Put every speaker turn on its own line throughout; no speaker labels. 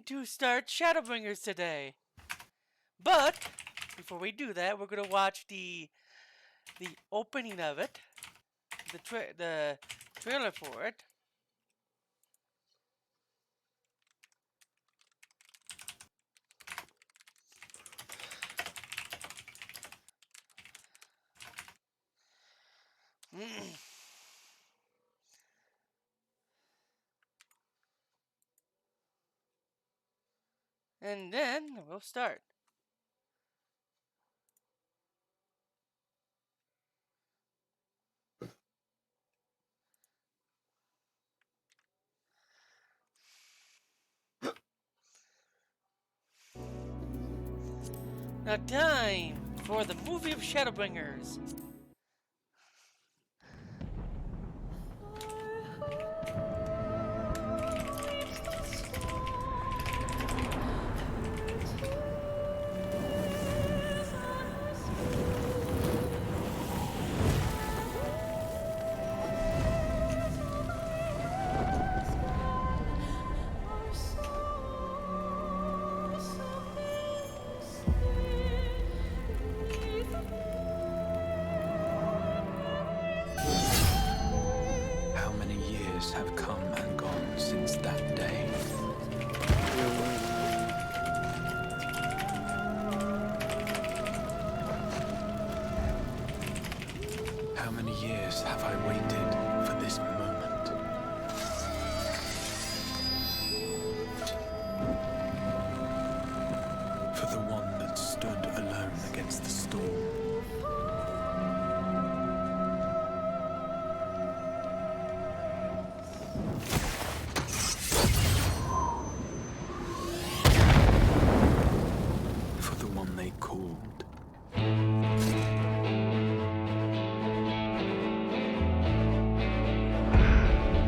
to start ShadowBringers today. But before we do that, we're gonna watch the opening of it, the trailer for it. And then we'll start. Now time for the movie of ShadowBringers.
Have come and gone since that day. How many years have I waited for this moment? For the one that stood alone against the storm. They called.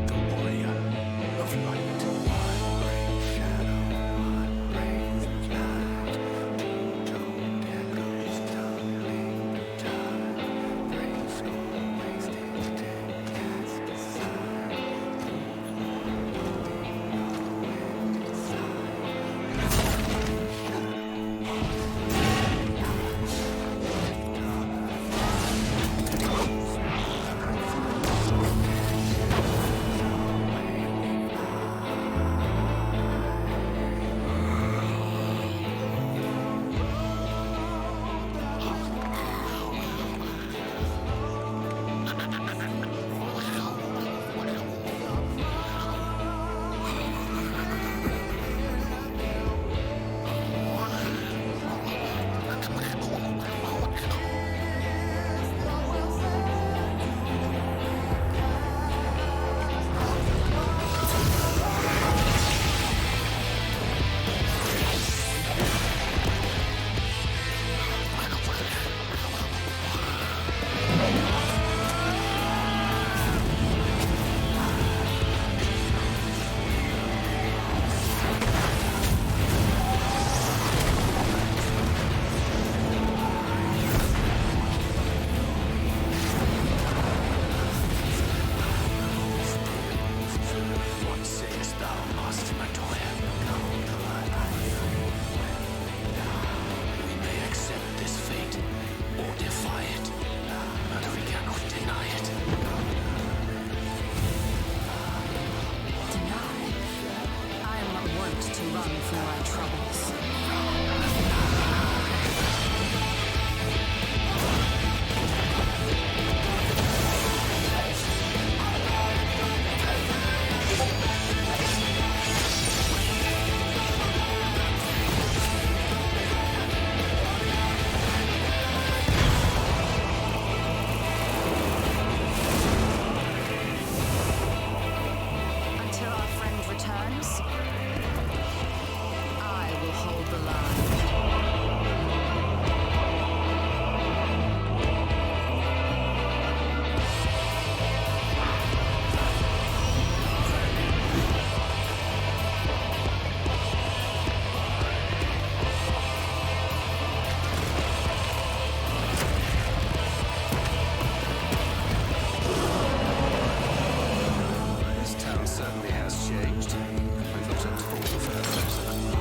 The warrior of light. One brave shadow, one brave light. Don't echoes tumbling time. Brave school wasted dead cats beside.
Certainly has changed. We've looked at all the photos.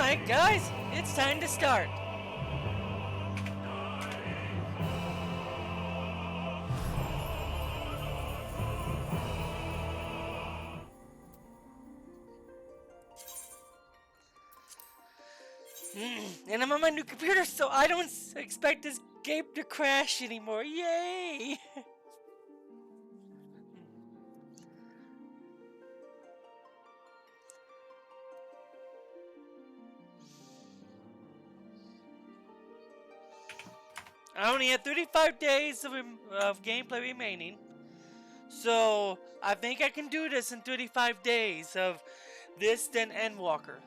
Alright, guys, it's time to start. And I'm on my new computer, so I don't expect this game to crash anymore. Yay! I only have 35 days of gameplay remaining. So, I think I can do this in 35 days of this, then Endwalker.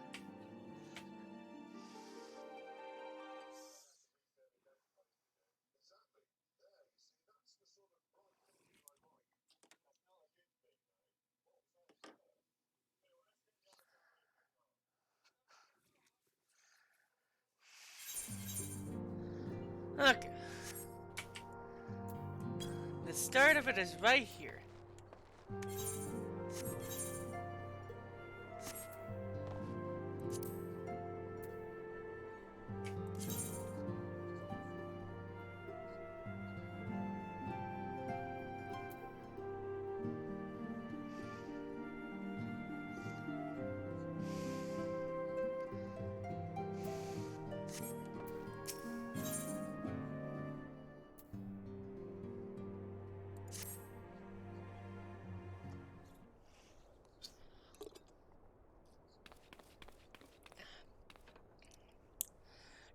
Okay. The start of it is right here.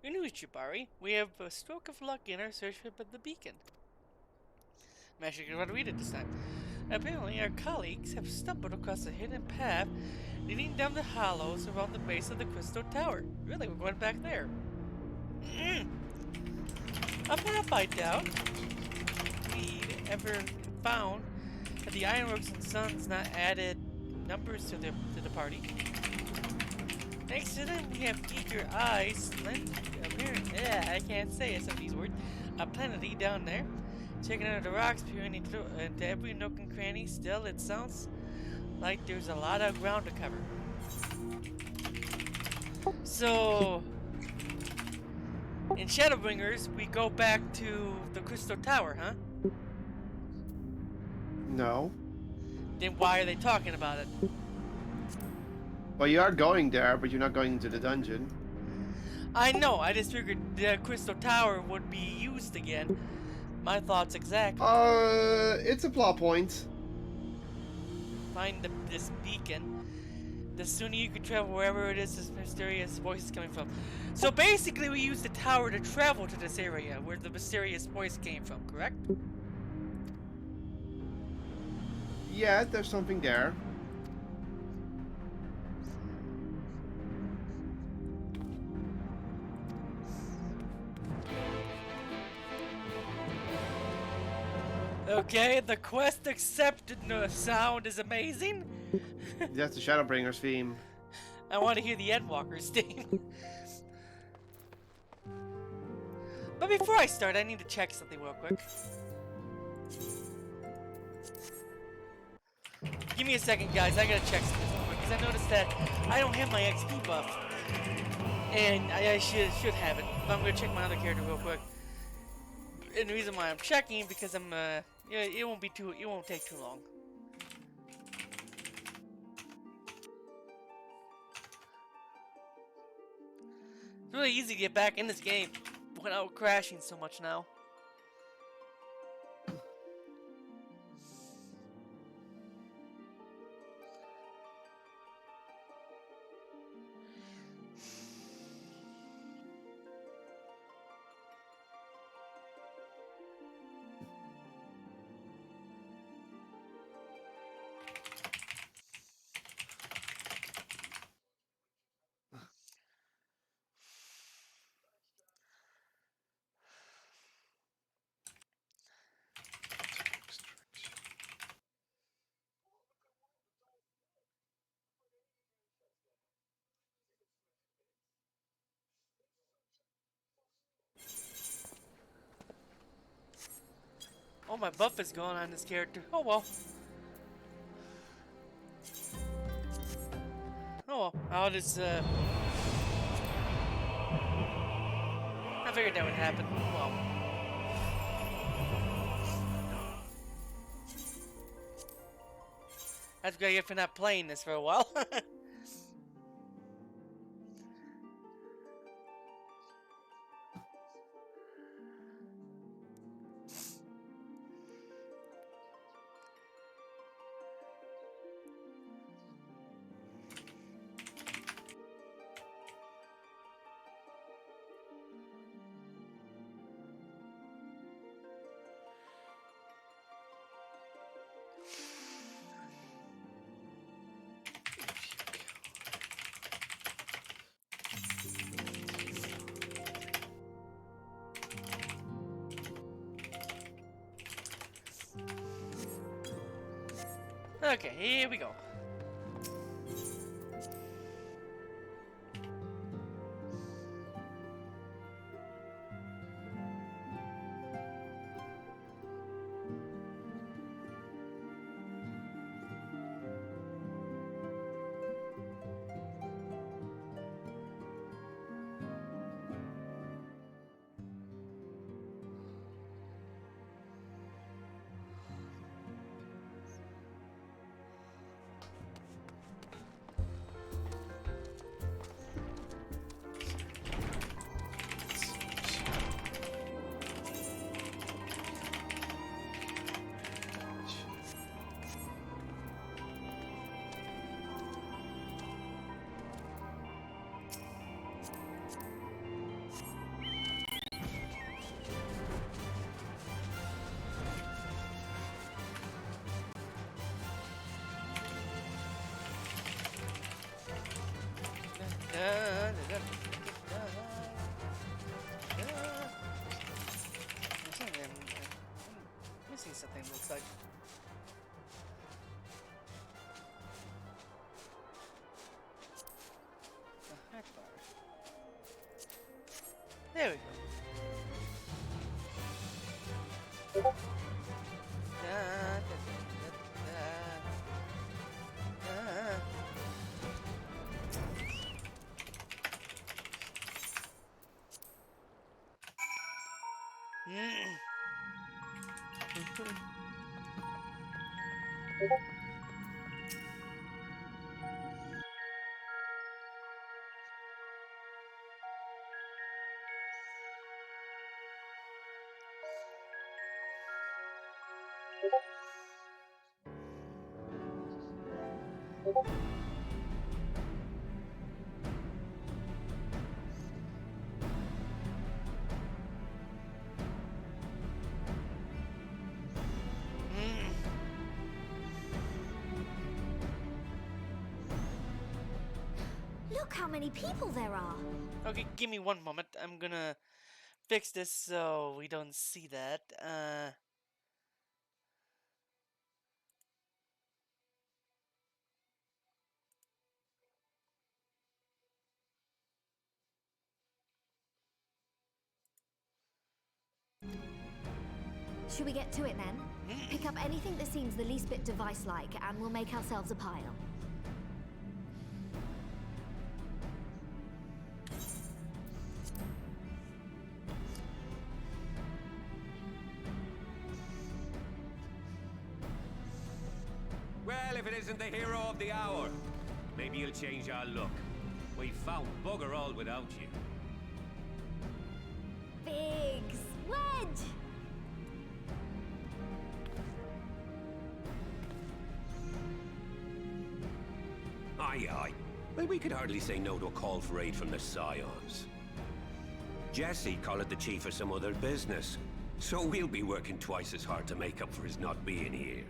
Good news, Jabari. We have a stroke of luck in our search for the beacon. I'm actually going to read it this time. Apparently, our colleagues have stumbled across a hidden path leading down the hollows around the base of the Crystal Tower. Really, we're going back there. A path, I doubt we ever found, but the Ironworks and Sons not added numbers to the party. Next to them, we have eager eyes. I can't say some of these words. Plenty down there. Checking out the rocks, peering into every nook and cranny. Still, it sounds like there's a lot of ground to cover. So, in ShadowBringers, we go back to the Crystal Tower, huh?
No.
Then why are they talking about it?
Well, you are going there, but you're not going into the dungeon.
I know, I just figured the Crystal Tower would be used again. My thoughts exactly.
It's a plot point.
Find this beacon. The sooner you can travel wherever it is this mysterious voice is coming from. So basically we use the tower to travel to this area where the mysterious voice came from, correct?
Yeah, there's something there.
Okay, the quest accepted. No, sound is amazing.
That's the ShadowBringers theme.
I want to hear the Endwalkers theme. But before I start, I need to check something real quick. Give me a second, guys. I gotta check something real quick because I noticed that I don't have my XP buff, and I should have it. But I'm gonna check my other character real quick. And the reason why I'm checking because it won't take too long. It's really easy to get back in this game without crashing so much now. Oh, my buff is going on this character. Oh well. Oh well. I'll just figured that would happen. Well. That's great if you're not playing this for a while. Okay, here we go. I'm missing something, looks like. A hot bar. There we go.
Look how many people there are.
Okay, give me one moment. I'm gonna fix this so we don't see that.
Should we get to it then? Pick up anything that seems the least bit device-like, and we'll make ourselves a pile.
Well, if it isn't the hero of the hour, maybe you'll change our look. We found bugger all without you.
Biggs! Wedge!
Aye, aye. Well, we could hardly say no to a call for aid from the Scions. Jesse called it the chief of some other business, so we'll be working twice as hard to make up for his not being here.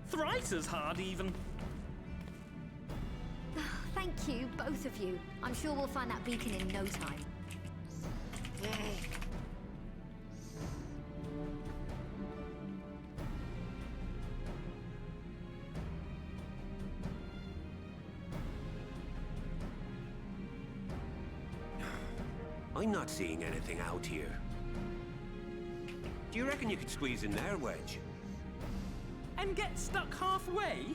Thrice as hard, even.
Thank you, both of you. I'm sure we'll find that beacon in no time.
I'm not seeing anything out here. Do you reckon you could squeeze in there, Wedge?
And get stuck halfway?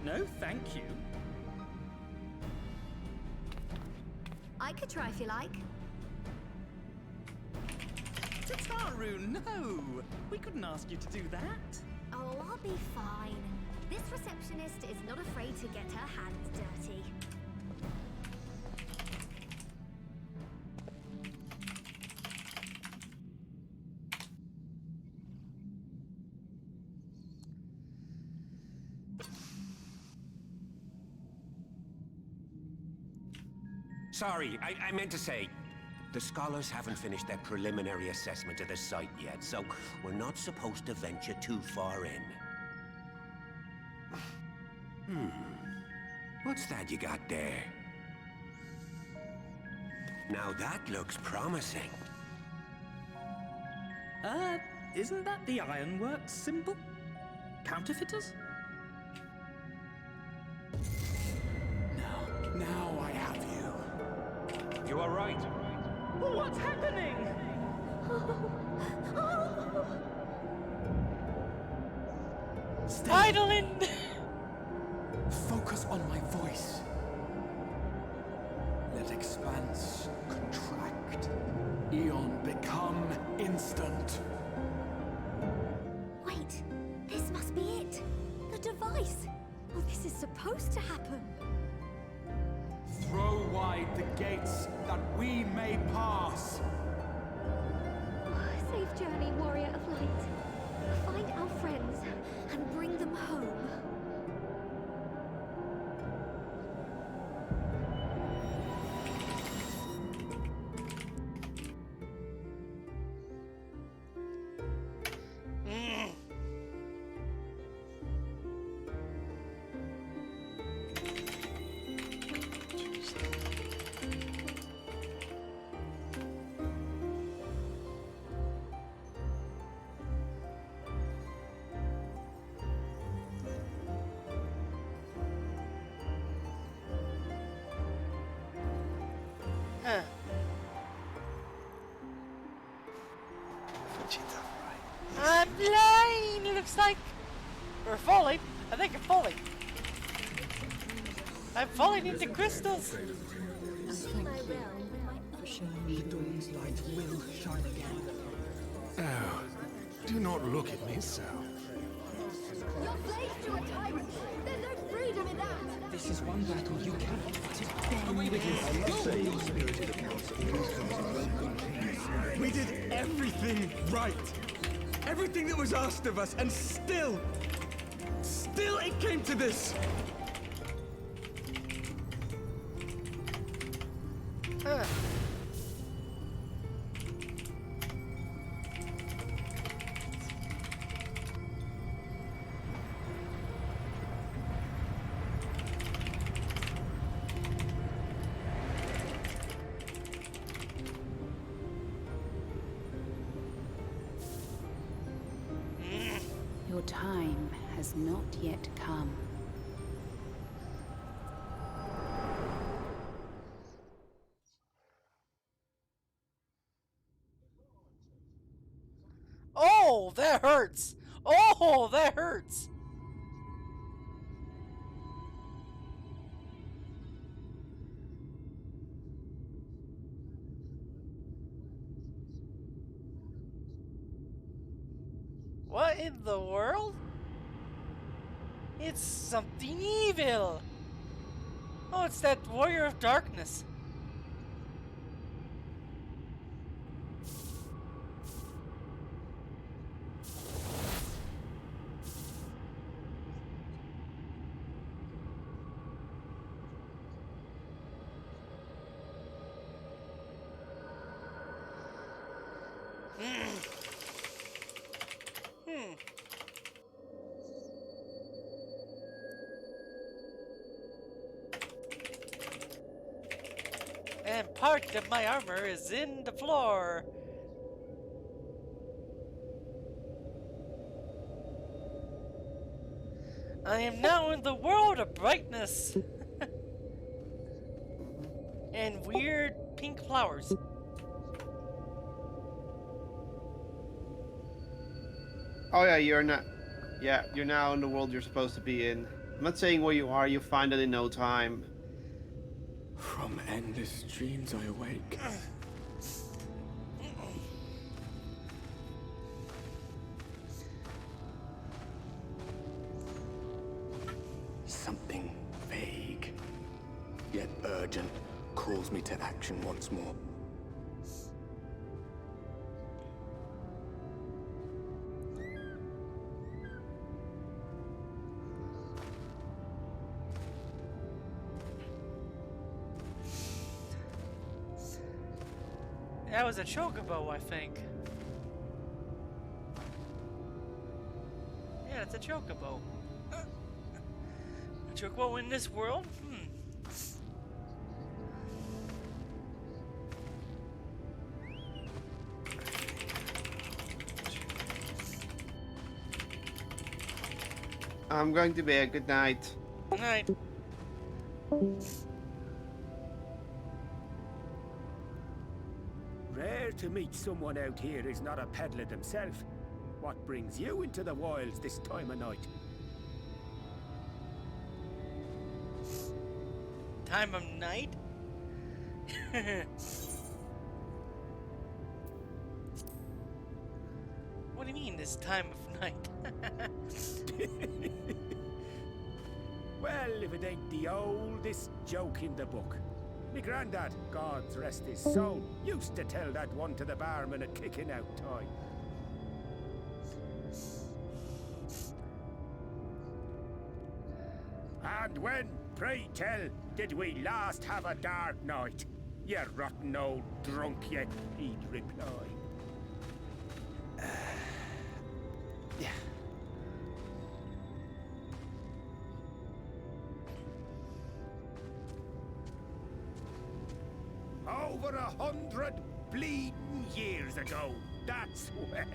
No, thank you.
I could could try if you like.
Tataru, no! We couldn't ask you to do that.
Oh, I'll be fine. This receptionist is not afraid to get her hands dirty.
Sorry, I meant to say, the scholars haven't finished their preliminary assessment of the site yet, so we're not supposed to venture too far in. What's that you got there? Now that looks promising.
Isn't that the Ironworks symbol? Counterfeiters?
Now I have you.
You are right.
What's happening?
Idling!
Focus on my voice. Let expanse contract. Eon become instant.
Wait, this must be it. The device. Oh, this is supposed to happen.
Throw wide the gates that we may pass.
Safe journey, warrior of light. Find our friends and bring them home.
Huh. I'm flying, looks like. We're falling. I think I'm falling. I'm falling into crystals.
Oh, do not look at me so.
You're slaves to a tyrant. There's no freedom in that.
This is one battle you cannot fight.
We did everything right. Everything that was asked of us, and still it came to this.
Huh.
Your time has not yet come.
Oh, that hurts. Oh, that hurts. What in the world? It's something evil. Oh, it's that warrior of darkness. And part of my armor is in the floor. I am now in the world of brightness. And weird pink flowers.
Oh yeah, you're not. Yeah, you're now in the world you're supposed to be in. I'm not saying where you are. You'll find it in no time.
From endless dreams I awake. Something vague, yet urgent, calls me to action once more.
That was a chocobo, I think. Yeah, it's a chocobo. A chocobo in this world?
I'm going to bed. Good night.
Good night.
Rare to meet someone out here who's not a peddler themselves. What brings you into the wilds this time of night?
Time of night? What do you mean, this time of night?
Well, if it ain't the oldest joke in the book. Me granddad, God rest his soul, used to tell that one to the barman at kicking out time. And when, pray tell, did we last have a dark night? You rotten old drunk, yet he'd reply.
Yeah.
Over 100 bleeding years ago, that's when.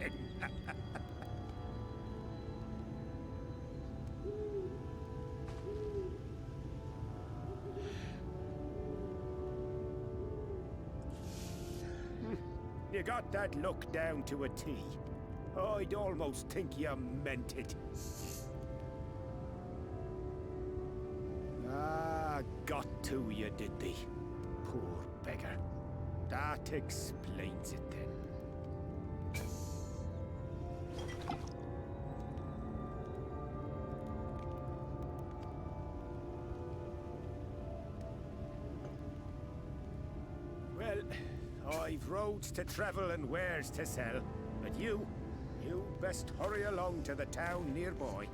You got that look down to a T. I'd almost think you meant it. Ah, got to you, did they? Poor beggar. That explains it then. Well, I've roads to travel and wares to sell, but you best hurry along to the town nearby.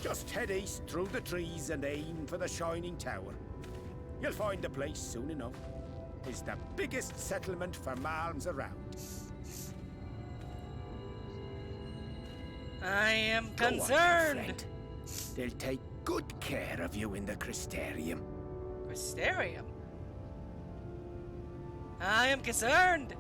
Just head east through the trees and aim for the Shining Tower. You'll find the place soon enough. It's the biggest settlement for malms around.
I am
Go on,
concerned.
friend. They'll take good care of you in the Crystarium.
Crystarium? I am concerned.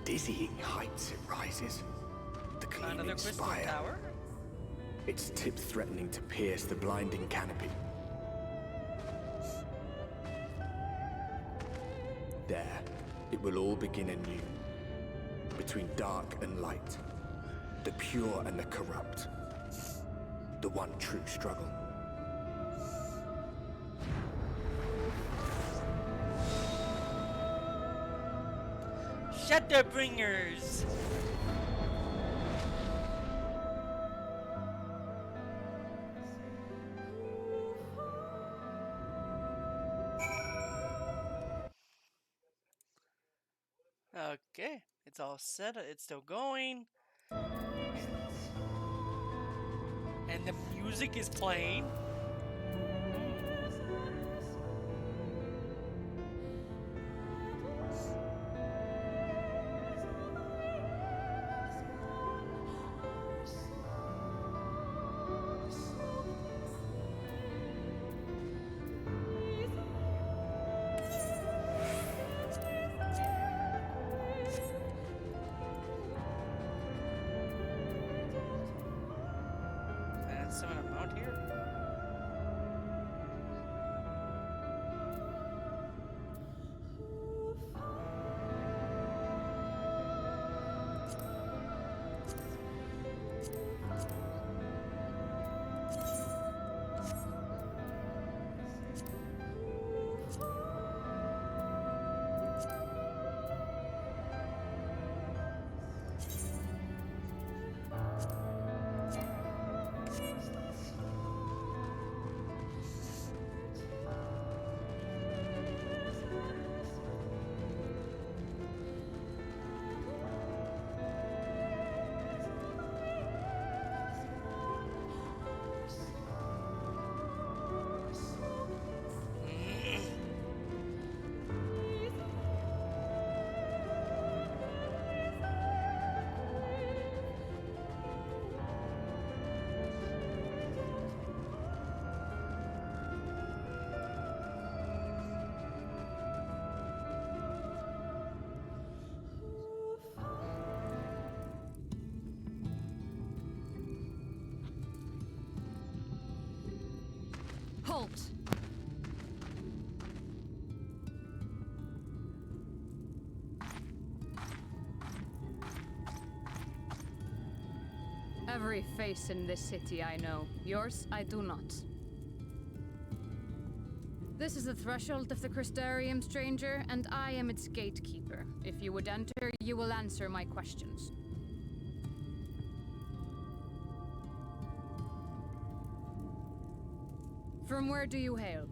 Dizzying heights it rises. The
Another
gleaming
crystal
spire.
tower?
Its tip threatening to pierce the blinding canopy. There, it will all begin anew. Between dark and light. The pure and the corrupt. The one true struggle.
ShadowBringers! Okay, it's all set. It's still going. And the music is playing. summon a mount here?
Halt! Every face in this city I know. Yours, I do not. This is the threshold of the Crystarium, stranger, and I am its gatekeeper. If you would enter, you will answer my questions. From where do you hail?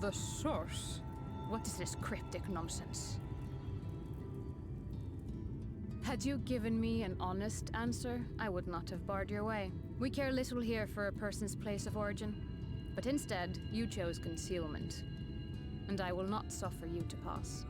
The source? What is this cryptic nonsense? Had you given me an honest answer, I would not have barred your way. We care little here for a person's place of origin. But instead, you chose concealment. And I will not suffer you to pass.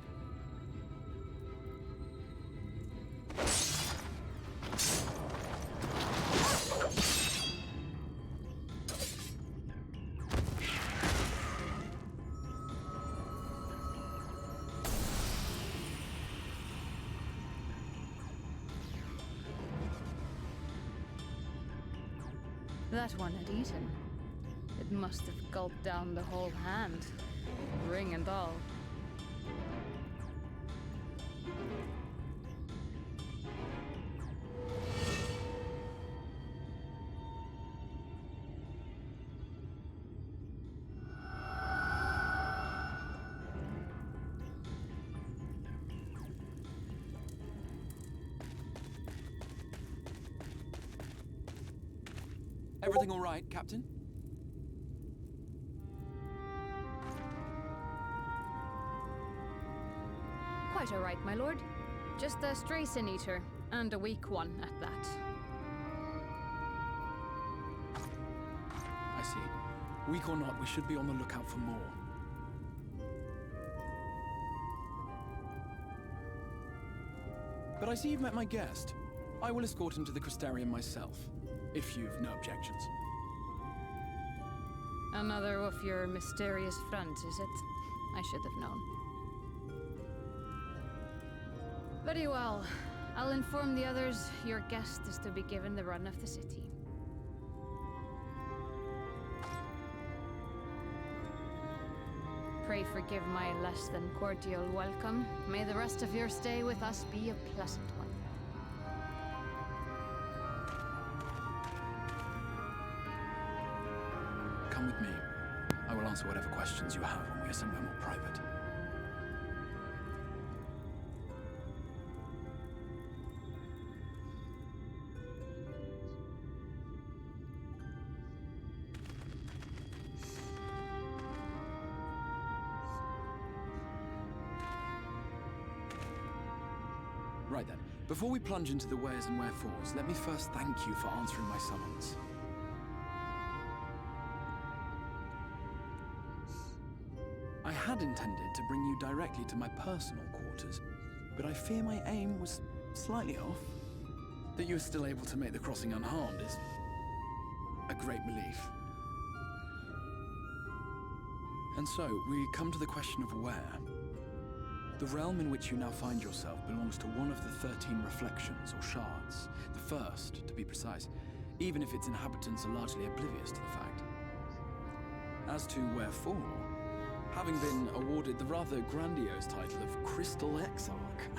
That one had eaten. It must have gulped down the whole hand, ring and all.
Everything all right, Captain?
Quite all right, my lord. Just a stray sin eater, and a weak one at that.
I see. Weak or not, we should be on the lookout for more. But I see you've met my guest. I will escort him to the Crystarium myself, if you've no objections.
Another of your mysterious friends, is it? I should have known. Very well. I'll inform the others your guest is to be given the run of the city. Pray forgive my less than cordial welcome. May the rest of your stay with us be a pleasant one.
Come with me. I will answer whatever questions you have when we are somewhere more private. Right then, before we plunge into the wheres and wherefores, let me first thank you for answering my summons. I had intended to bring you directly to my personal quarters, but I fear my aim was slightly off. That you are still able to make the crossing unharmed is a great relief. And so, we come to the question of where. The realm in which you now find yourself belongs to one of the 13 reflections, or shards. The first, to be precise, even if its inhabitants are largely oblivious to the fact. As to wherefore, having been awarded the rather grandiose title of Crystal Exarch,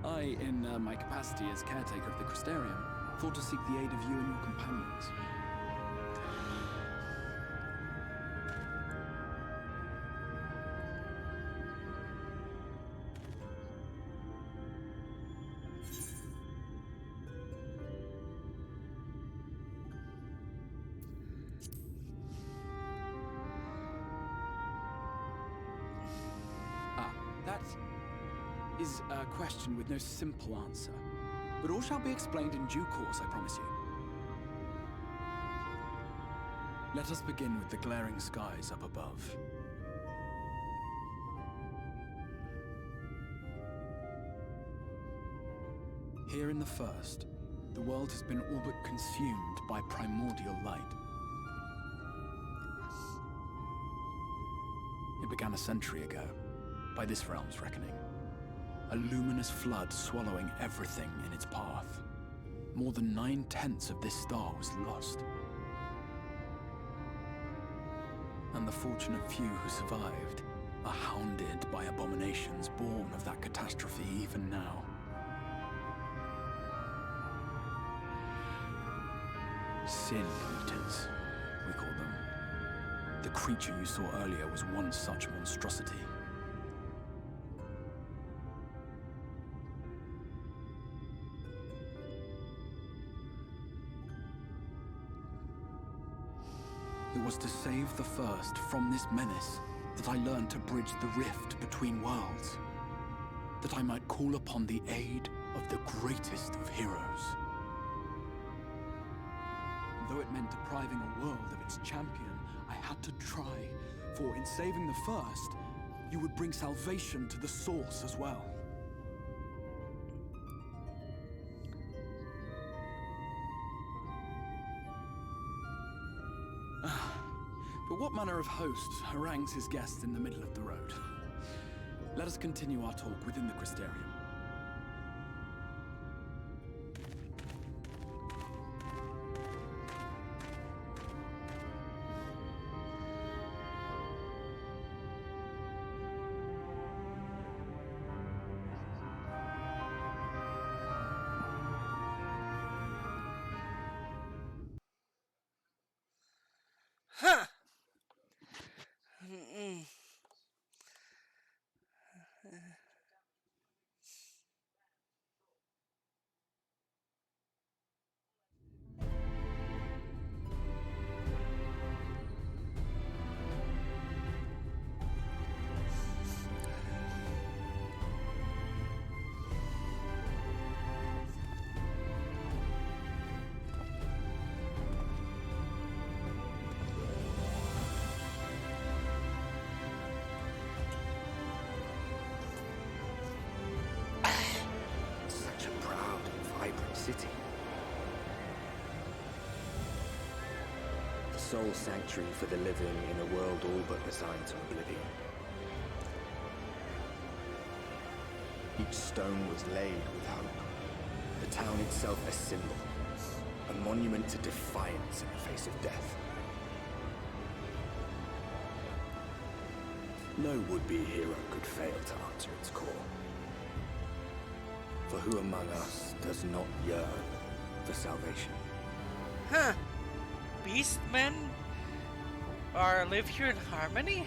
I, in my capacity as caretaker of the Crystarium, thought to seek the aid of you and your companions. That is a question with no simple answer. But all shall be explained in due course, I promise you. Let us begin with the glaring skies up above. Here in the first, the world has been all but consumed by primordial light. It began a century ago, by this realm's reckoning. A luminous flood swallowing everything in its path. More than 9/10 of this star was lost. And the fortunate few who survived are hounded by abominations born of that catastrophe even now. Sin Eaters, we call them. The creature you saw earlier was one such monstrosity. It was to save the first from this menace that I learned to bridge the rift between worlds. That I might call upon the aid of the greatest of heroes. Though it meant depriving a world of its champion, I had to try, for in saving the first, you would bring salvation to the source as well. But what manner of host harangues his guests in the middle of the road? Let us continue our talk within the Crystarium.
Huh.
Such a proud and vibrant city. The sole sanctuary for the living in a world all but resigned to oblivion. Each stone was laid with hope. The town itself a symbol, a monument to defiance in the face of death. No would-be hero could fail to answer its call. For who among us does not yearn for salvation?
Huh. Beastmen are live here in harmony?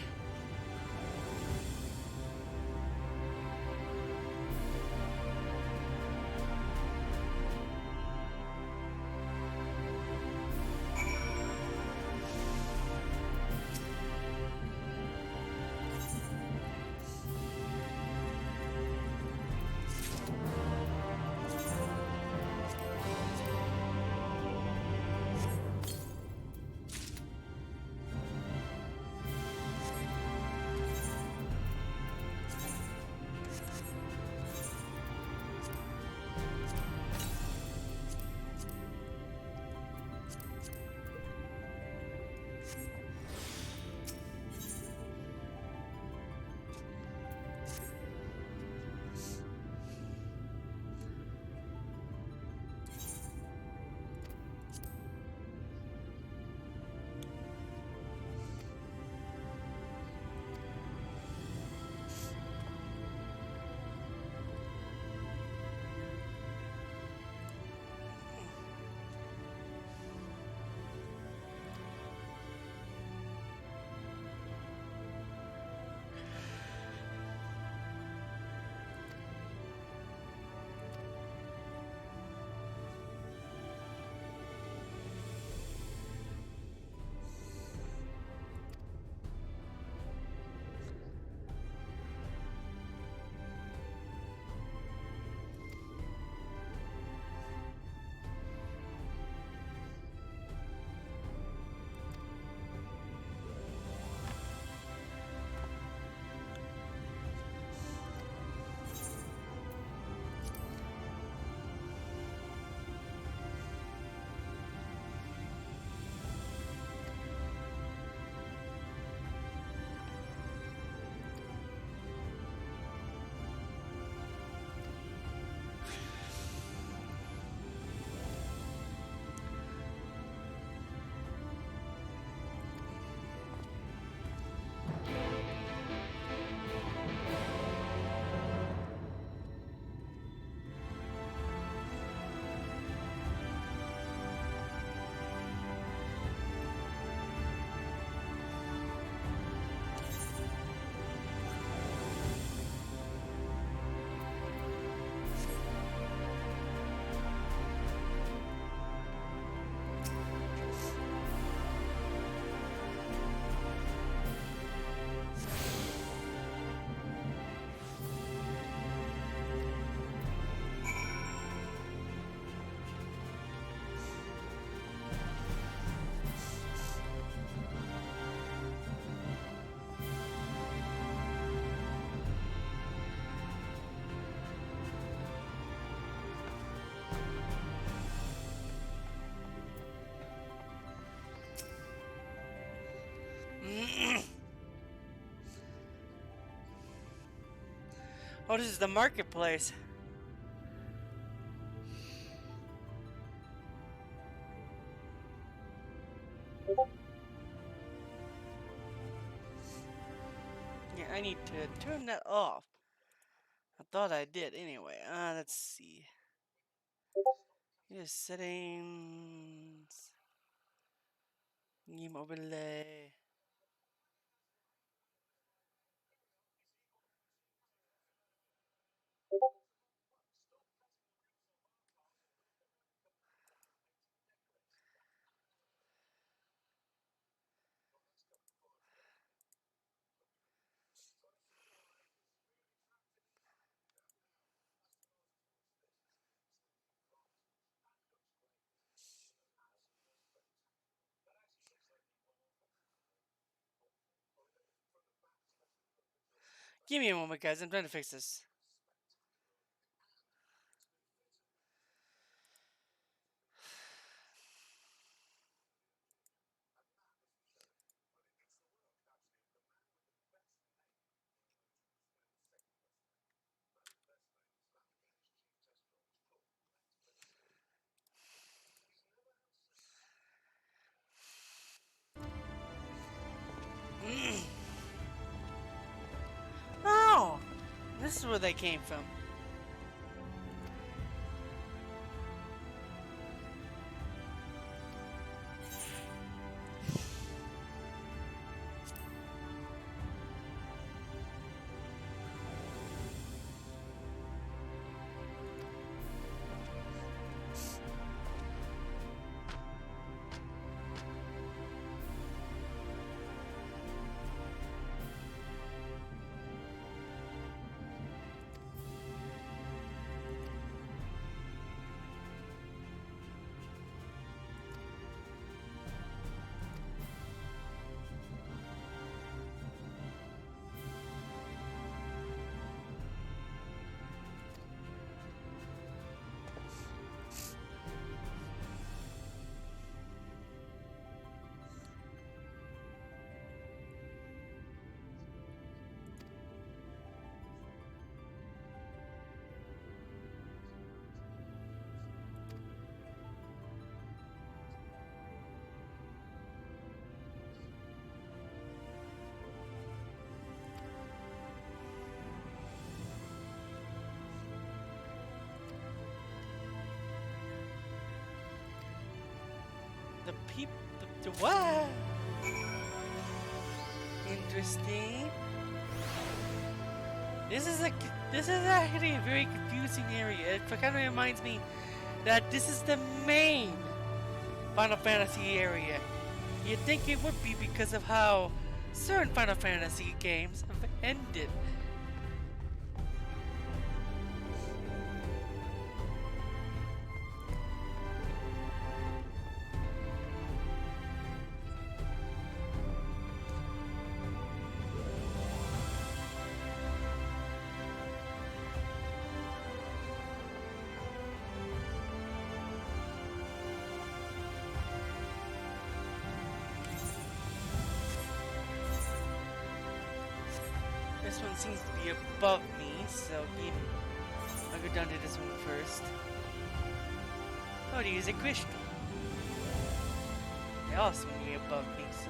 Oh, this is the marketplace. Yeah, I need to turn that off. I thought I did anyway. Let's see. Here's settings. Game overlay. Give me a moment, guys. I'm trying to fix this. Oh! This is where they came from. The peep. The what? Interesting. This is actually a very confusing area. It kind of reminds me that this is the main Final Fantasy area. You'd think it would be because of how certain Final Fantasy games have ended. This one seems to be above me, so I'll go down to this one first. Oh, to use a crystal. They all seem to be above me, so...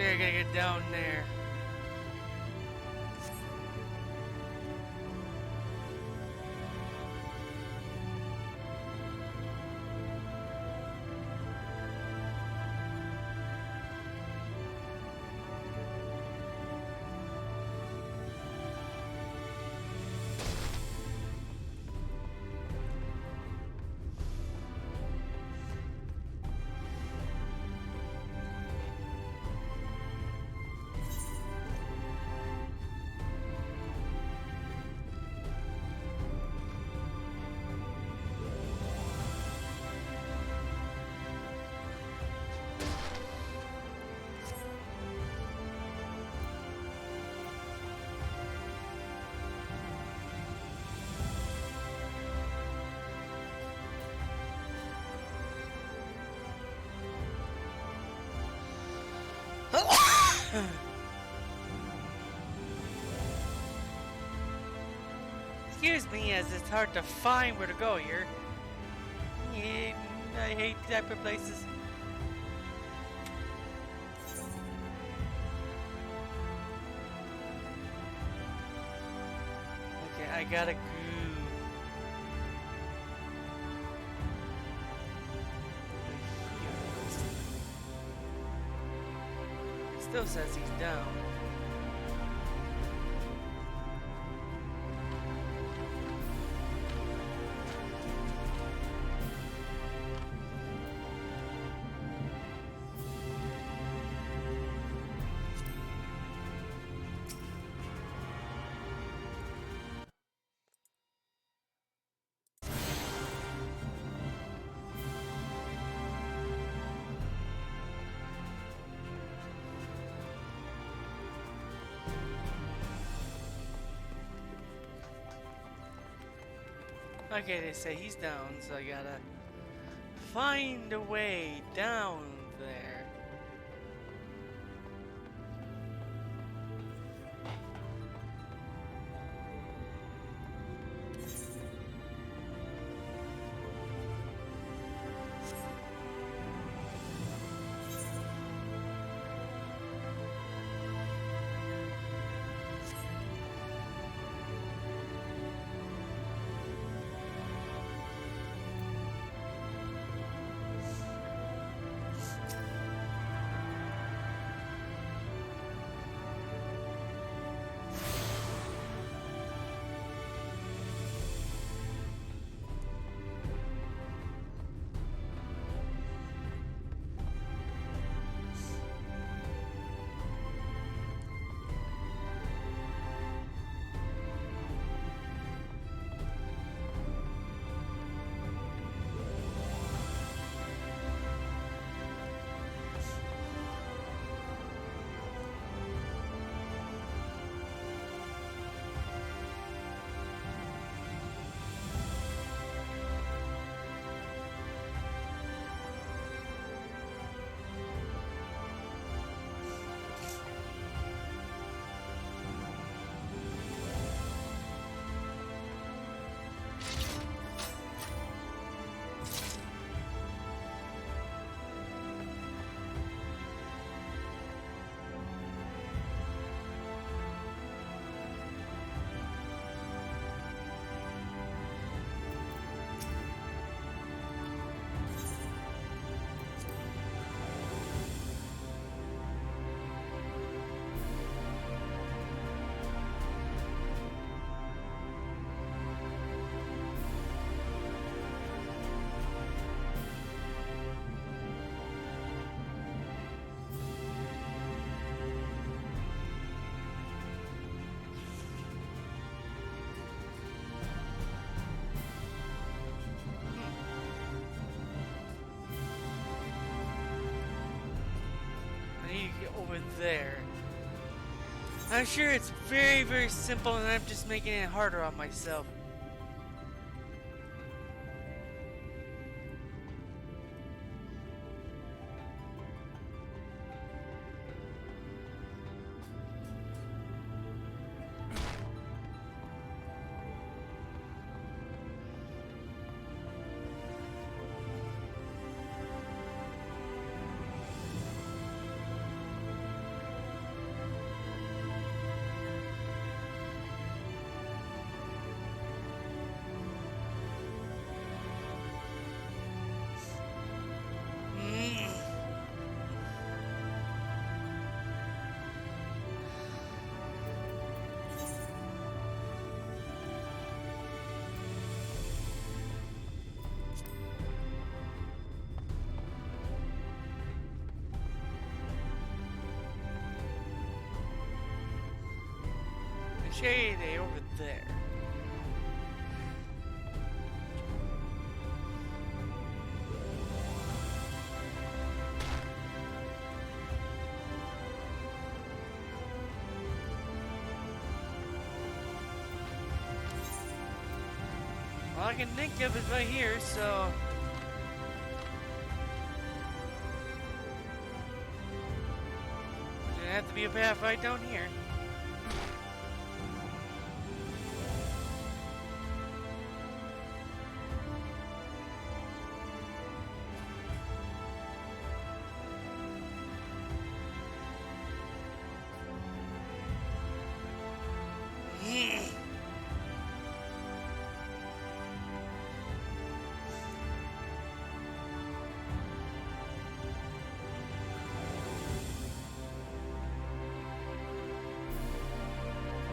I gotta get down there. Excuse me, as it's hard to find where to go here. Yeah, I hate type of places. Okay, I gotta go. It still says he's down. Okay, they say he's down, so I gotta find a way down there. I need to get over there. I'm sure it's very, very simple and I'm just making it harder on myself. shade over there. All I can think of is right here, so... There's gonna have to be a path right down here.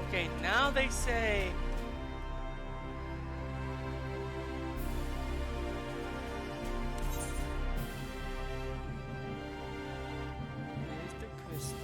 Okay, now they say... There's the crystal.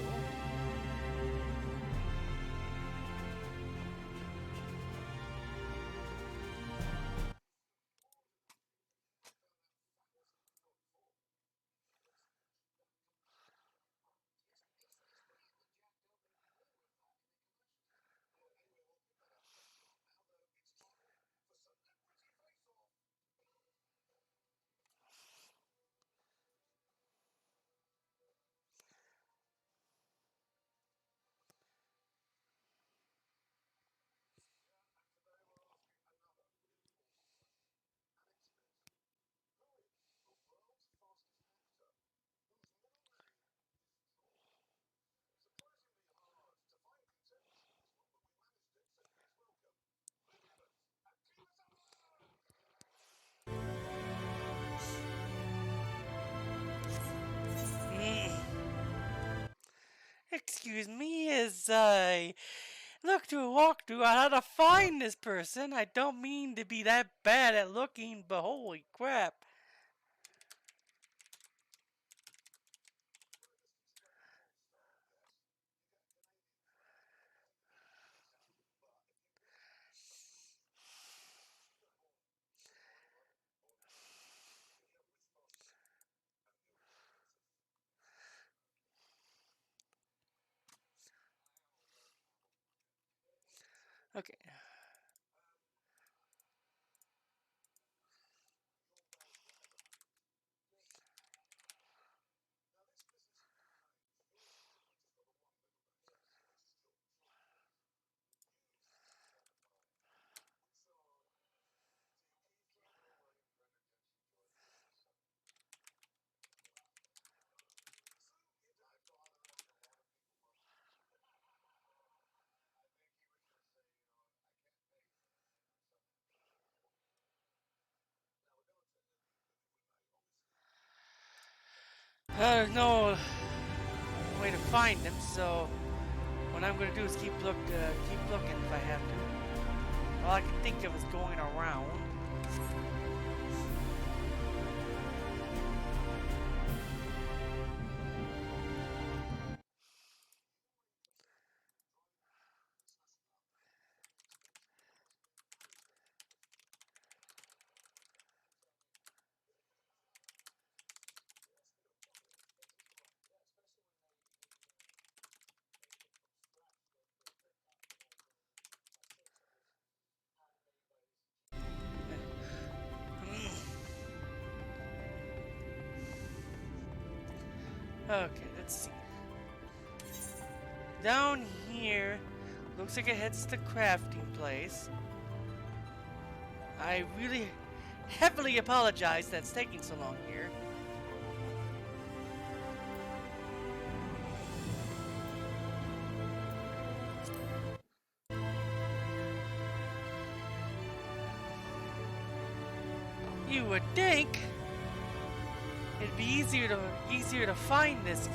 Excuse me, as I look to a walkthrough on how to find this person. I don't mean to be that bad at looking, but holy crap. Okay. There's no way to find them, so what I'm gonna do is keep looking if I have to. All I can think of is going around. Okay, let's see. Down here, looks like it heads to the crafting place. I really heavily apologize that's taking so long here. You would think it'd be easier to find this.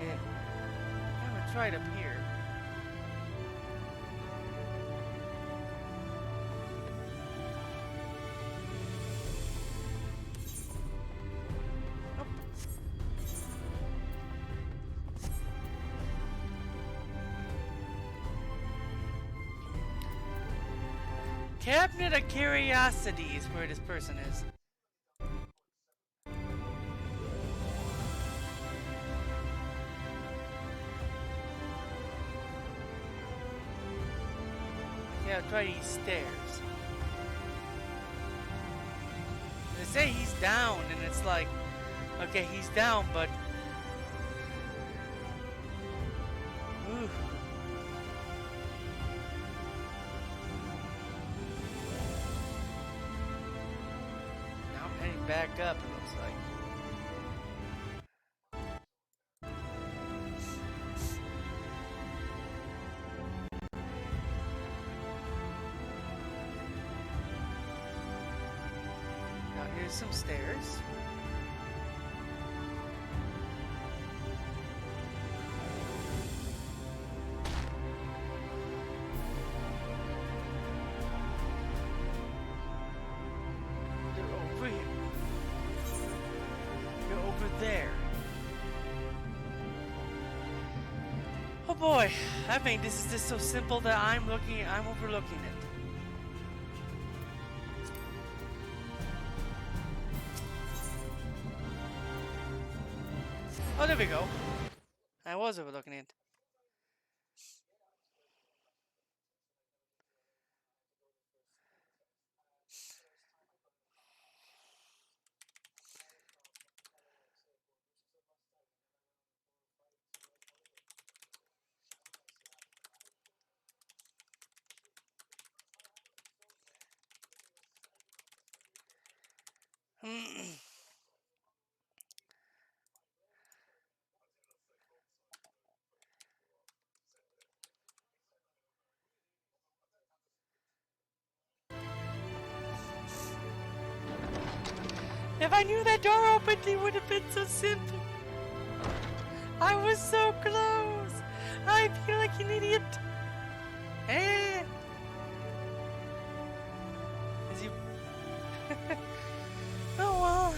Yeah. I haven't tried up here. Nope. Cabinet of Curiosities, where this person is. Yeah, I'll try these stairs. They say he's down, and it's like, okay, he's down, but... Ooh. Now I'm heading back up, it looks like. Now here's some stairs. They're over here. They're over there. Oh boy, I mean this is just so simple that I'm overlooking it. Oh, there we go. I was overlooking it. If I knew that door opened, it would have been so simple. I was so close. I feel like an idiot. Eh? Is he? Oh well,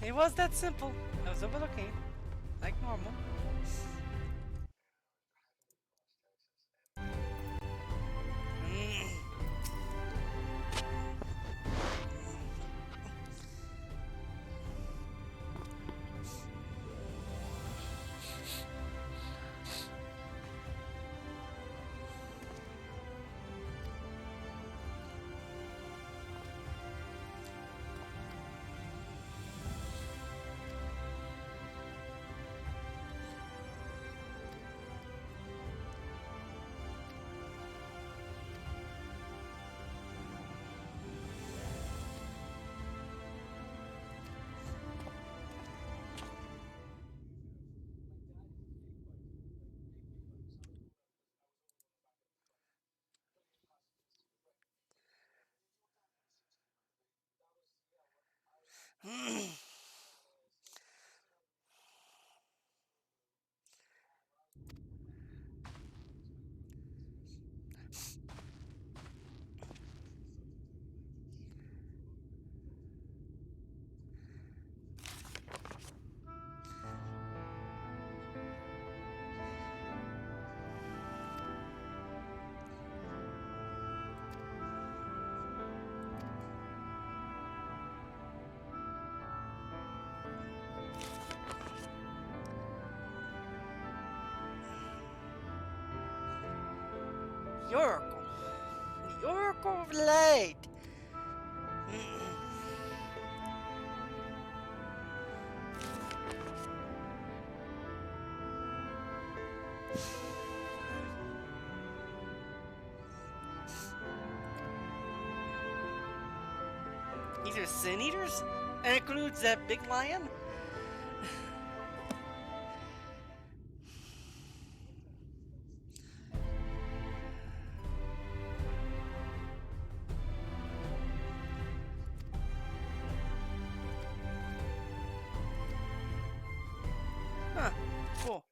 it was that simple. I was overlooking, like normal. The Oracle. The Oracle of Light. These are sin eaters? That includes that big lion? Huh, cool.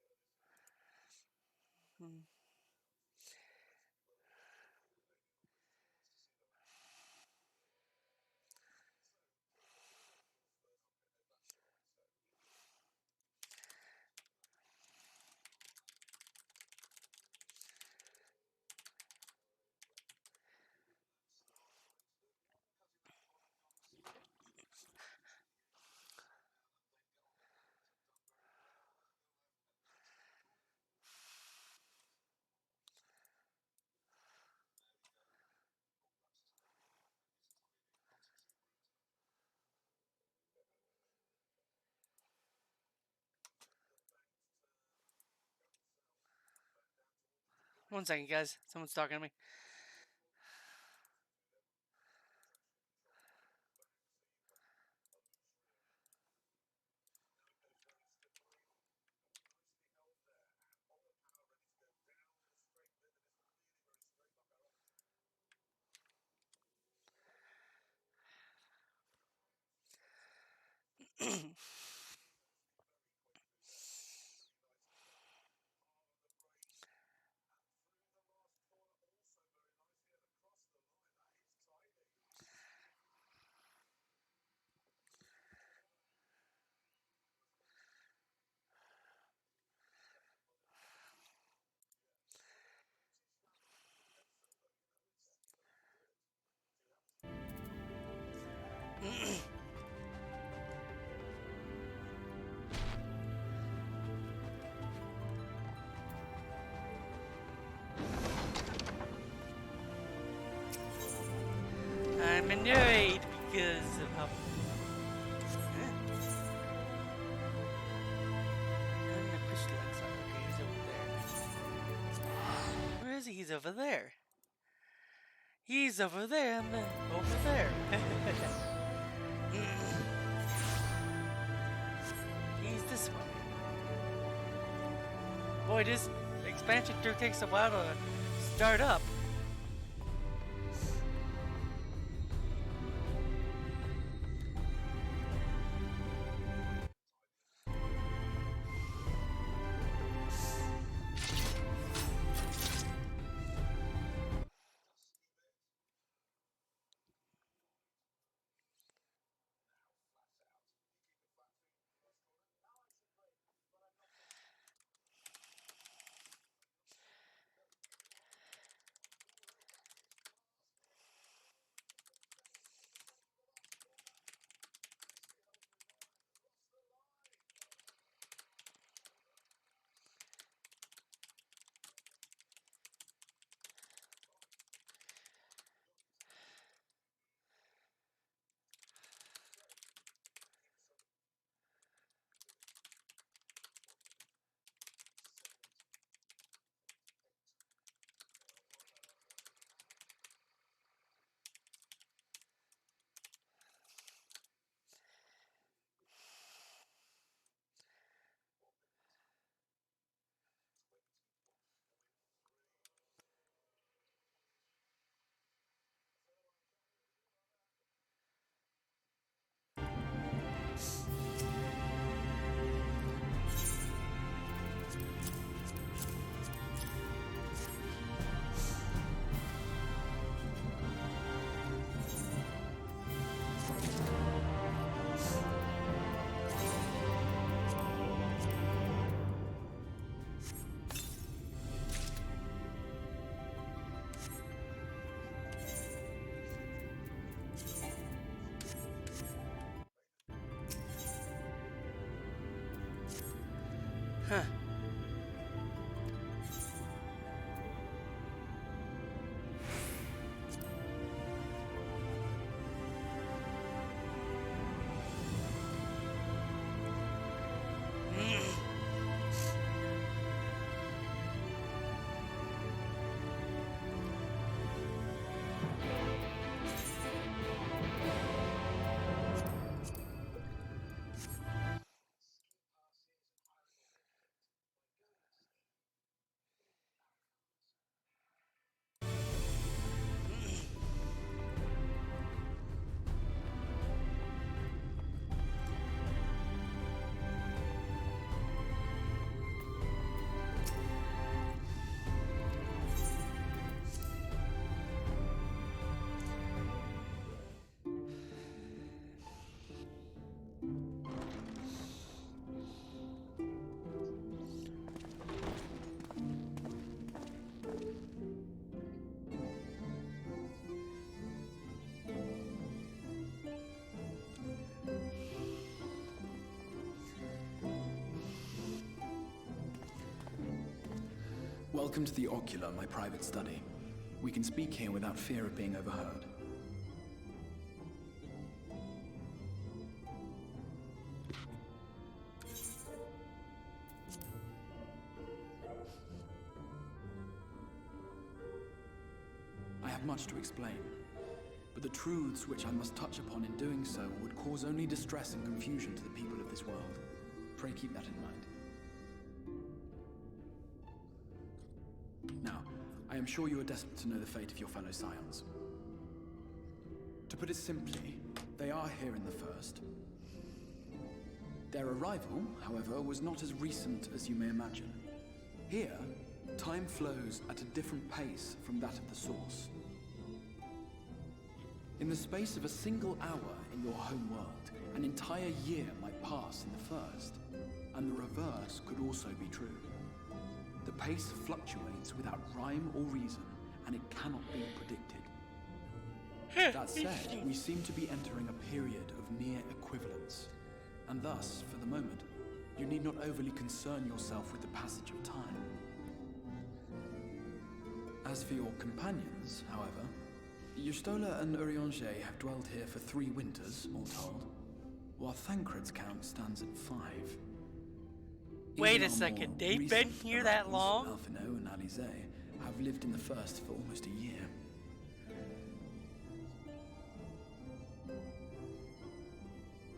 One second, guys. Someone's talking to me. I'm annoyed because of how. And the crystal outside. Okay, he's over there. Where is he? He's over there. He's over there. I'm over there. He's this way. Boy, this expansion sure takes a while to start up. Huh.
Welcome to the Ocular, my private study. We can speak here without fear of being overheard. have much to explain, but the truths which I must touch upon in doing so would cause only distress and confusion to the people of this world. Pray keep that in mind. Now, I am sure you are desperate to know the fate of your fellow scions. To put it simply, they are here in the First. Their arrival, however, was not as recent as you may imagine. Here, time flows at a different pace from that of the Source. In the space of a single hour in your home world, an entire year might pass in the First, and the reverse could also be true. The pace fluctuates without rhyme or reason, and it cannot be predicted. That said, we seem to be entering a period of near equivalence, and thus, for the moment, you need not overly concern yourself with the passage of time. As for your companions, however, Y'shtola and Urianger have dwelled here for 3 winters, all told, while Thancred's count stands at 5.
Wait
Even
a
our
second,
more
they've been
recent
here that
arrivals,
long?
Alphino and Alize have lived in the First for almost a year.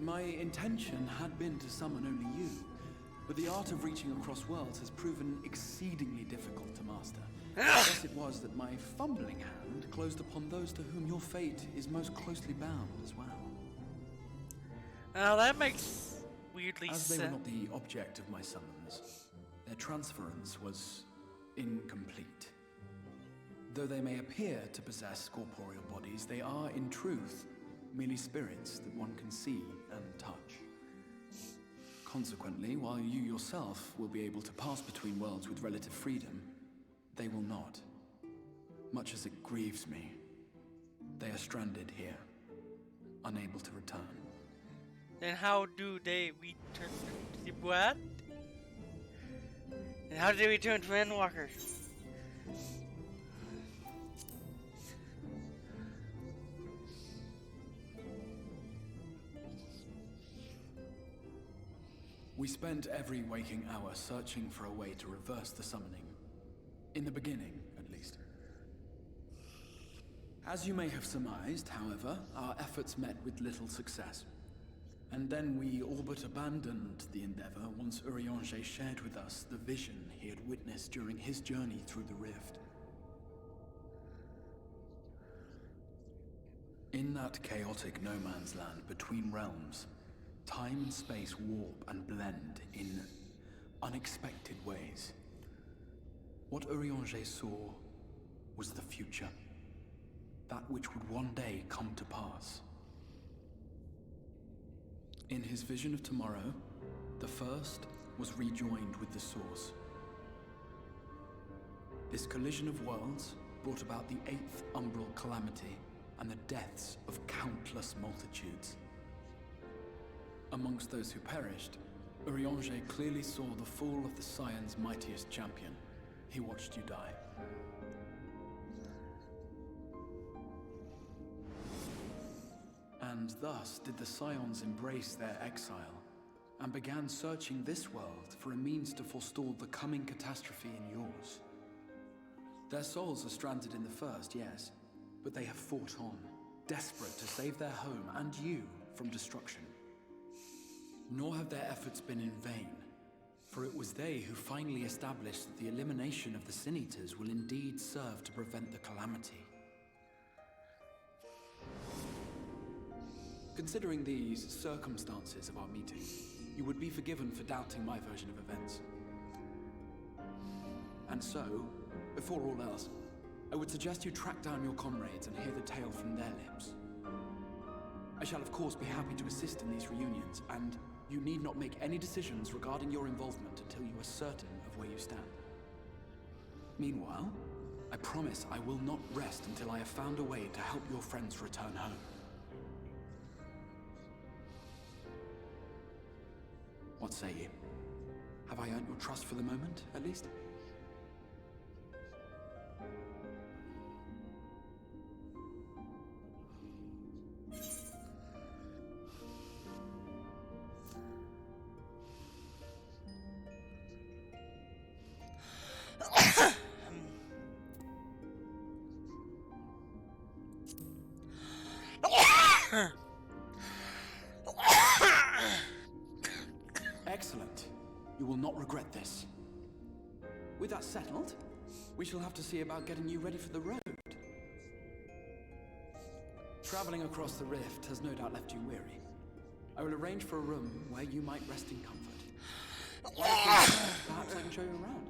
My intention had been to summon only you, but the art of reaching across worlds has proven exceedingly difficult to master. Thus it was that my fumbling hand closed upon those to whom your fate is most closely bound as well.
Oh, that makes weirdly
As
sense.
they were not the object of my summons, their transference was incomplete. Though they may appear to possess corporeal bodies, they are, in truth, merely spirits that one can see and touch. Consequently, while you yourself will be able to pass between worlds with relative freedom, they will not. Much as it grieves me, they are stranded here, unable to return.
Then how do they return to the what? And how do they return to Endwalker?
We spent every waking hour searching for a way to reverse the summoning. In the beginning, at least. As you may have surmised, however, our efforts met with little success. And then we all but abandoned the endeavor once Urianger shared with us the vision he had witnessed during his journey through the rift. In that chaotic no-man's land between realms, time and space warp and blend in unexpected ways. What Urianger saw was the future. That which would one day come to pass. In his vision of tomorrow, the First was rejoined with the Source. This collision of worlds brought about the 8th umbral calamity and the deaths of countless multitudes. Amongst those who perished, Urianger clearly saw the fall of the Scion's mightiest champion. He watched you die. And thus did the Scions embrace their exile, and began searching this world for a means to forestall the coming catastrophe in yours. Their souls are stranded in the First, yes, but they have fought on, desperate to save their home and you from destruction. Nor have their efforts been in vain, for it was they who finally established that the elimination of the Sin Eaters will indeed serve to prevent the calamity. Considering these circumstances of our meeting, you would be forgiven for doubting my version of events. And so, before all else, I would suggest you track down your comrades and hear the tale from their lips. I shall of course be happy to assist in these reunions, and you need not make any decisions regarding your involvement until you are certain of where you stand. Meanwhile, I promise I will not rest until I have found a way to help your friends return home. What say you? Have I earned your trust for the moment, at least? Excellent. You will not regret this. With that settled, we shall have to see about getting you ready for the road. Traveling across the rift has no doubt left you weary. I will arrange for a room where you might rest in comfort. Perhaps I can show you around.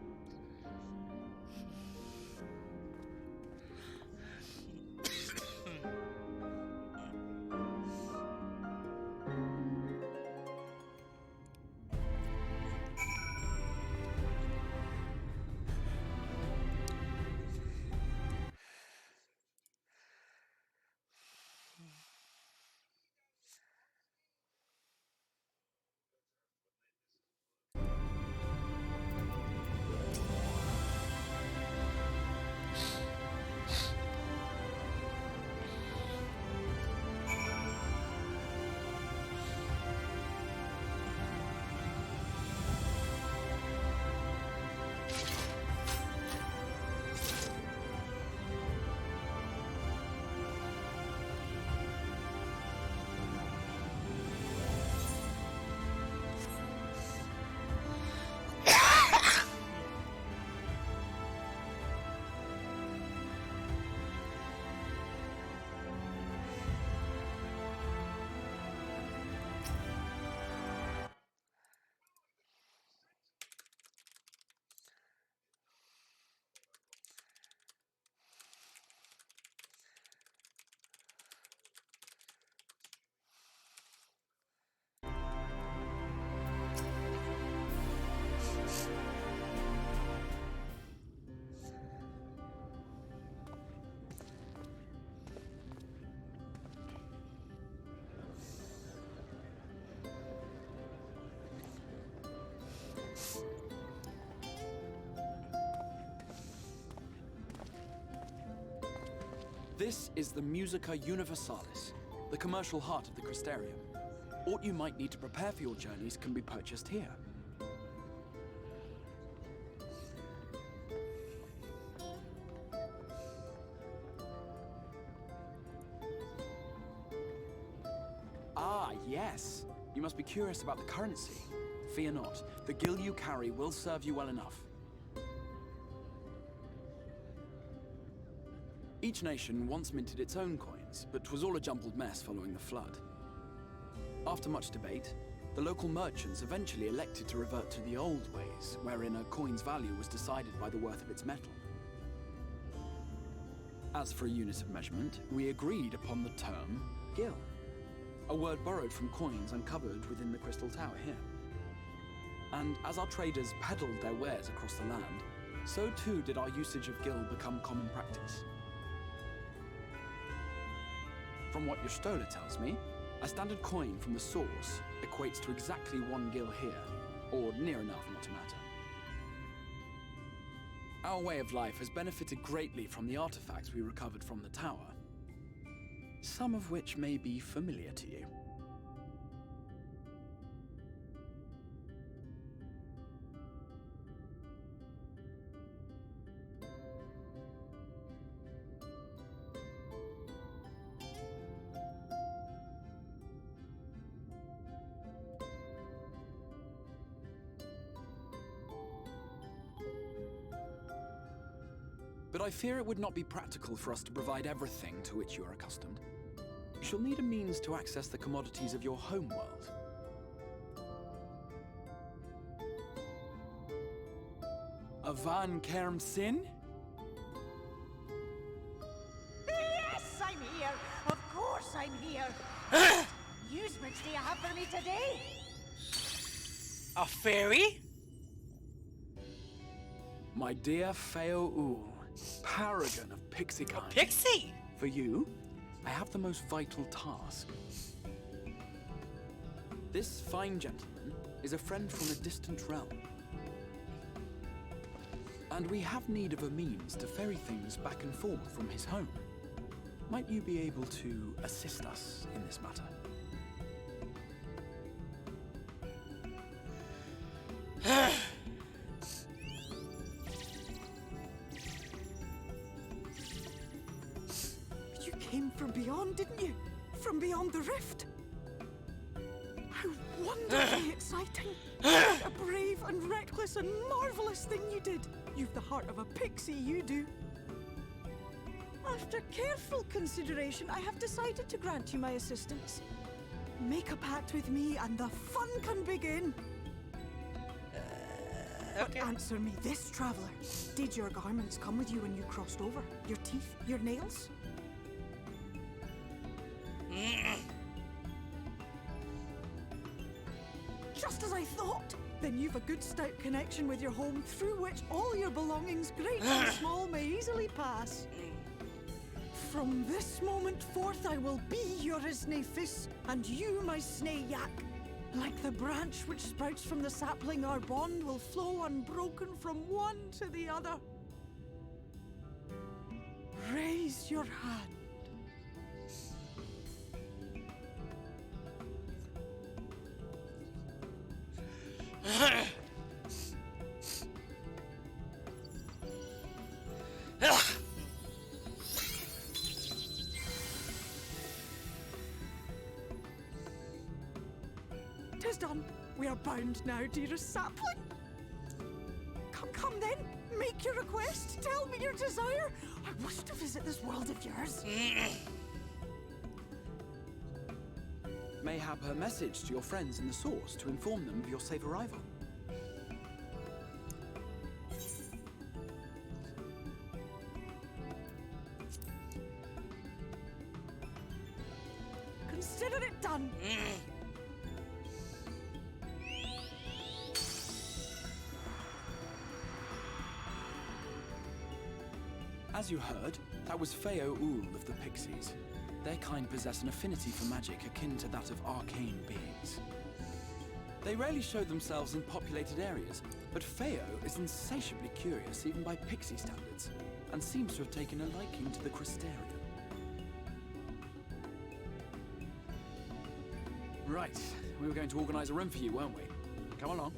This is the Musica Universalis, the commercial heart of the Crystarium. What you might need to prepare for your journeys can be purchased here. Ah, yes. You must be curious about the currency. Fear not. The gil you carry will serve you well enough. Each nation once minted its own coins, but 'twas all a jumbled mess following the flood. After much debate, the local merchants eventually elected to revert to the old ways, wherein a coin's value was decided by the worth of its metal. As for a unit of measurement, we agreed upon the term gil, a word borrowed from coins uncovered within the Crystal Tower here. And as our traders peddled their wares across the land, so too did our usage of gil become common practice. From what your stola tells me, a standard coin from the source equates to exactly 1 gil here, or near enough not to matter. Our way of life has benefited greatly from the artifacts we recovered from the tower, some of which may be familiar to you. But I fear it would not be practical for us to provide everything to which you are accustomed. You shall need a means to access the commodities of your home world. Avan Kerm Sin?
Yes, I'm here. Of course I'm here. What amusements do you have for me today?
A fairy?
My dear Feo Ul, paragon of pixie kind.
Pixie?
For you, I have the most vital task. This fine gentleman is a friend from a distant realm. And we have need of a means to ferry things back and forth from his home. Might you be able to assist us in this matter?
You came from beyond, didn't you? From beyond the rift?
How wonderfully exciting! A brave and reckless and marvelous thing you did. You've the heart of a pixie, you do. After careful consideration, I have decided to grant you my assistance. Make a pact with me and the fun can begin.
Okay.
But answer me this, traveler. Did your garments come with you when you crossed over? Your teeth? Your nails? Just as I thought! Then you've a good stout connection with your home through which all your belongings, great and small, may easily pass. From this moment forth I will be your Isne Fis, and you my Snae Yak. Like the branch which sprouts from the sapling, our bond will flow unbroken from one to the other. Raise your hand. Tis done. We are bound now, dearest sapling. Come then. Make your request. Tell me your desire. I wish to visit this world of yours.
Mayhap her message to your friends in the Source to inform them of your safe arrival.
Consider it done.
As you heard, that was Feo Ul of the Pixies. Their kind possess an affinity for magic akin to that of arcane beings. They rarely show themselves in populated areas, but Feo is insatiably curious even by Pixie standards, and seems to have taken a liking to the Crystarium. Right, we were going to organize a room for you, weren't we? Come along.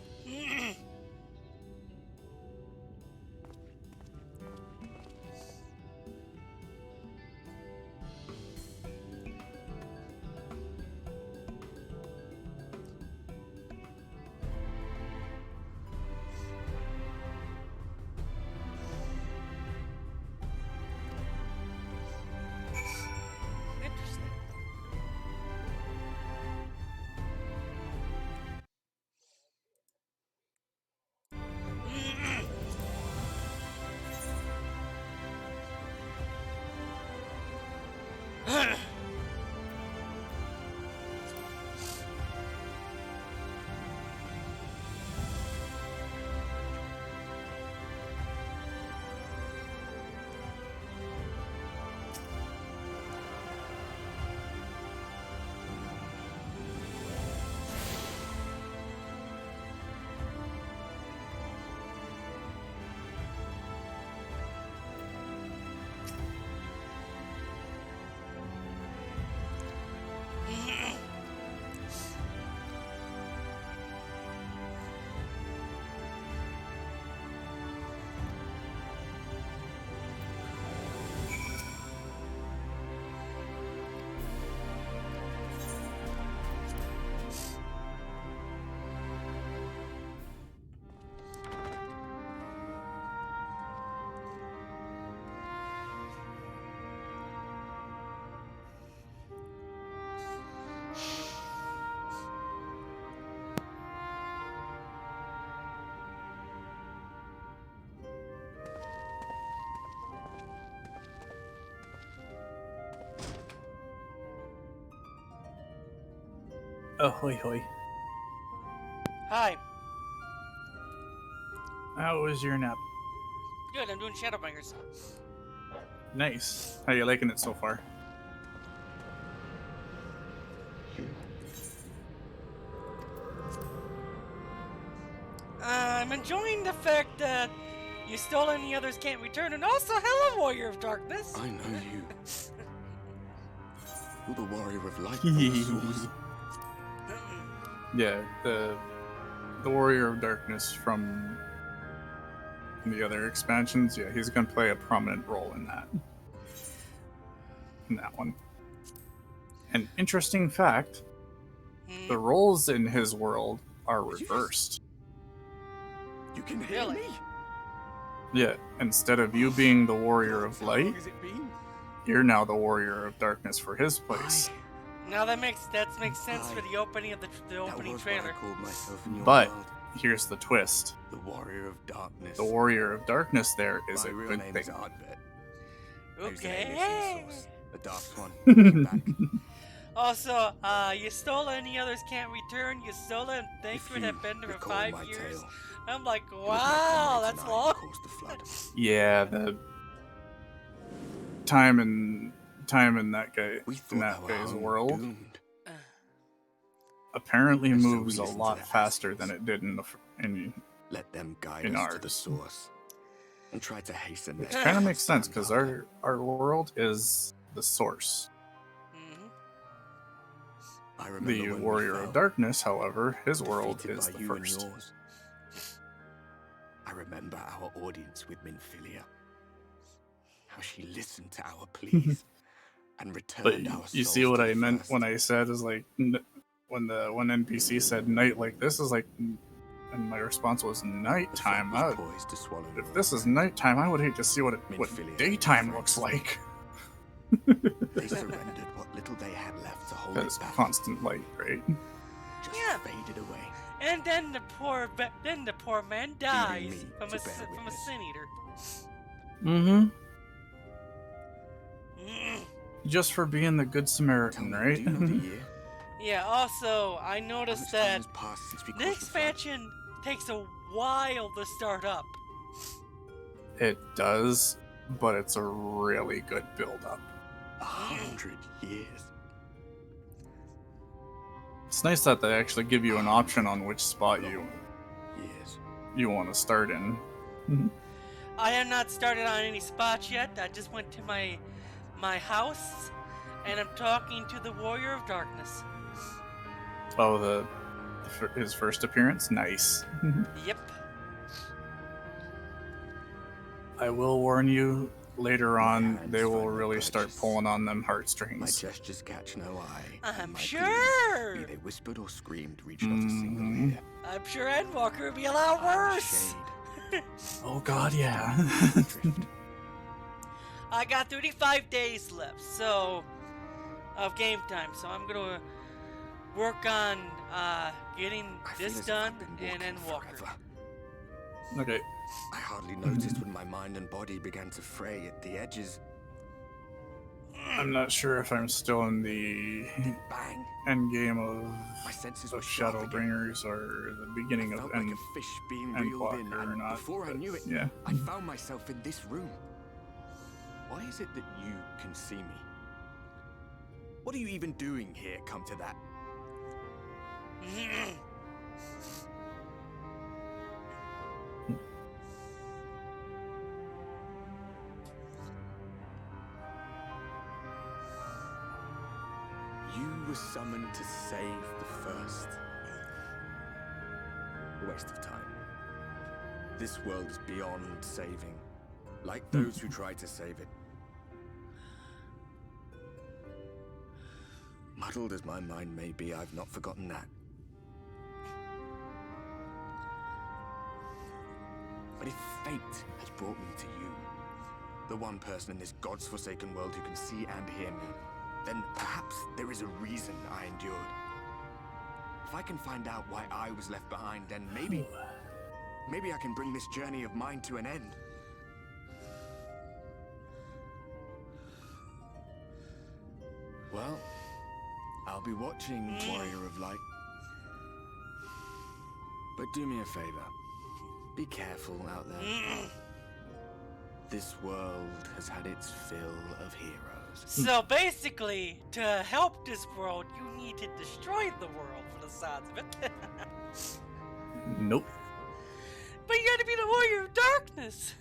Ahoy hoy.
Hi.
How was your nap?
Good, I'm doing ShadowBringers.
Nice. How you liking it so far?
I'm enjoying the fact that you stole and the others can't return, and also, hello, Warrior of Darkness.
I know you. You're the warrior of light from the Source.
Yeah, the Warrior of Darkness from the other expansions. Yeah, he's gonna play a prominent role in that. In that one. An interesting fact: the roles in his world are reversed.
You can hear
Really?
me?
Yeah, instead of you being the warrior of
How long
light,
has it been?
you're now the warrior of darkness for his place.
Now that makes sense for the opening of the
That
opening
was what I
trailer.
called myself in your
But
world.
here's the twist.
The warrior of darkness.
The warrior of darkness there is
My
a
real
good
name
thing.
is Ardbert.
Okay.
A dark one. Get back.
Also, you stole it and the others can't return. You stole it and thank
If
you and
you
have been there for
recall
5
my
years.
tale,
I'm like,
it was my
wow,
comrade
that's
and I who
long.
caused the flood.
Yeah, the time in that guy
We
in
thought
that
our
guy's
home
world
doomed.
apparently
And so we
moves a
listened to
lot
their
faster
passions.
than it did in
Let them guide
in
us to the
ours.
source and try to hasten
Which
their
kind of
death
makes sense
stand
because
after.
our world is the source.
Mhm.
I remember
The
when we
warrior
fell,
of darkness, however, his world
defeated
is
by
the
you and
first.
yours. I remember our audience with Minfilia. How she listened to our pleas and
But
returned our
you
souls
see what
to
I
the
meant
first.
when I said is like when the one NPC said night like this is like, and my response was
The
nighttime.
flood was poised to swallow
If
North
this is
Land.
nighttime, I would hate to see what
Minfilia
daytime
and
looks
Franks.
like.
They surrendered what little they had left to hold
Because
it back.
constant light, right?
Just
Yeah.
faded away.
And then the poor man dies
me
from
to
a
bear
from a
witness.
sin eater.
Mm-hmm.
Mm.
Just for being the good Samaritan,
Tell me,
right?
do you know the year?
Yeah. Also, I
How
noticed
much time
that
has passed since we
the
caused the flood?
expansion takes a while to start up.
It does, but it's a really good build-up.
100 years.
It's nice that they actually give you an option on which spot
Years.
you want to start in.
I have not started on any spots yet. I just went to my house, and I'm talking to the Warrior of Darkness.
Oh, his first appearance, nice.
Yep.
I will warn you, later on,
hands
they will
find their
really start
purchase.
pulling on them
My
heartstrings.
gestures catch no eye.
I'm
and my
sure.
pleas, be they whispered or screamed, reach not a single ear.
I'm sure Endwalker would be a lot
I'm a
worse.
shade,
Oh god, yeah.
drift.
I got 35 days left, so of game time. So I'm gonna work on getting
I feel
this
as if
done
I've been
and then
walking
Endwalker.
forever.
Okay,
I hardly noticed when my mind and body began to fray at the edges.
I'm not sure if I'm still in the
Bang!
end game of
My senses were sharp again.
ShadowBringers or the beginning
I
of
felt like a fish being reeled in,
Endwalker or
and
not.
before I
but
knew it,
yeah.
I found myself in this room. Why is it that you can see me? What are you even doing here, come to that? You were summoned to save the first. A waste of time. This world is beyond saving, like those who try to save it. Muddled as my mind may be, I've not forgotten that. But if fate has brought me to you, the one person in this God's forsaken world who can see and hear me, then perhaps there is a reason I endured. If I can find out why I was left behind, then maybe I can bring this journey of mine to an end. Well, I'll be watching, Warrior of Light. But do me a favor. Be careful out there. This world has had its fill of heroes.
So basically, to help this world, you need to destroy the world for the sounds of it.
Nope.
But you gotta be the Warrior of Darkness.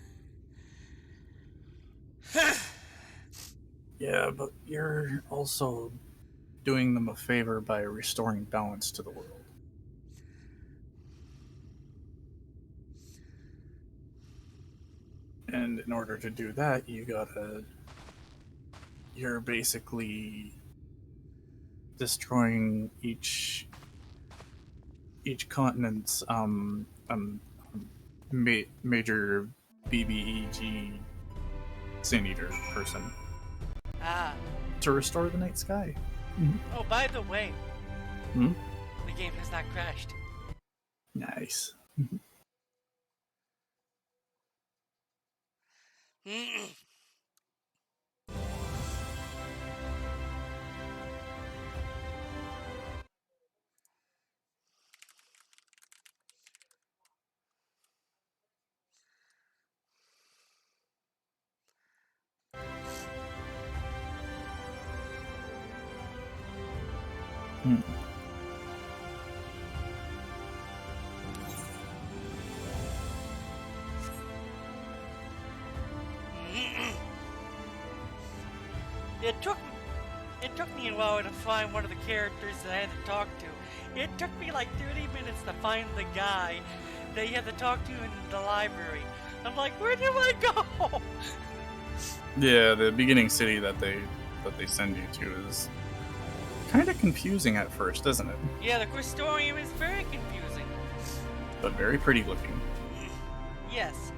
Yeah, but you're also doing them a favor by restoring balance to the world. And in order to do that, you're basically destroying each each continent's major BBEG Sin Eater person
Ah.
to restore the night sky.
Oh, by the way,
Hmm?
the game has not crashed.
Nice.
It took me a while to find one of the characters that I had to talk to. It took me like 30 minutes to find the guy that you had to talk to in the library. I'm like, where do I go?
Yeah, the beginning city that they send you to is kind of confusing at first, isn't it?
Yeah, the Questorium is very confusing.
But very pretty looking.
Yes.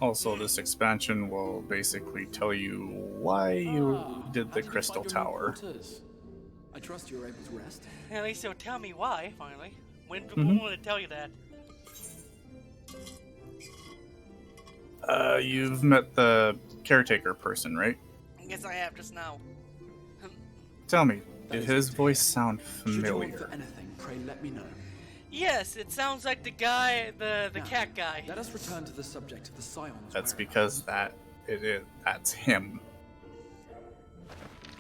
Also, this expansion will basically tell you why you did the Crystal Tower.
I trust you're able to rest.
At least they'll tell me why, finally. When will it tell you that?
You've met the caretaker person, right?
I guess I have just now.
Tell me, did his voice sound
Should you want
familiar?
for anything, pray let me know.
Yes, it sounds like the guy, the
Now,
cat guy.
Let us return to the subject of the Scions.
That's because that's him.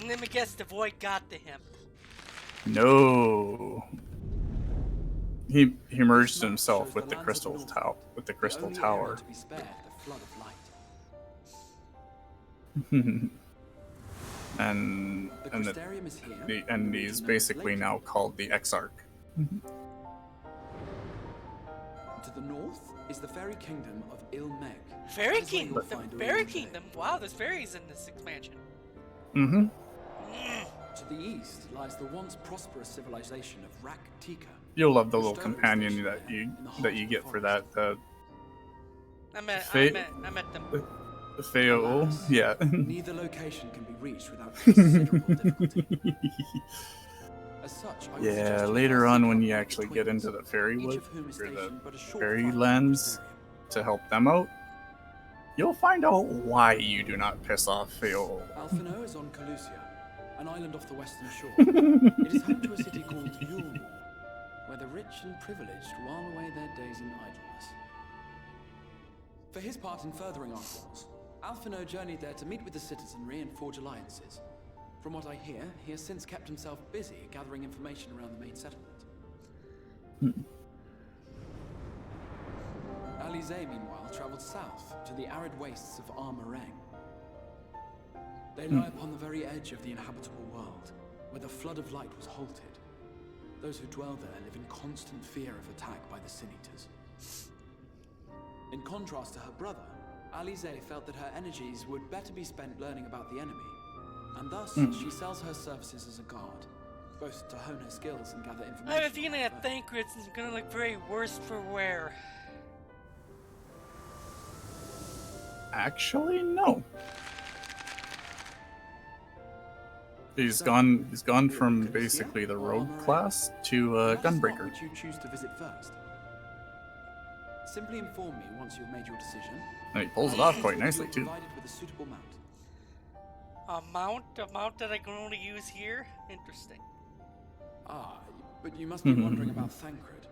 Let me guess, the void got to him.
No. He merged himself with the Crystal Tower.
To be spared the flood of light.
and
The Crystarium is here.
and he's basically now called the Exarch.
To the north is the fairy kingdom of Il-Meg.
Fairy
That is where you'll
Kingdom? The
find
Fairy
Orange.
Kingdom? Wow, there's fairies in this expansion.
Mm-hmm.
To the east lies the once prosperous civilization of Rak-Tika.
You'll love the little
Restoring
companion
station
that
there
you
in the heart
that
of
you
the
get for
forest.
that.
I met them.
The Feo.
Alas,
Yeah.
Neither location can be reached without considerable difficulty. As such, I would
Yeah,
suggest you
later
first
on
seek
when
out
you
the
actually get
twins,
into the fairy
each
wood
of whom is
or the
stationed but a short
fairy
flight from
lands
Crystarium.
to help them out, you'll find out why you do not piss off Feo.
Alphino is on Calusia, an island off the western shore. It is home to a city called Yule, where the rich and privileged while away their days in idleness. For his part in furthering our cause, Alphino journeyed there to meet with the citizenry and forge alliances. From what I hear, he has since kept himself busy gathering information around the main settlement. Alize, meanwhile, traveled south to the arid wastes of Armareng. They lie upon the very edge of the inhabitable world, where the flood of light was halted. Those who dwell there live in constant fear of attack by the Sin Eaters. In contrast to her brother, Alize felt that her energies would better be spent learning about the enemy, and thus she sells her services as a guard, both to hone her skills and gather information.
I have a feeling that Thancred's is gonna look very worse for wear.
Actually, no. He's gone from basically the rogue class to a gunbreaker.
Which you choose to visit first. Simply inform me once you've made your decision.
And he pulls it off quite nicely too.
Provided with a suitable mount.
A mount that I can only use here? Interesting.
Ah, but you must be wondering about Thancred.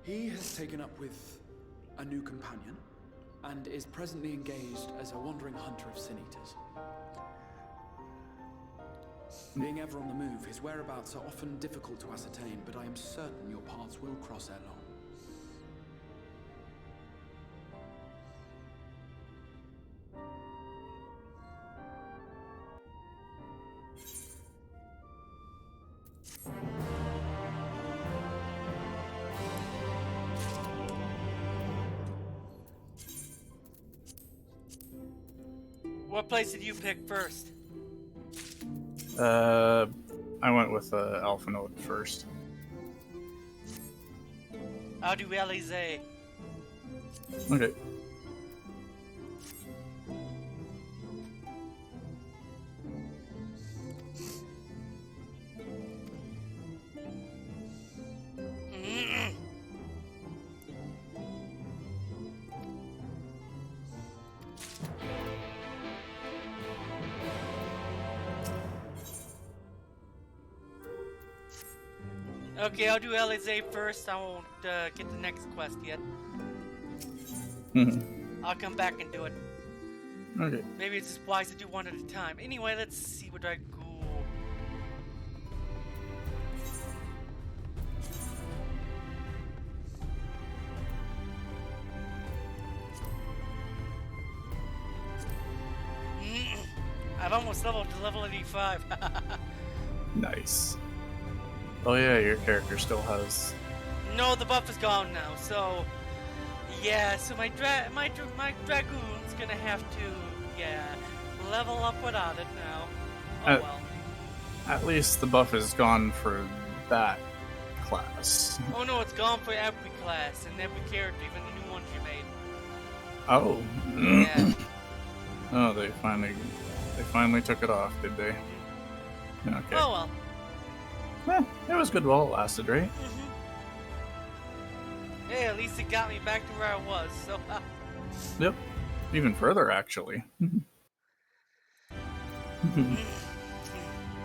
He has taken up with a new companion, and is presently engaged as a wandering hunter of Sin Eaters. Being ever on the move, his whereabouts are often difficult to ascertain, but I am certain your paths will cross ere long.
What place did you pick first?
I went with Alpha Node first.
I'll do Alizé.
Okay.
Okay, I'll do Alizé first. I won't get the next quest yet. I'll come back and do it.
Okay.
Maybe it's just wise to do one at a time. Anyway, let's see what I go. I've almost leveled to level 85.
Nice. Oh yeah, your character still has.
No, the buff is gone now. So, yeah. So my dragoon's gonna have to level up without it now. Oh well.
At least the buff is gone for that class.
Oh no, it's gone for every class and every character, even the new ones you made.
Oh.
Yeah.
Oh, they finally took it off, did they? Okay.
Oh well.
It was good while it lasted, right?
Hey, at least it got me back to where I was. So.
Yep. Even further, actually.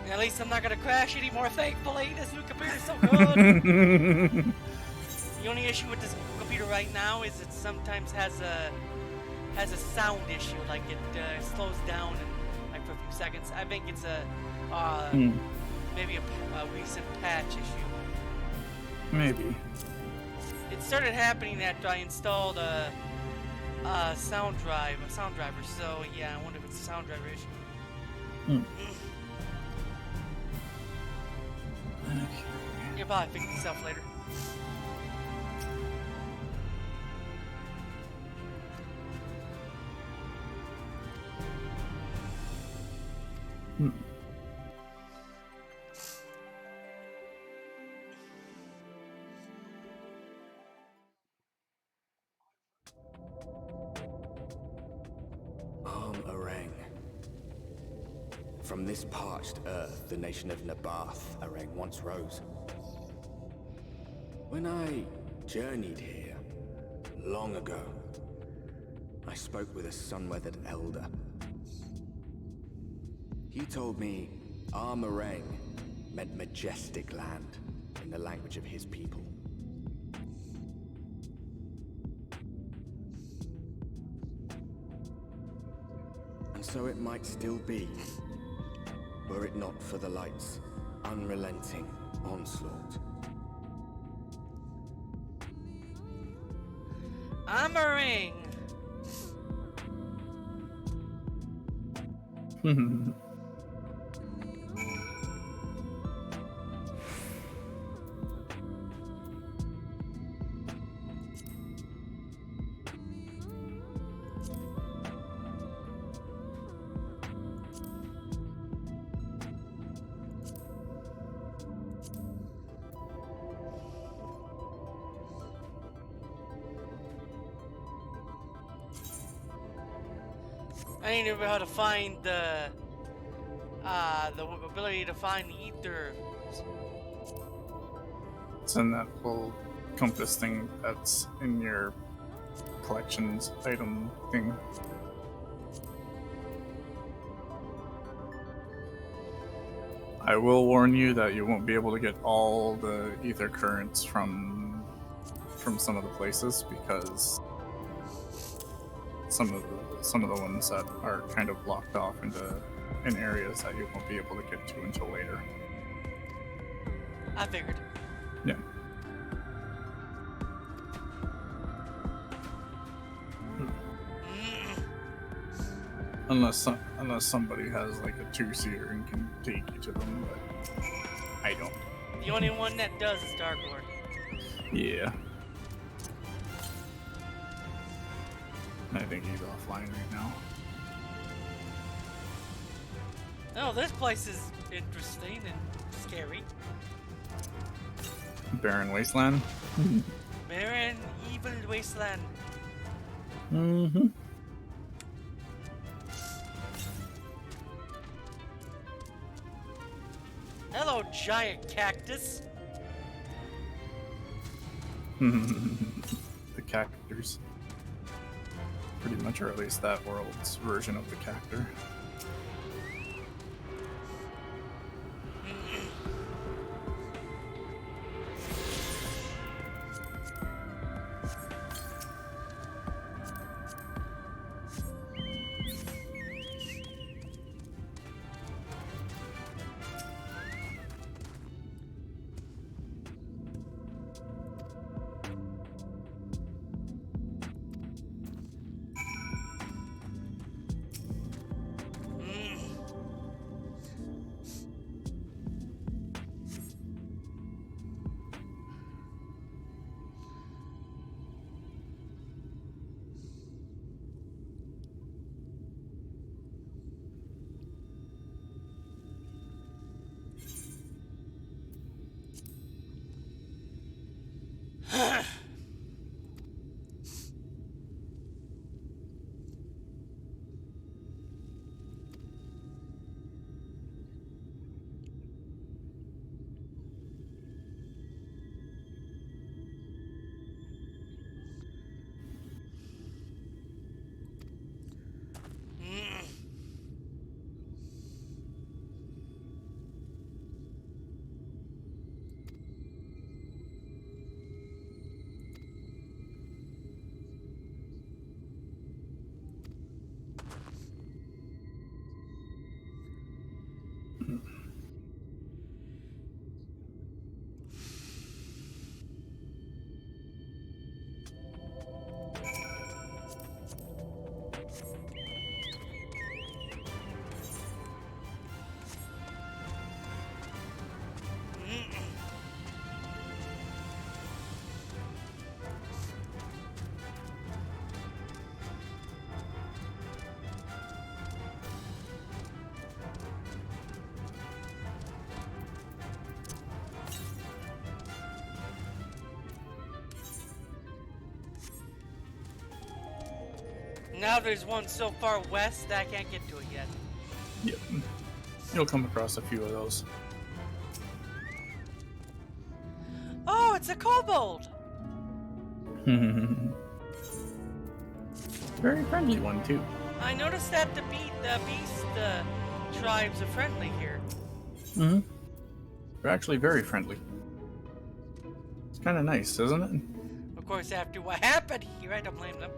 At least I'm not gonna crash anymore, thankfully. This new computer's so good. The only issue with this computer right now is it sometimes has a sound issue, like it slows down like for a few seconds. I think it's maybe a recent patch issue.
Maybe.
It started happening after I installed a sound driver. So yeah, I wonder if it's a sound driver issue. You'll probably fix yourself later.
From this parched earth, the nation of Nabath, Arang, once rose. When I journeyed here, long ago, I spoke with a sun-weathered elder. He told me Armarang meant majestic land in the language of his people. And so it might still be, were it not for the light's unrelenting onslaught.
Armarang! I need to know how to find the ability to find the ether.
It's in that little compass thing that's in your collections item thing. I will warn you that you won't be able to get all the ether currents from some of the places, because some of the ones that are kind of blocked off in areas that you won't be able to get to until later.
I figured.
Yeah. Unless somebody has like a two-seater and can take you to them, but I don't.
The only one that does is Dark Lord.
Yeah. I think he's offline right now.
Oh, this place is interesting and scary.
Barren wasteland.
Barren, evil wasteland.
Mm-hmm.
Hello, giant cactus.
The cactors. Pretty much, or at least that world's version of the cactor.
Now there's one so far west that I can't get to it yet.
Yep. You'll come across a few of those.
Oh, it's a kobold!
Very friendly one, too.
I noticed that the beast tribes are friendly here.
Mm-hmm. They're actually very friendly. It's kind of nice, isn't it?
Of course, after what happened here, I don't blame them.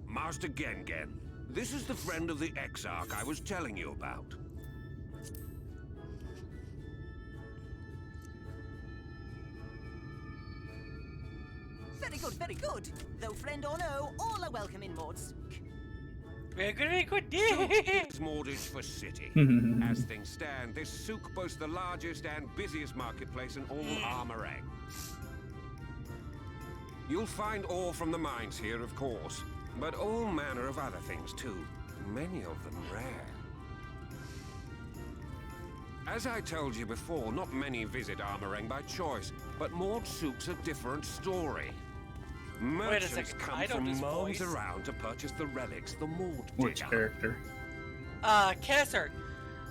Master Gengen, this is the friend of the Exarch I was telling you about.
Very good, very good. Though friend or no, all are welcome in Mord's.
Very good, very good.
Is mortgage for city. As things stand, this souk boasts the largest and busiest marketplace in all Armorang. You'll find ore from the mines here, of course, but all manner of other things too. Many of them rare. As I told you before, not many visit Armorang by choice, but Maud Souk's a different story. Merchants come from miles around to purchase the relics the Maud dig
Which
up.
character?
Kasser.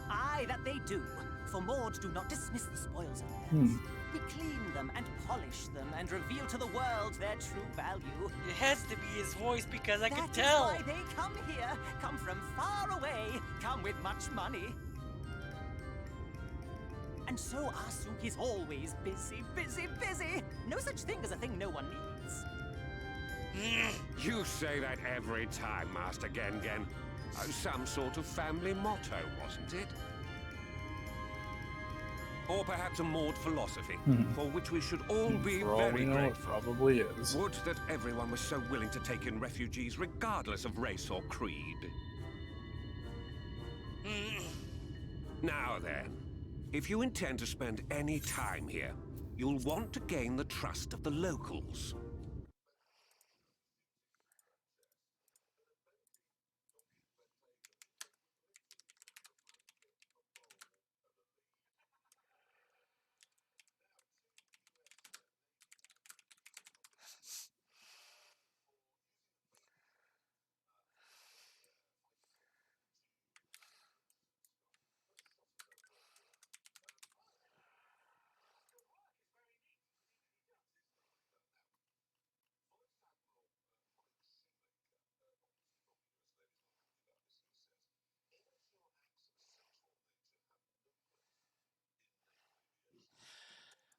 Aye, that they do. For Maud do not dismiss the spoils of theirs. We clean them and polish them and reveal to the world their true value.
It has to be his voice because I can
That is
tell.
why they come here, come from far away, come with much money. And so our souk is always busy, busy, busy. No such thing as a thing no one needs.
You say that every time, Master Gengen. Some sort of family motto, wasn't it? Or perhaps a Maud philosophy, for which we should all be
For all
very
we know, it
grateful.
probably is.
Would that everyone was so willing to take in refugees regardless of race or creed. Now then, if you intend to spend any time here, you'll want to gain the trust of the locals.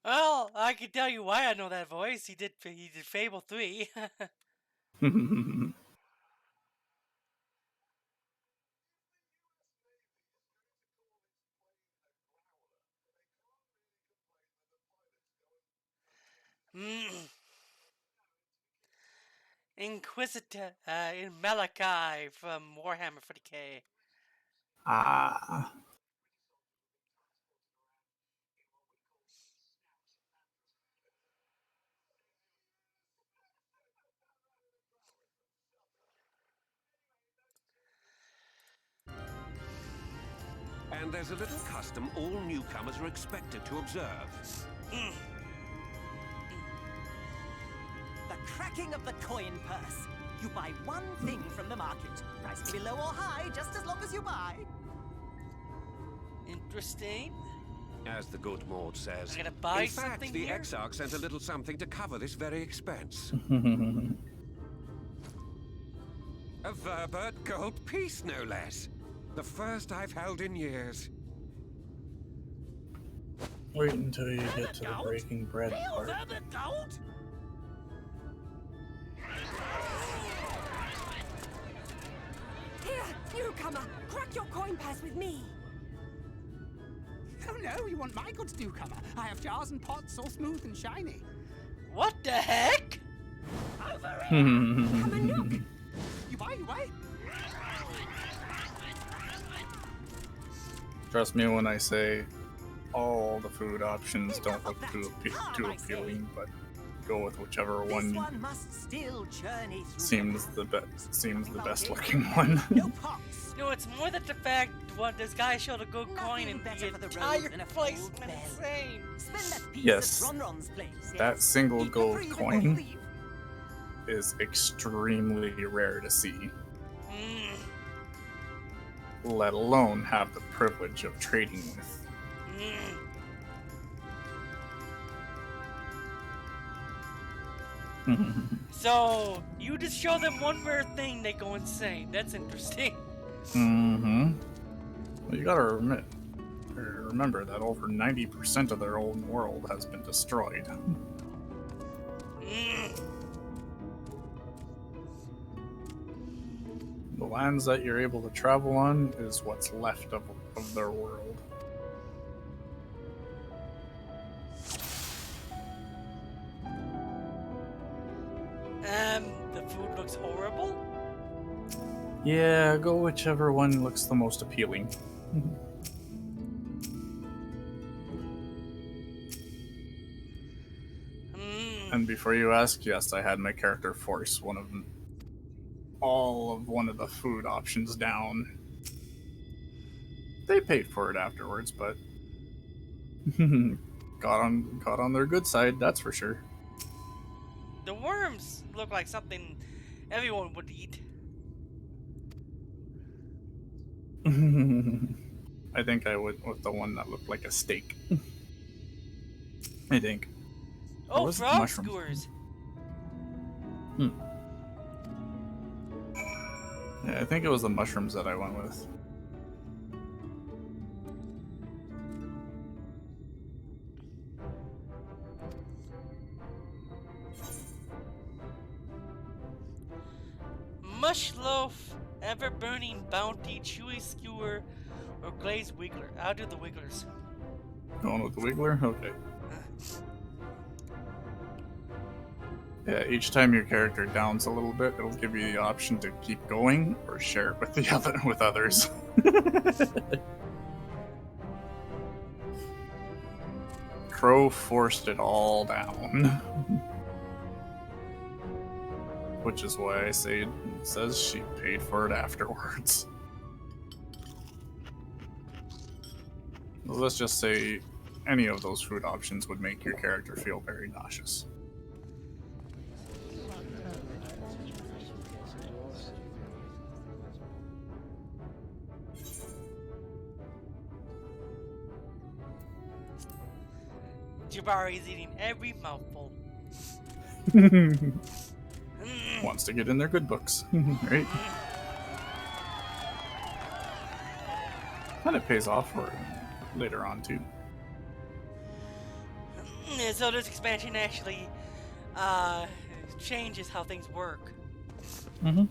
Well, I can tell you why I know that voice. He did Fable 3. Inquisitor in Malachi from Warhammer 40k.
Ah.
And there's a little custom all newcomers are expected to observe.
The cracking of the coin purse. You buy one thing from the market. Price can be low or high, just as long as you buy.
Interesting.
As the good Maud says.
I'm gonna buy
in fact,
something
the
here?
Exarch sent a little something to cover this very expense. A Verbert gold piece, no less. The first I've held in years.
Wait until you get to the breaking bread part.
Verbert gold?
Here, newcomer, crack your coin purse with me.
Oh no, you want my goods, newcomer? I have jars and pots all smooth and shiny.
What the heck?
Over it!
Come and look.
You buy, you buy.
Trust me when I say all the food options don't look too appealing, but go with whichever
This
one
one must still journey through
seems the best looking one.
no pots.
No, it's more that the fact what this guy showed a good coin and
better
the
for the
entire
road than a
placement
full
insane.
Spend that piece
Yes.
at Ronron's place.
That
yes.
single
Eat the
gold
free
coin
before you leave.
is extremely rare to see, let alone have the privilege of trading with.
So, you just show them one rare thing, they go insane. That's interesting.
Well, you gotta remember that over 90% of their own world has been destroyed. The lands that you're able to travel on is what's left of their world.
The food looks horrible.
Yeah, go whichever one looks the most appealing. And before you ask, yes, I had my character force one of the food options down. They paid for it afterwards, but got on their good side, that's for sure.
The worms look like something everyone would eat.
I think I went with the one that looked like a steak. I think. Or
Oh,
was it the
frog
mushrooms?
skewers.
Yeah, I think it was the mushrooms that I went with.
Mush loaf, ever burning bounty, chewy skewer, or glazed wiggler. I'll do the wigglers.
Going with the wiggler? Okay. Yeah, each time your character downs a little bit, it'll give you the option to keep going or share it with others. Crow forced it all down. Which is why I say it says she paid for it afterwards. Let's just say any of those food options would make your character feel very nauseous.
Jabari's eating every mouthful.
Wants to get in their good books, right? And it pays off for it later on, too.
So this expansion actually changes how things work.
Mm-hmm.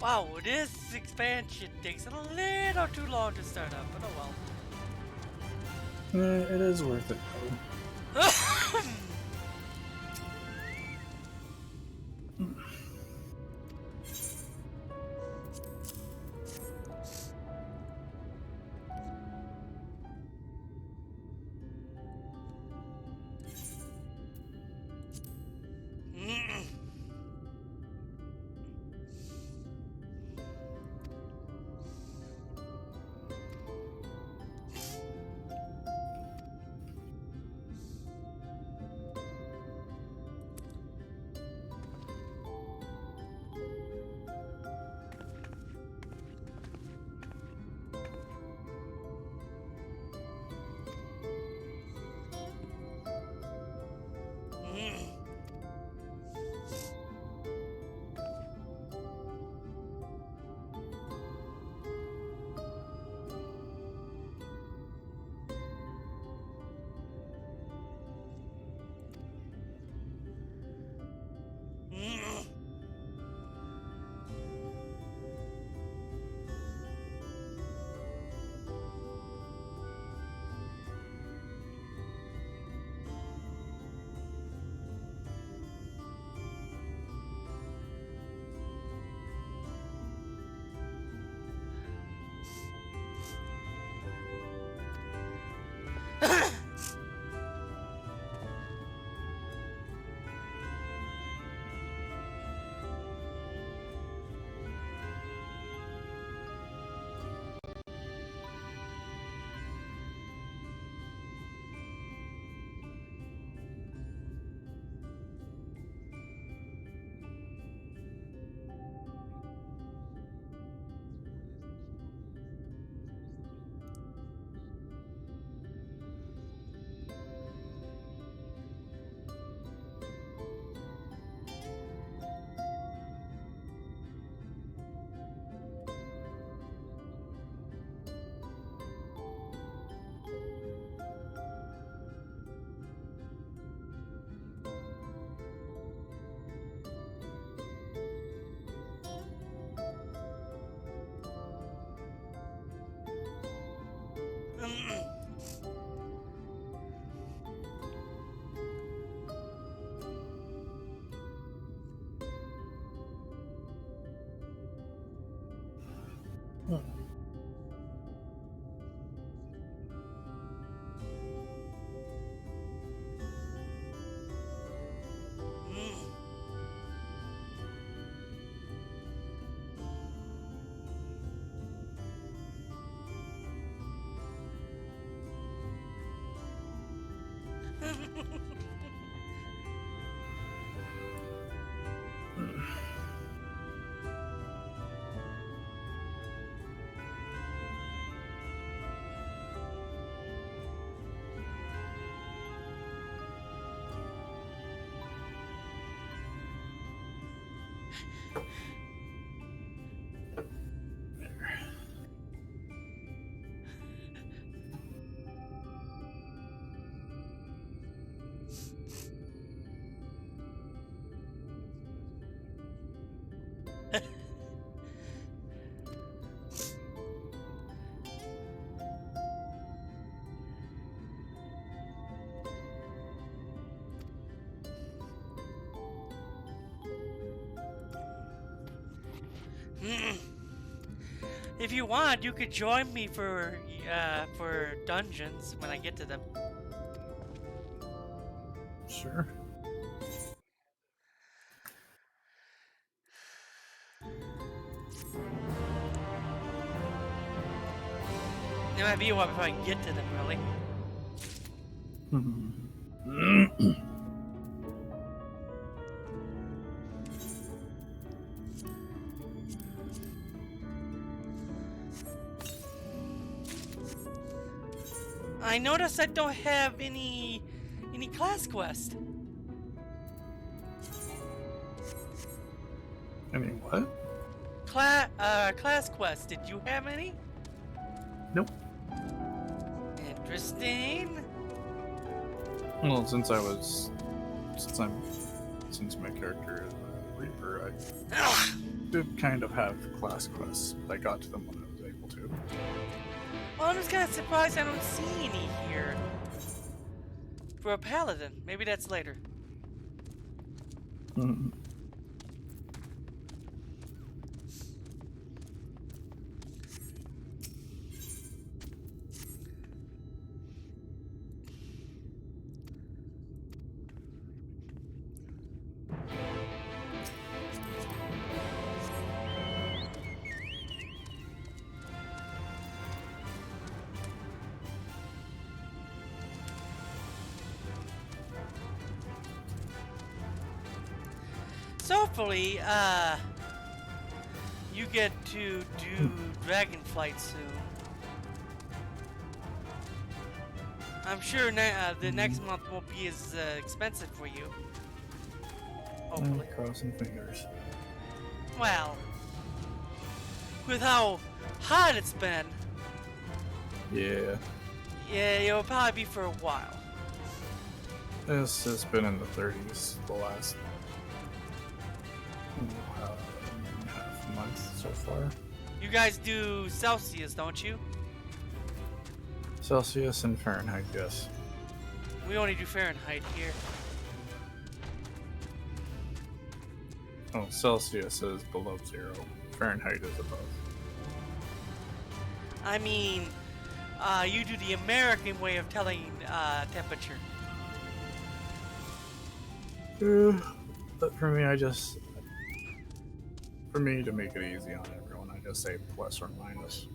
Wow, this expansion takes a little too long to start up, but oh well.
It is worth it though.
If you want, you could join me for dungeons when I get to them.
Sure.
It might be a while before I can get to them, really. I notice I don't have any class quest.
Any what?
Class quest. Did you have any?
Nope.
Interesting.
Well, since my character is a Reaper, I did kind of have class quests, but I got to them when I was able to.
Well, I'm just kind of surprised I don't see any here. For a paladin. Maybe that's later. So hopefully, you get to do Dragonflight soon. I'm sure the next month won't be as expensive for you. Hopefully.
Crossing fingers.
Well, with how hot it's been,
Yeah.
yeah, it'll probably be for a while.
It's been in the 30s the last half month so far.
You guys do Celsius, don't you?
Celsius and Fahrenheit, yes.
We only do Fahrenheit here.
Oh, Celsius is below 0. Fahrenheit is above.
I mean, you do the American way of telling temperature.
But for me, to make it easy on everyone, I just say plus or minus.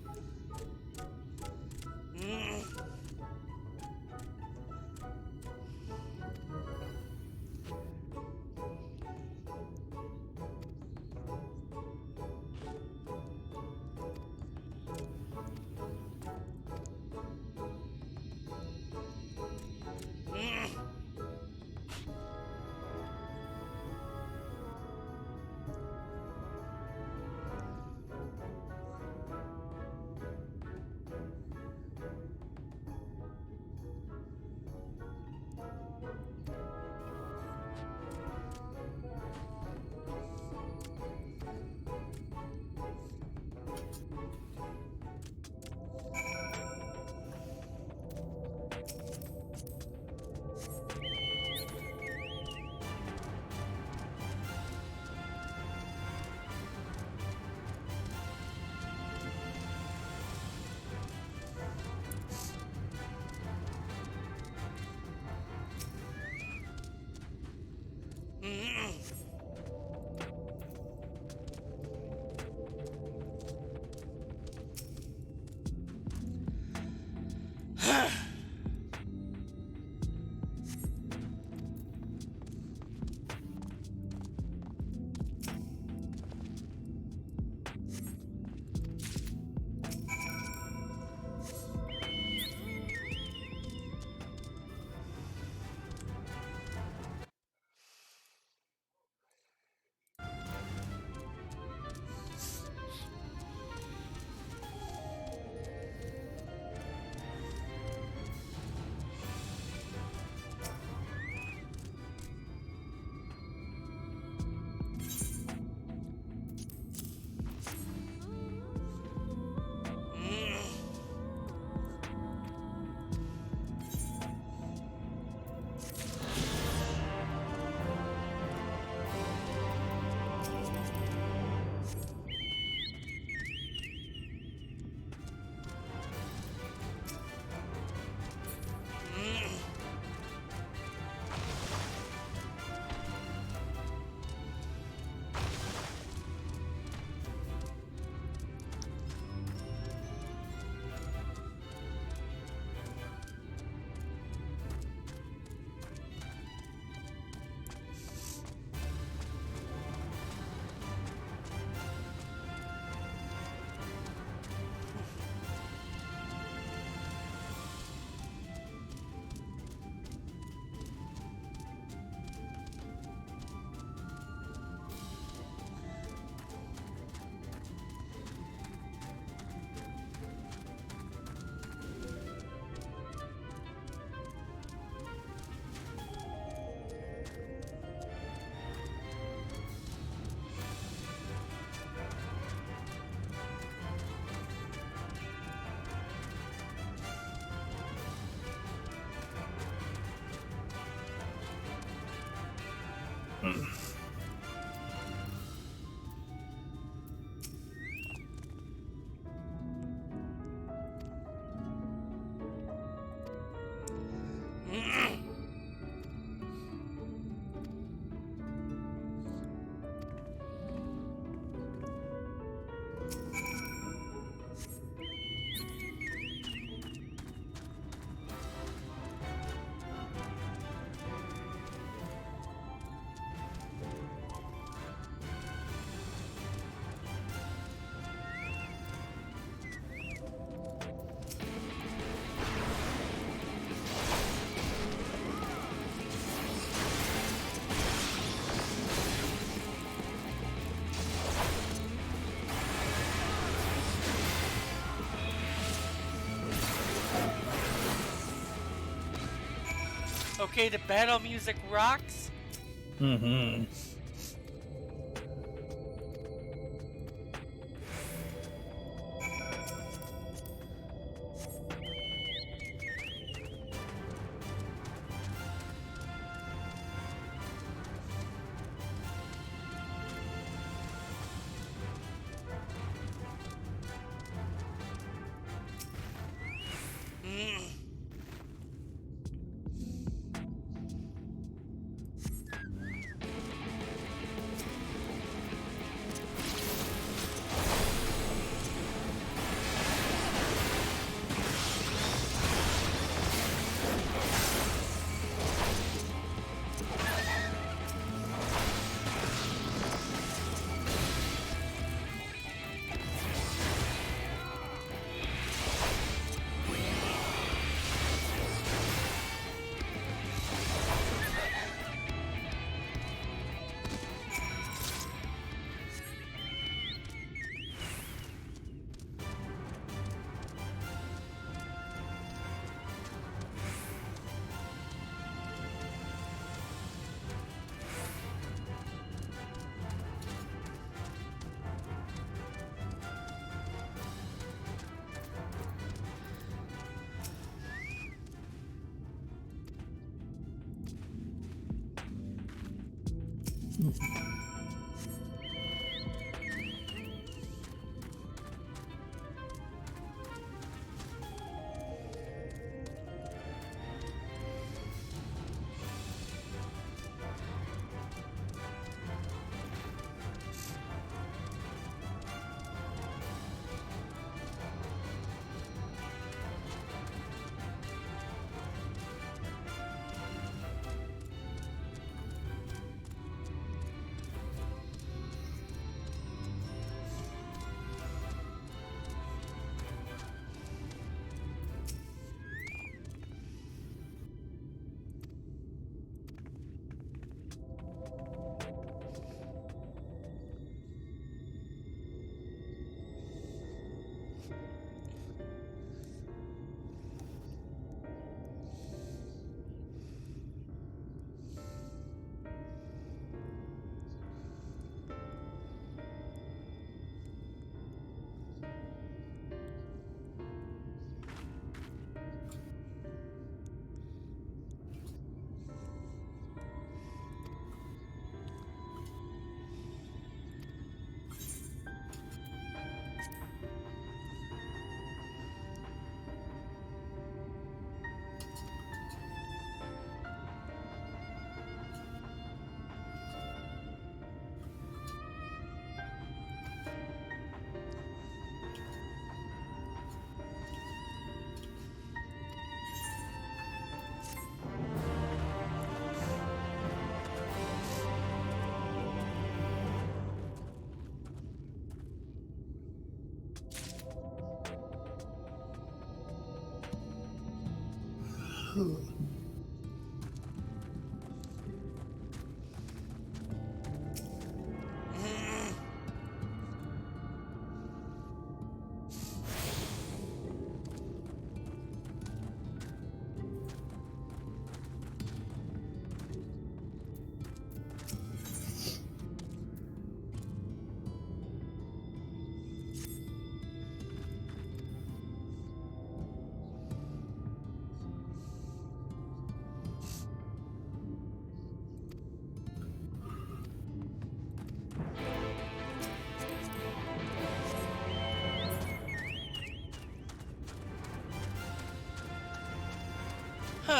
Okay, the battle music rocks.
Mm-hmm.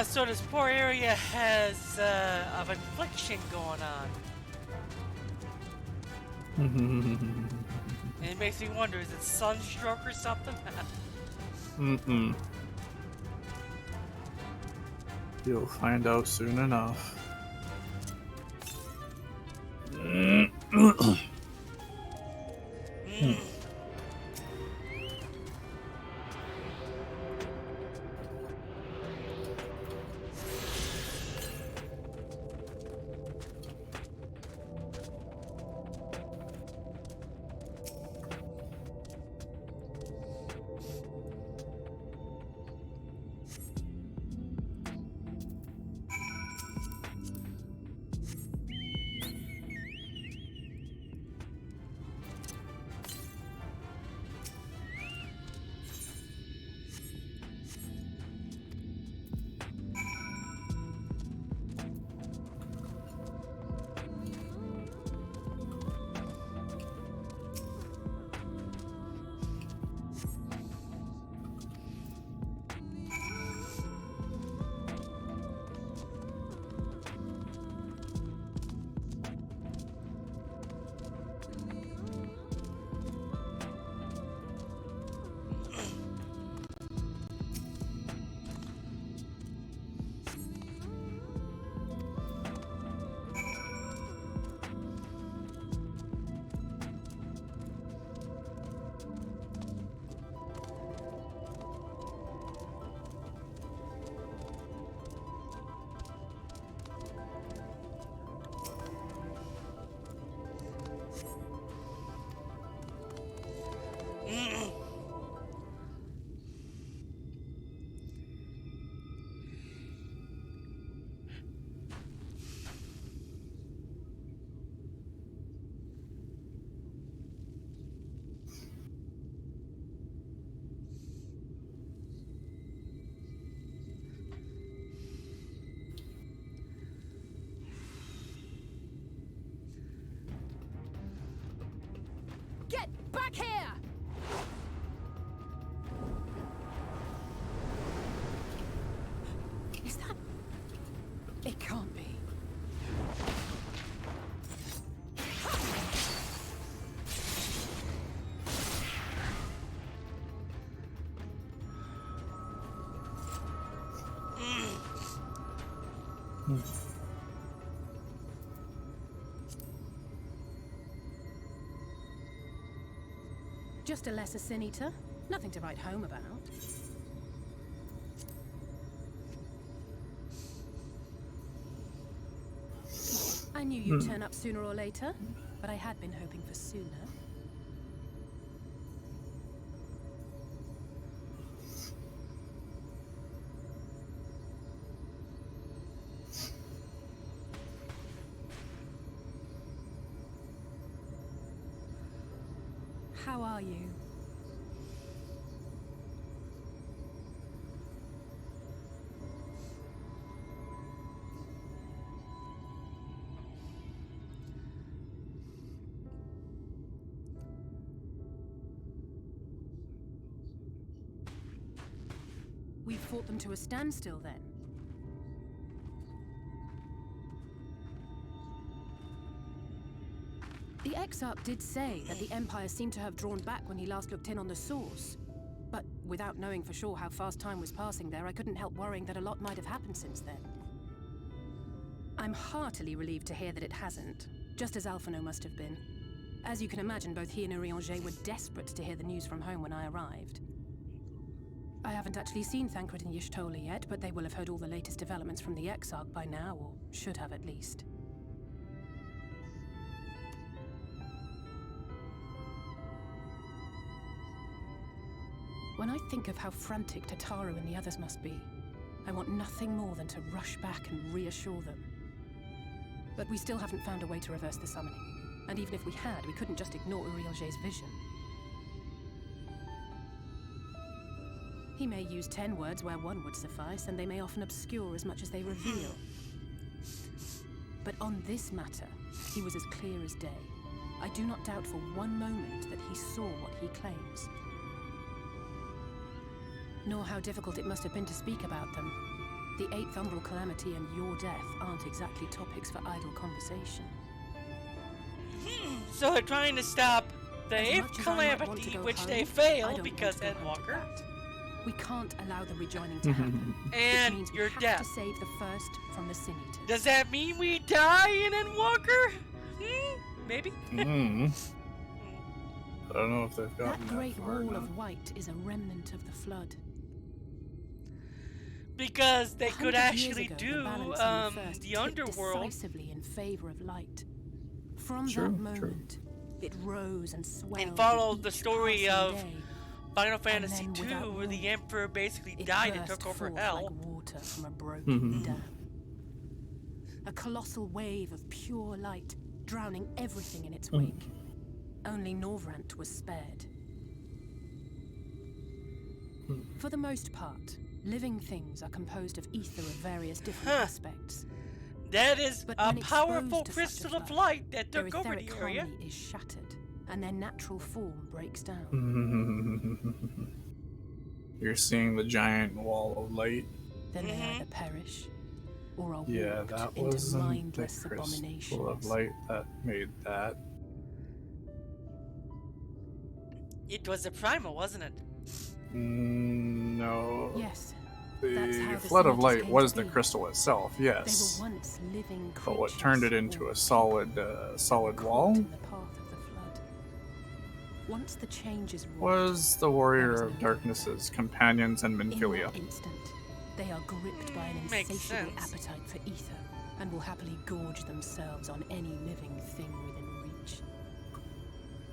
So this poor area has of infliction going on. And it makes me wonder, is it sunstroke or something?
You'll find out soon enough.
Get back here!
Is that... It can't be.
Just a lesser sin eater. Nothing to write home about. I knew you'd turn up sooner or later, but I had been hoping for sooner. How are you? We fought them to a standstill then. The XIV did say that the Empire seemed to have drawn back when he last looked in on the source. But without knowing for sure how fast time was passing there, I couldn't help worrying that a lot might have happened since then. I'm heartily relieved to hear that it hasn't, just as Alphino must have been. As you can imagine, both he and Urianger were desperate to hear the news from home when I arrived. I haven't actually seen Thancred and Y'shtola yet, but they will have heard all the latest developments from the Exarch by now, or should have at least. When I think of how frantic Tataru and the others must be, I want nothing more than to rush back and reassure them. But we still haven't found a way to reverse the summoning. And even if we had, we couldn't just ignore Urianger's vision. He may use 10 words where one would suffice, and they may often obscure as much as they reveal. But on this matter, he was as clear as day. I do not doubt for one moment that he saw what he claims. Nor how difficult it must have been to speak about them. The 8th Umbral Calamity and your death aren't exactly topics for idle conversation.
So they're trying to stop the
As
8th
much as I might want to
Calamity,
go
which
home,
they
I
fail
don't
because
want to go home to
Endwalker.
that. We can't allow the rejoining to happen.
And
which means
your
we have
death.
to save the first from the Sin Eaters.
Does that mean we die in Endwalker? Maybe?
I don't know if they've gotten
That great
far
wall
now.
of white is a remnant of the flood.
Because they could
100 years
actually
ago,
do
balance in first
the
tipped
underworld.
decisively in favor of light. From
True,
that
true.
moment, it rose and swelled.
And followed
with
the
each
story
passing
of
day.
Final Fantasy
then
II,
without
where the
warning,
Emperor basically
It
died and
burst
took over
forth
hell.
like water from a broken dam. A colossal wave of pure light, drowning everything in its wake. Only Norvrant was spared. For the most part, living things are composed of ether of various different aspects.
That is
But
a
when
powerful
exposed to such a
crystal of
flood,
light that
their
took over the
etheric
area.
harmony is shattered, and their natural form breaks down.
You're seeing the giant wall of light.
Then they either perish, or are
Yeah,
warped
that
into
wasn't the
mindless
crystal of
abominations.
light that made that.
It was the primal, wasn't it?
No.
Yes. That's how
The
the
flood of
Senators
light
came
was
to
the
be.
crystal itself,
They
yes.
were once living creatures.
But what turned it into a solid, solid wall
in the path of the flood. Once the changes wrought,
was the Warrior of Darkness's companions and
in
Minfilia.
that instant, they are gripped by an
Makes
insatiable
sense.
appetite for ether, and will happily gorge themselves on any living thing within reach.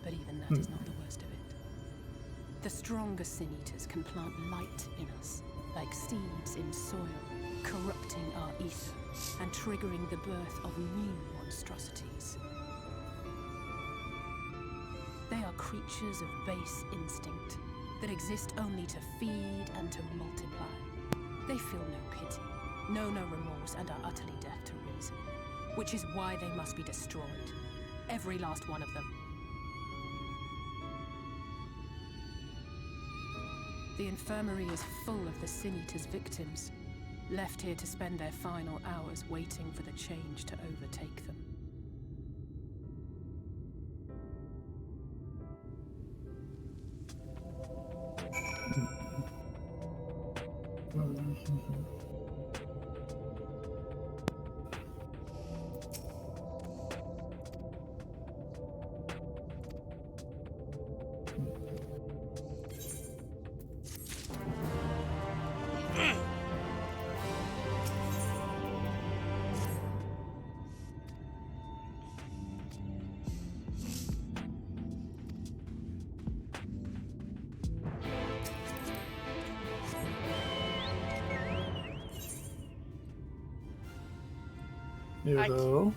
But even that is not the worst of it. The stronger Sin Eaters can plant light in us, like seeds in soil, corrupting our ether and triggering the birth of new monstrosities. They are creatures of base instinct that exist only to feed and to multiply. They feel no pity, know no remorse, and are utterly deaf to reason, which is why they must be destroyed. Every last one of them. The infirmary is full of the Sin Eaters' victims, left here to spend their final hours waiting for the change to overtake them.
Hello.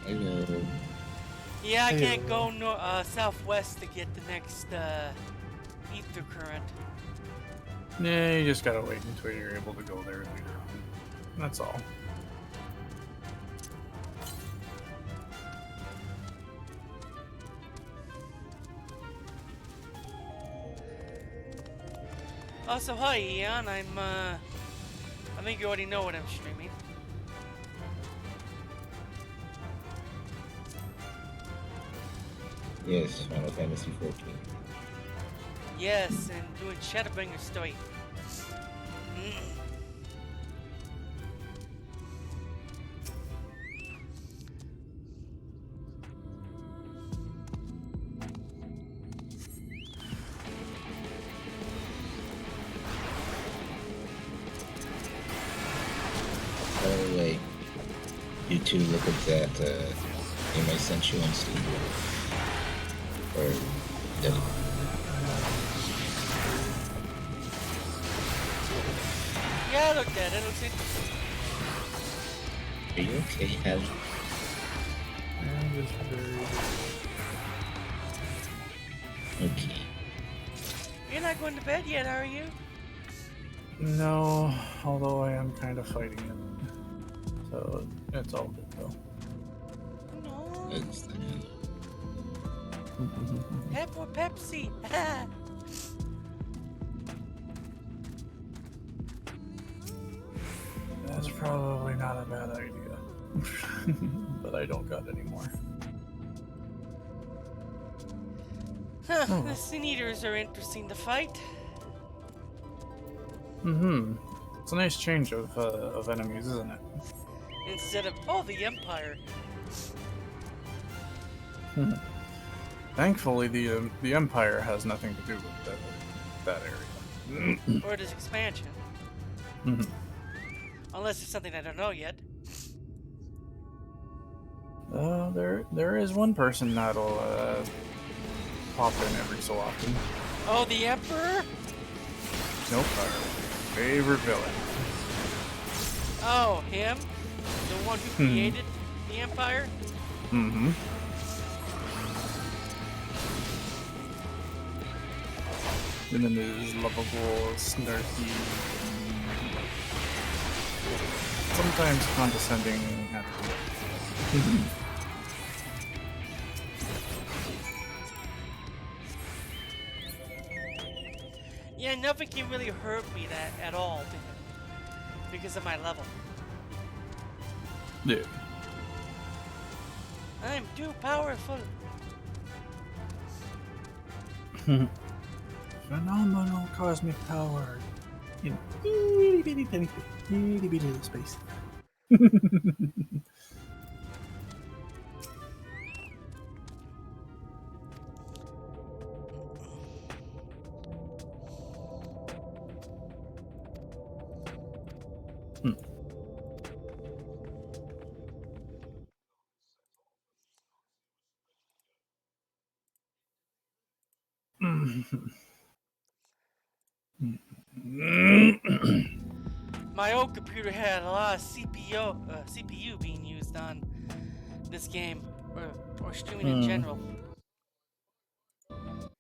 Hello.
Yeah, I can't
Hello.
go southwest to get the next ether current.
Yeah, you just gotta wait until you're able to go there later on. That's all.
Also, hi Ian, I think you already know what I'm streaming.
Yes, Final Fantasy 14.
Yes, and doing ShadowBringers story.
By the way, you two look at that game I sent you on Steam. Or did it?
Yeah, I looked at it. It looks interesting.
Are you okay, Hal?
I'm just very...
Okay.
You're not going to bed yet, are you?
No, although I am kind of fighting it. So, it's all good though.
No.
That's the
Pep or Pepsi?
That's probably not a bad idea. But I don't got any more.
Huh,
Oh.
the Sin Eaters are interesting to fight.
Mm-hmm. It's a nice change of enemies, isn't it?
Instead of, oh, the Empire.
Thankfully, the Empire has nothing to do with that area.
Or this expansion.
Mm-hmm.
Unless it's something I don't know yet.
There is one person that'll pop in every so often.
Oh, the Emperor?
Nope, our favorite villain.
Oh, him? The one who created the Empire?
Mm-hmm. And then there's lovable, snarky, sometimes condescending attitude.
Yeah, nothing can really hurt me at all because of my level.
Yeah.
I'm too powerful.
Phenomenal cosmic power in itty bitty tiny itty bitty little space.
My old computer had a lot of CPU being used on this game, or streaming in general.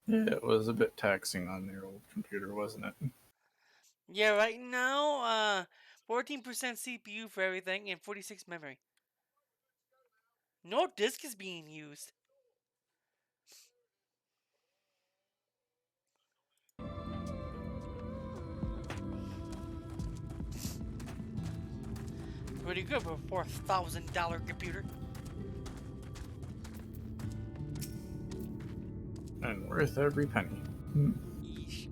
Yeah, it was a bit taxing on your old computer, wasn't it?
Yeah, right now, 14% CPU for everything and 46 memory. No disk is being used. Pretty good for a $4,000 computer.
And worth every penny.
Yeesh.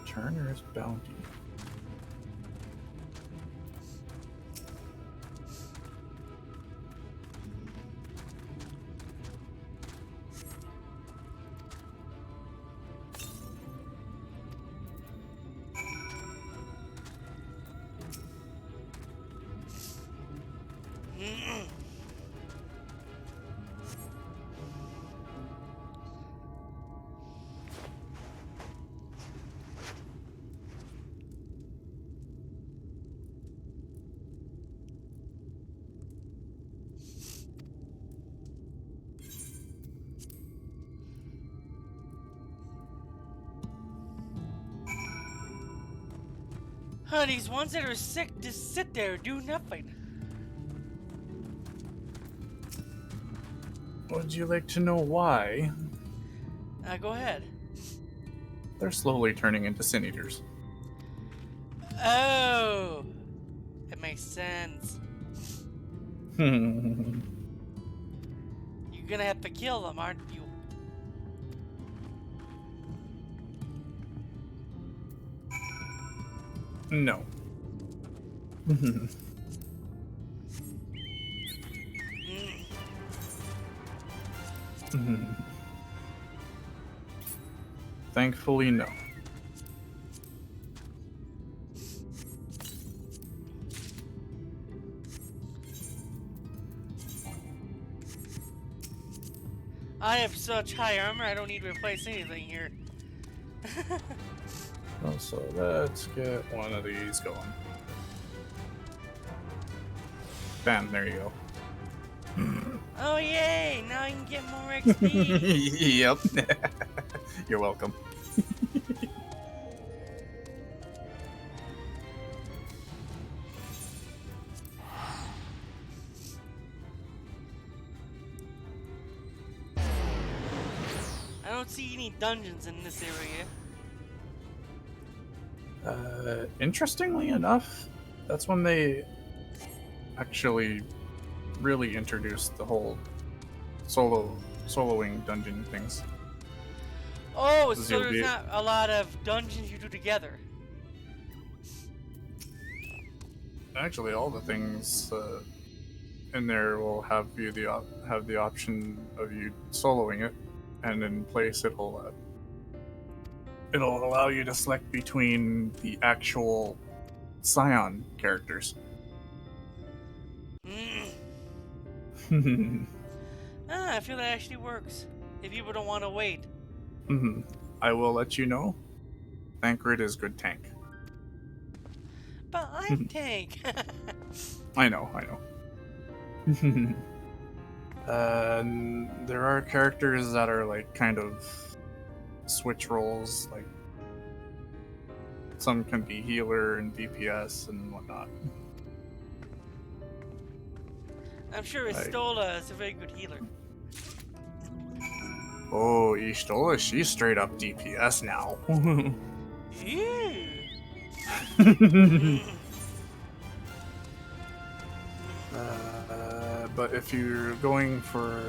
Returner's bounty.
Huh, these ones that are sick just sit there, do nothing.
Would you like to know why?
Go ahead.
They're slowly turning into Sin Eaters.
Oh, it makes sense.
Hmm.
You're gonna have to kill them, aren't you?
No. Thankfully, no.
I have such high armor, I don't need to replace anything here.
Oh, so let's get one of these going. Bam, there you go.
Oh yay! Now I can get more XP.
Yep. You're welcome.
I don't see any dungeons in this area.
Interestingly enough, that's when they actually really introduced the whole soloing dungeon things.
Oh, so there's not a lot of dungeons you do together.
Actually, all the things in there will have you have the option of you soloing it, and in place it'll allow you to select between the actual Scion characters.
I feel that actually works. If people don't want to wait.
I will let you know. Thancred is good tank.
But I'm tank.
I know. There are characters that are like kind of switch roles, like some can be healer and DPS and whatnot.
I'm sure Istola is a very good healer.
Oh, Istola, she's straight up DPS now. But if you're going for,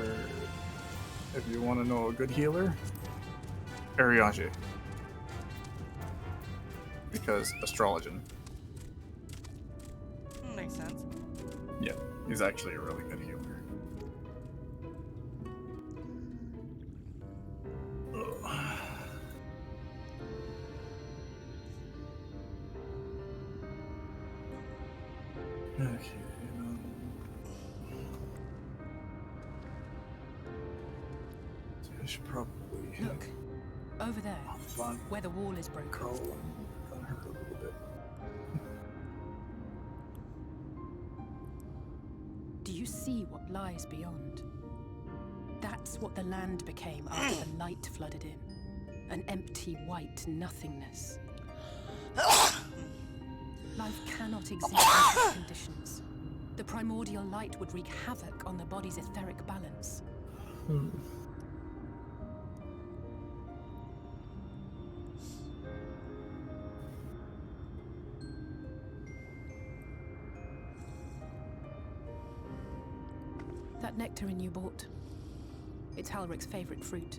if you want to know a good healer, Ariage. Because Astrologian.
Makes sense.
Yeah, he's actually a really good healer. Okay. So I should probably
look over there, where the wall is broken.
Hurt a little bit.
Do you see what lies beyond? That's what the land became after the light flooded in. An empty white nothingness. Life cannot exist in such conditions. The primordial light would wreak havoc on the body's etheric balance. That nectarine you bought, it's Halric's favorite fruit.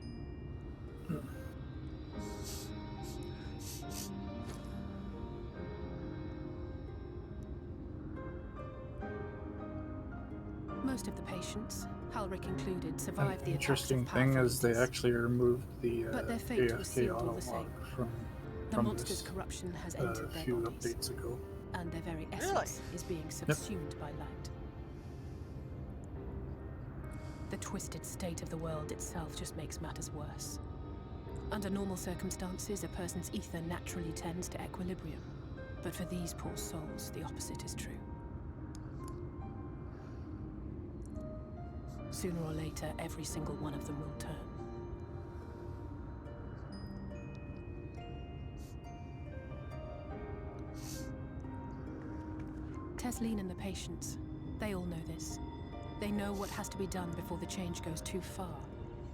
Most of the patients, Halric included, survived the attacks of
interesting thing is they actually removed the
but their fate was
AFK
sealed all
auto
the same.
log
The
from
monster's
this
corruption has entered their
few
bodies,
updates ago.
and their very essence is being subsumed by light. The twisted state of the world itself just makes matters worse. Under normal circumstances, a person's ether naturally tends to equilibrium. But for these poor souls, the opposite is true. Sooner or later, every single one of them will turn. Tesleen and the patients, they all know this. They know what has to be done before the change goes too far,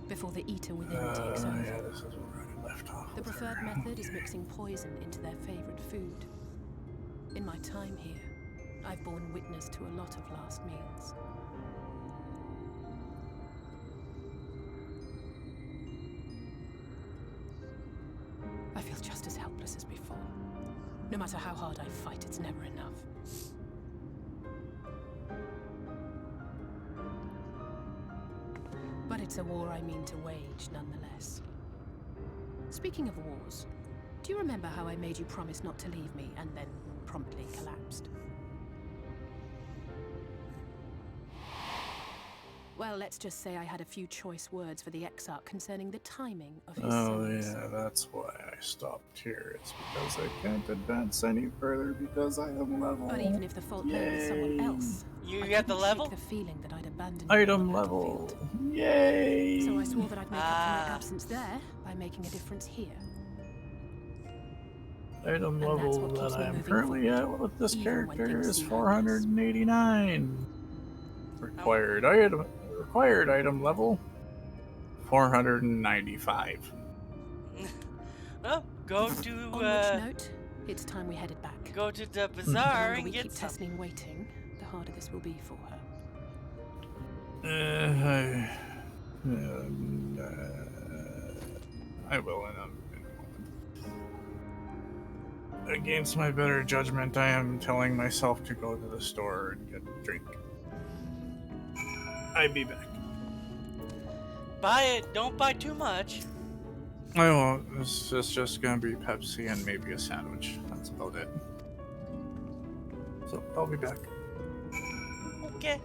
before the eater within takes over.
Yeah, this is where I left off.
The preferred method is mixing poison into their favorite food. In my time here, I've borne witness to a lot of last meals. I feel just as helpless as before. No matter how hard I fight, it's never enough. But it It's a war I mean to wage, nonetheless. Speaking of wars, do you remember how I made you promise not to leave me and then promptly collapsed? Well, let's just say I had a few choice words for the Exarch concerning the timing of his
Oh
sons.
yeah, that's why I stopped here. It's because I can't advance any further because I am level.
But even if the fault lay with someone else,
You
I
got the
couldn't
level?
shake the feeling that I'd abandoned
Item
you on the
level.
battlefield.
Yay!
So I swore that I'd make up for my absence there by making a difference here.
Item
And that's
level
what
that
keeps me
I am
moving
currently at
forward,
with this
even when
character
things
is
seem
489. Required item level 495.
Well, go
On
to
which note, it's time we headed back.
go to the
The
bazaar
longer
and
we
get
keep
some.
Tessning waiting, the harder this will be for her.
I will in a moment. Against my better judgment, I am telling myself to go to the store and get a drink. I'll be back.
Buy it. Don't buy too much.
I won't. It's just gonna be Pepsi and maybe a sandwich. That's about it. So, I'll be back.
Okay.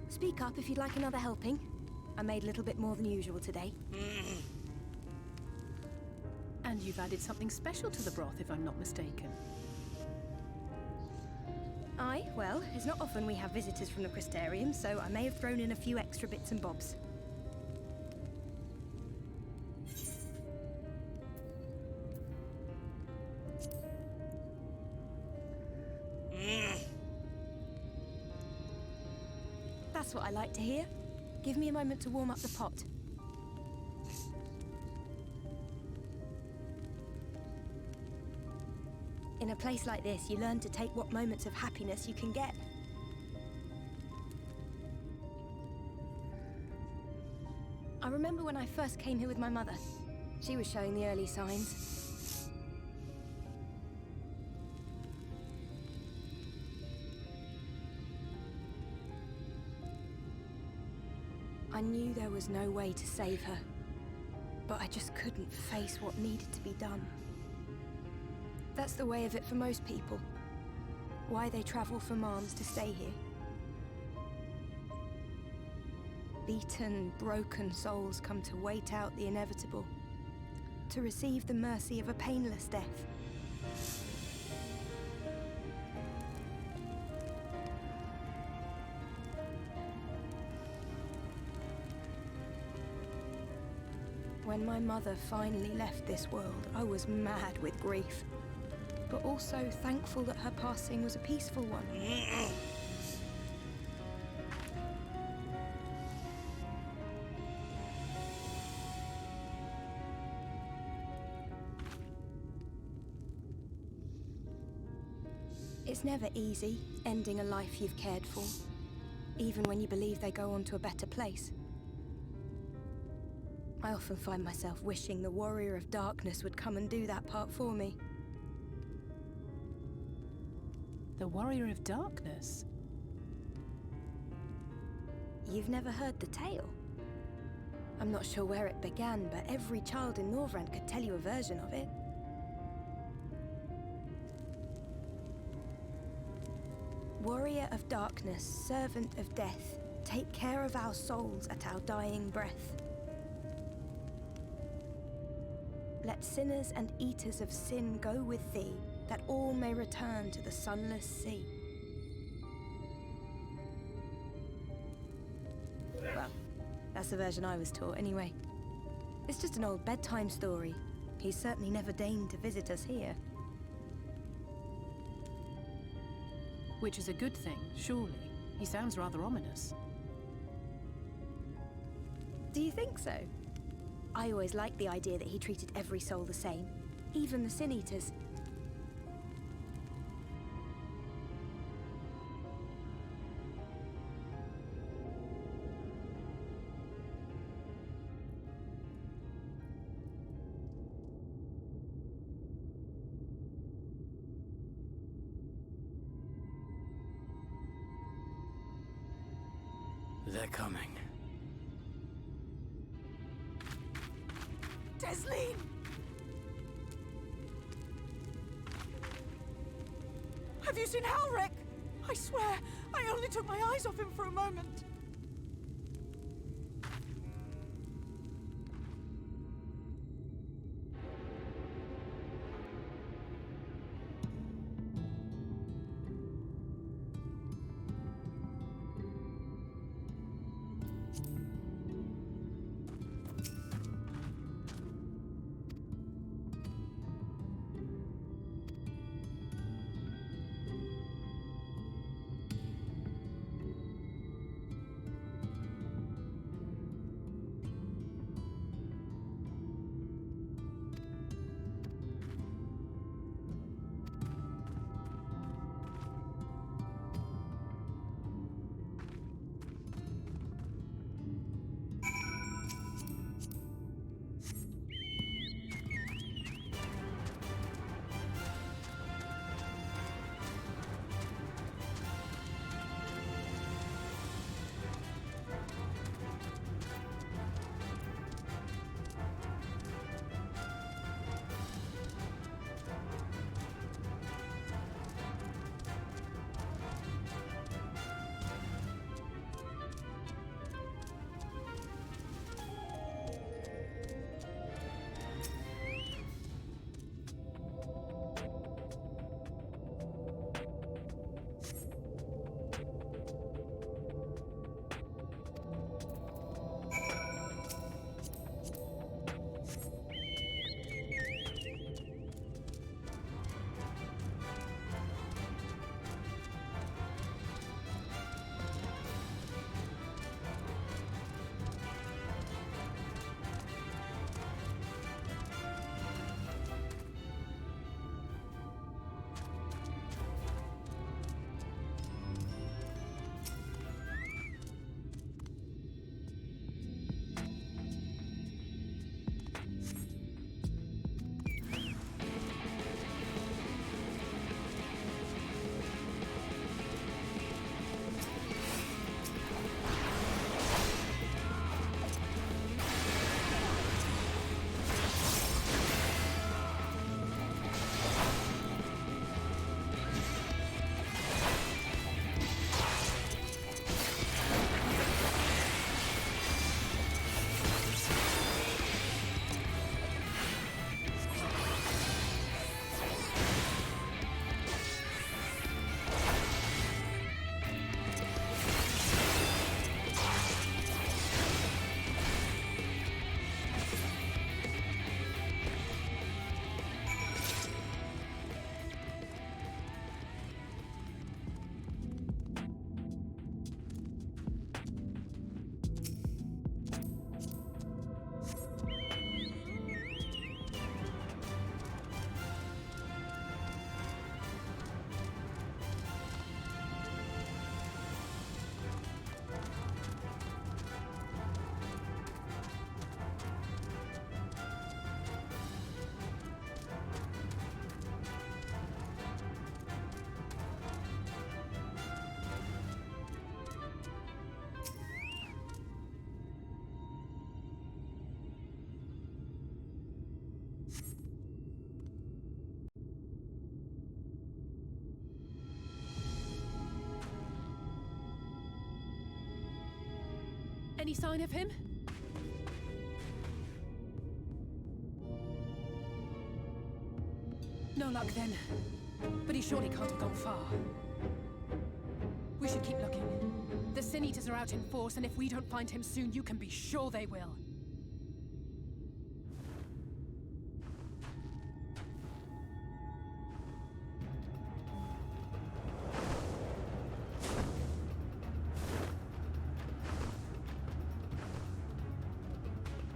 Speak up if you'd like another helping. I made a little bit more than usual today.
And you've added something special to the broth, if I'm not mistaken.
Aye, well, it's not often we have visitors from the Crystarium, so I may have thrown in a few extra bits and bobs. That's what I like to hear. Give me a moment to warm up the pot. In a place like this, you learn to take what moments of happiness you can get. I remember when I first came here with my mother. She was showing the early signs. I knew there was no way to save her, but I just couldn't face what needed to be done. That's the way of it for most people. Why they travel from arms to stay here. Beaten, broken souls come to wait out the inevitable, to receive the mercy of a painless death. When my mother finally left this world, I was mad with grief, but also thankful that her passing was a peaceful one. It's never easy, ending a life you've cared for, even when you believe they go on to a better place. I often find myself wishing the Warrior of Darkness would come and do that part for me.
The Warrior of Darkness?
You've never heard the tale? I'm not sure where it began, but every child in Norvrand could tell you a version of it. Warrior of darkness, servant of death, take care of our souls at our dying breath. Let sinners and eaters of sin go with thee, that all may return to the sunless sea. Well, that's the version I was taught anyway. It's just an old bedtime story. He's certainly never deigned to visit us here.
Which is a good thing, surely. He sounds rather ominous.
Do you think so? I always liked the idea that he treated every soul the same, even the Sin Eaters.
They're coming.
Desleen! Have you seen Halric? I swear, I only took my eyes off him for a moment.
Any sign of him? No luck then. But he surely can't have gone far. We should keep looking. The Sin Eaters are out in force, and if we don't find him soon, you can be sure they will.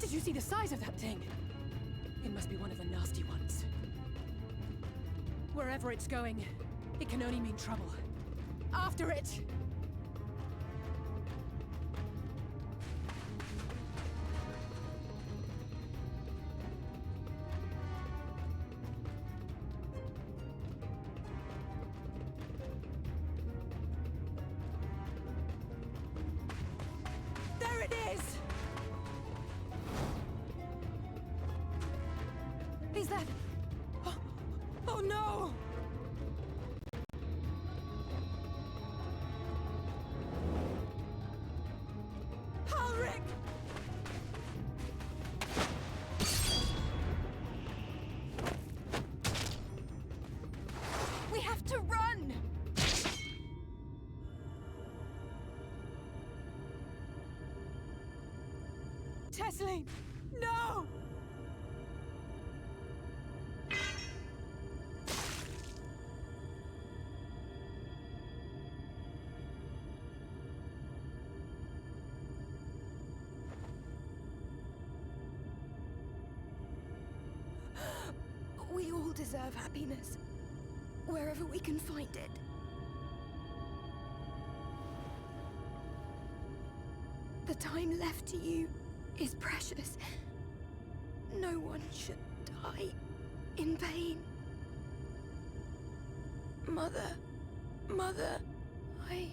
Did you see the size of that thing? It must be one of the nasty ones. Wherever it's going, it can only mean trouble. After it! There it is! Is that... Oh no! Ulrich! We have to run! Tesleen! No!
We all deserve happiness, wherever we can find it. The time left to you is precious. No one should die in vain. Mother, I...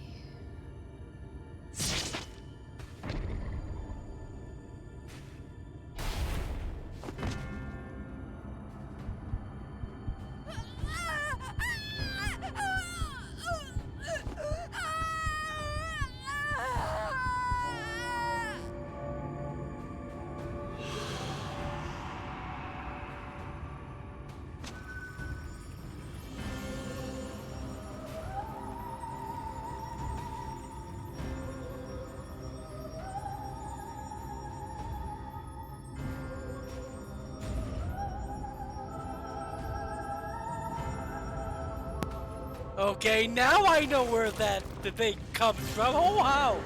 Okay, now I know where the thing comes from. Oh wow!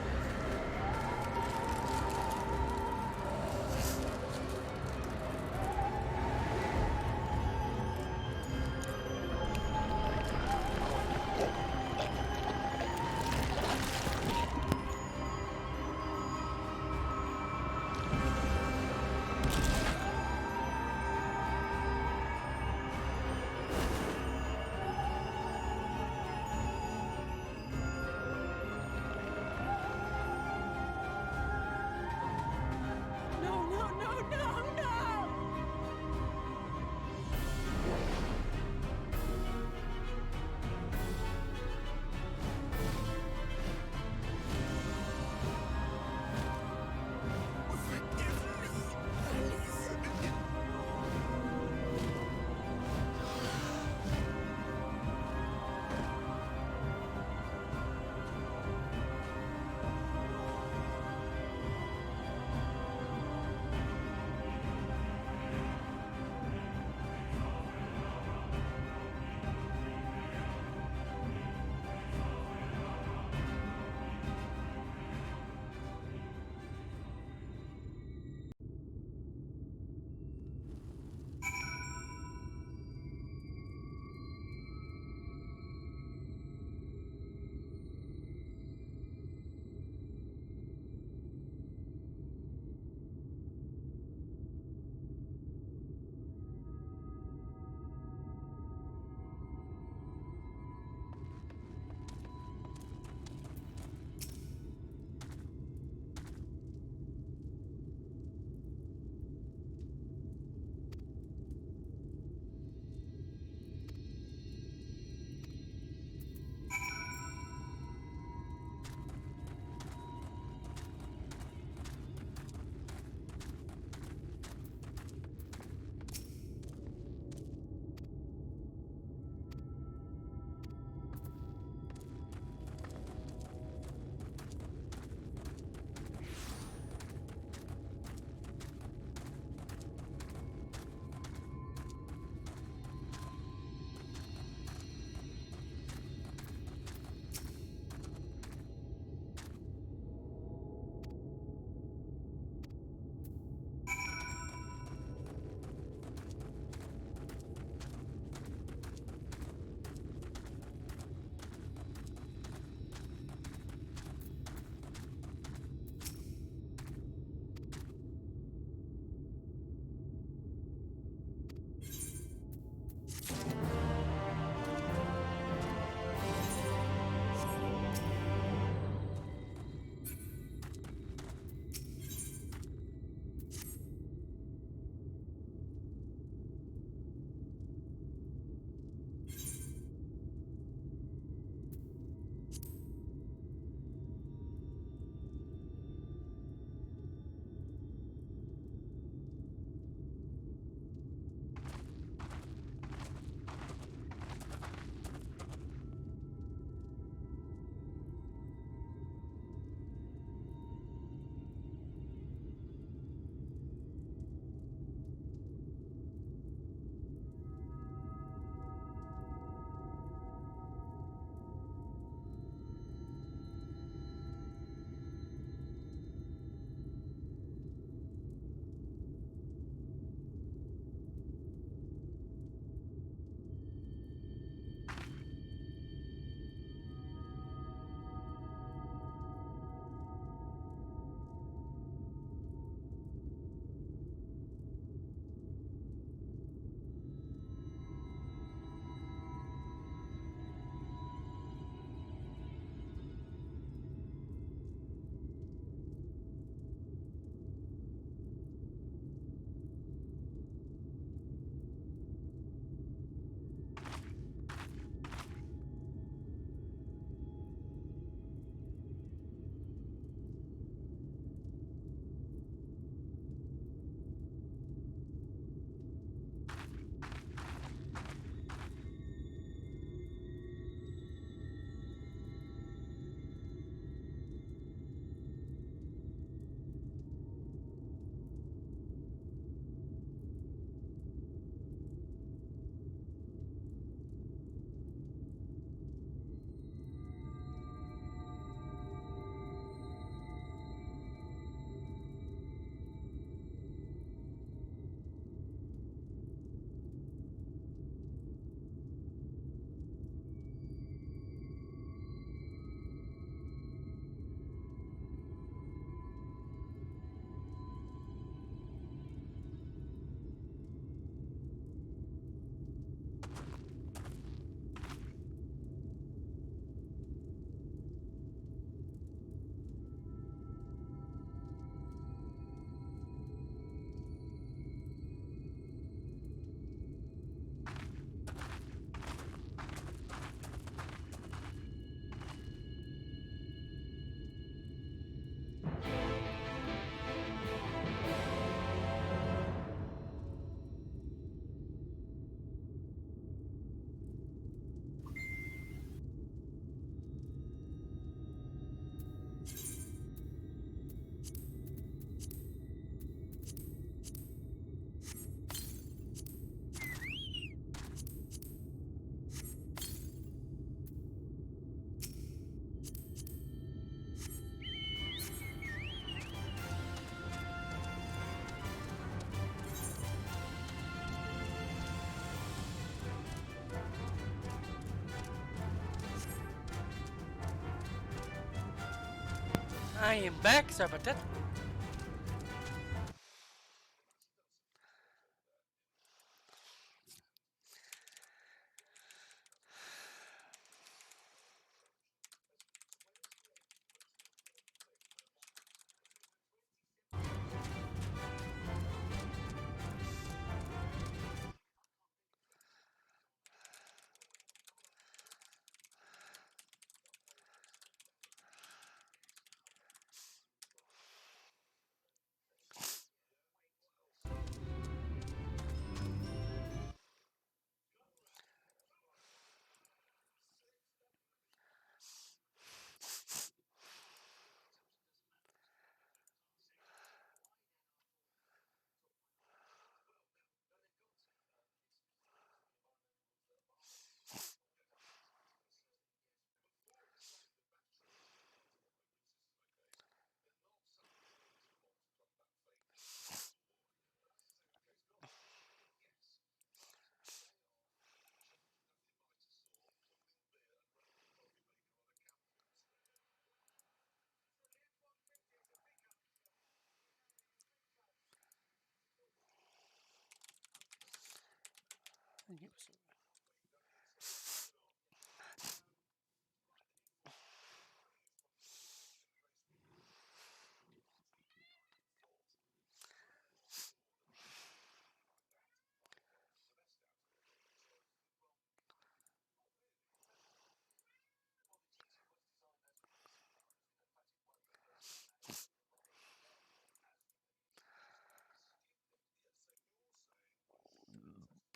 I am back, sorry about that.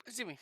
See me.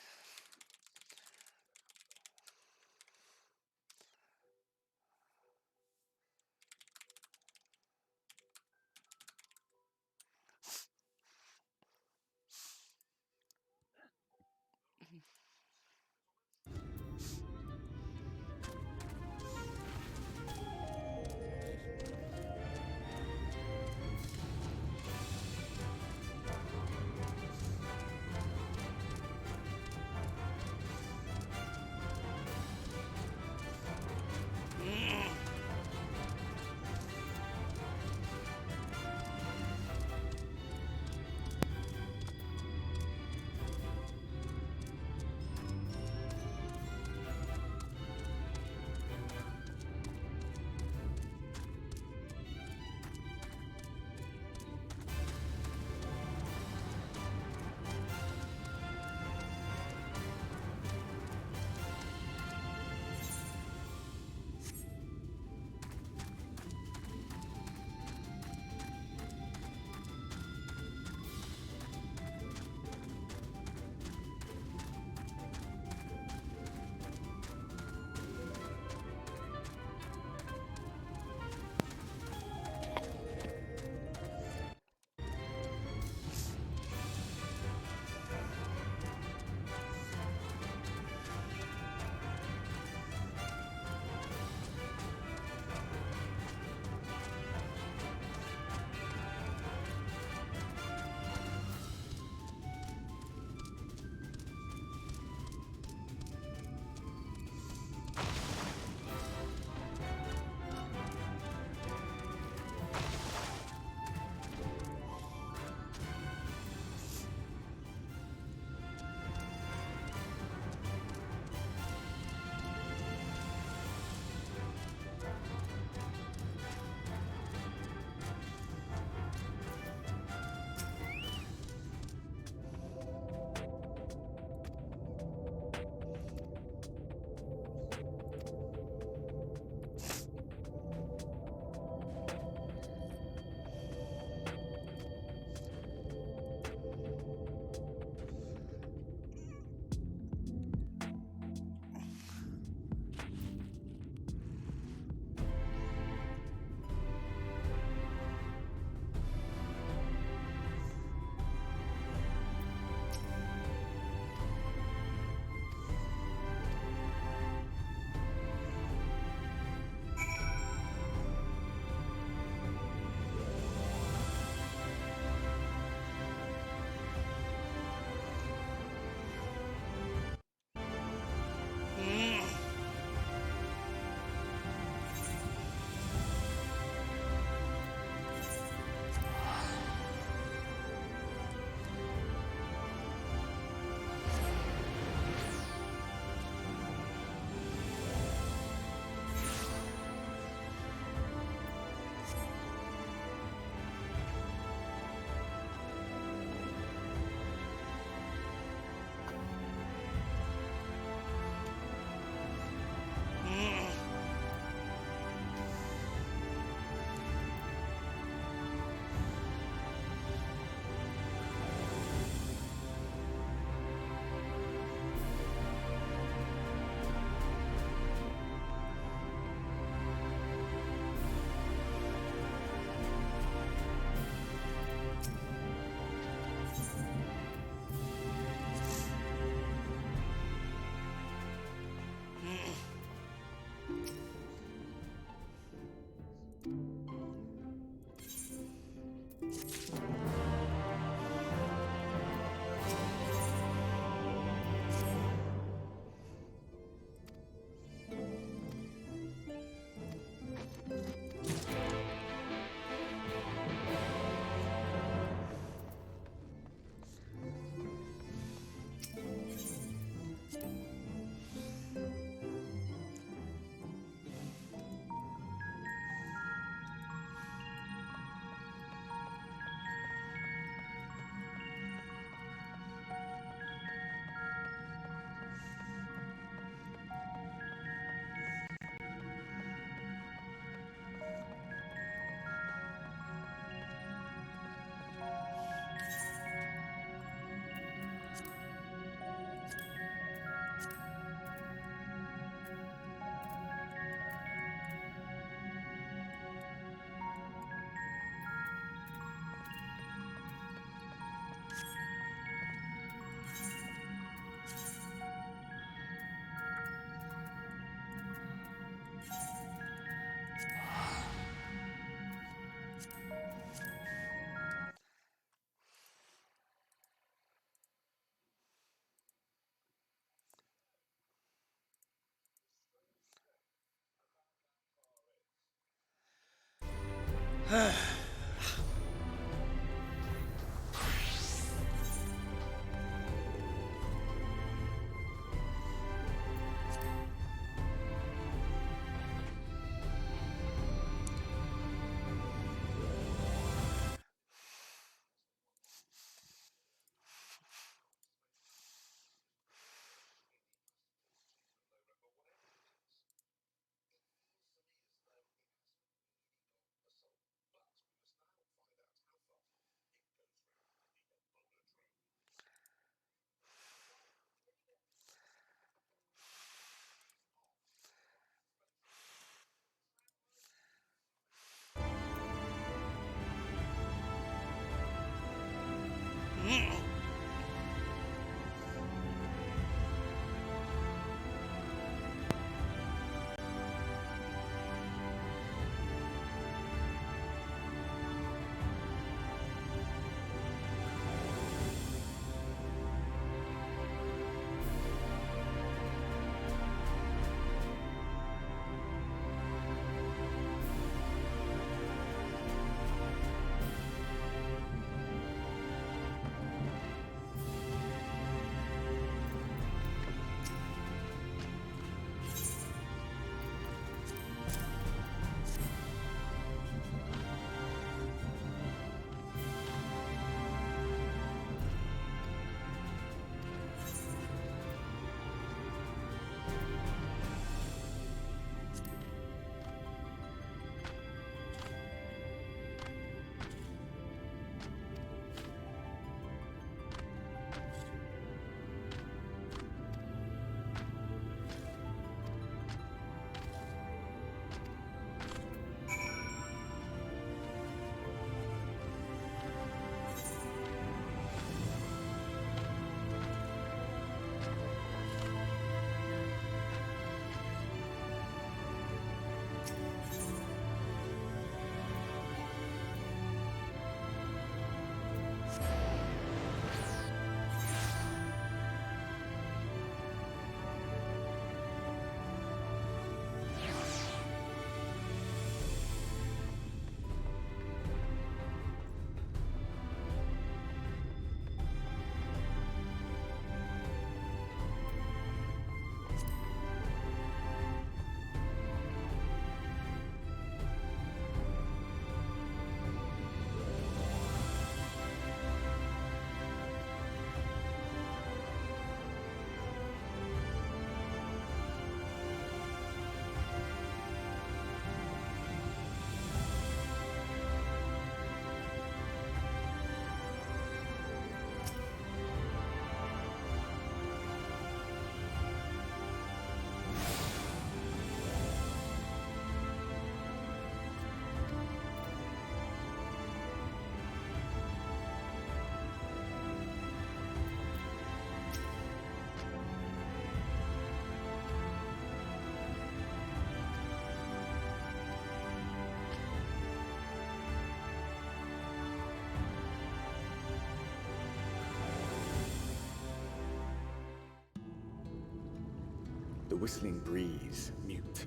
The whistling breeze, mute.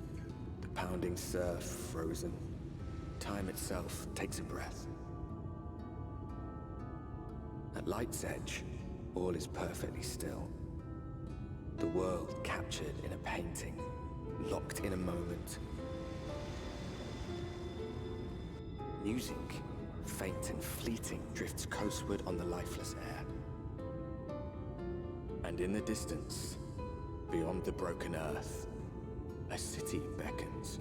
The pounding surf, frozen. Time itself takes a breath. At light's edge, all is perfectly still. The world captured in a painting, locked in a moment. Music, faint and fleeting, drifts coastward on the lifeless air. And in the distance, beyond the broken earth, a city beckons.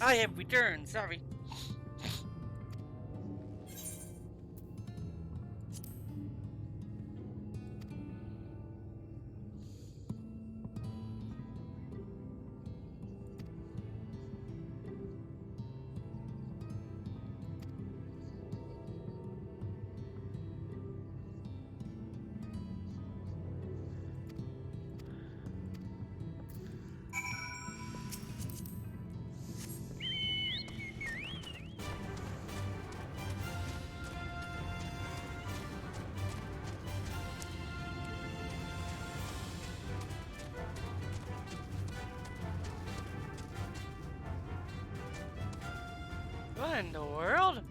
I have returned, sorry. What in the world?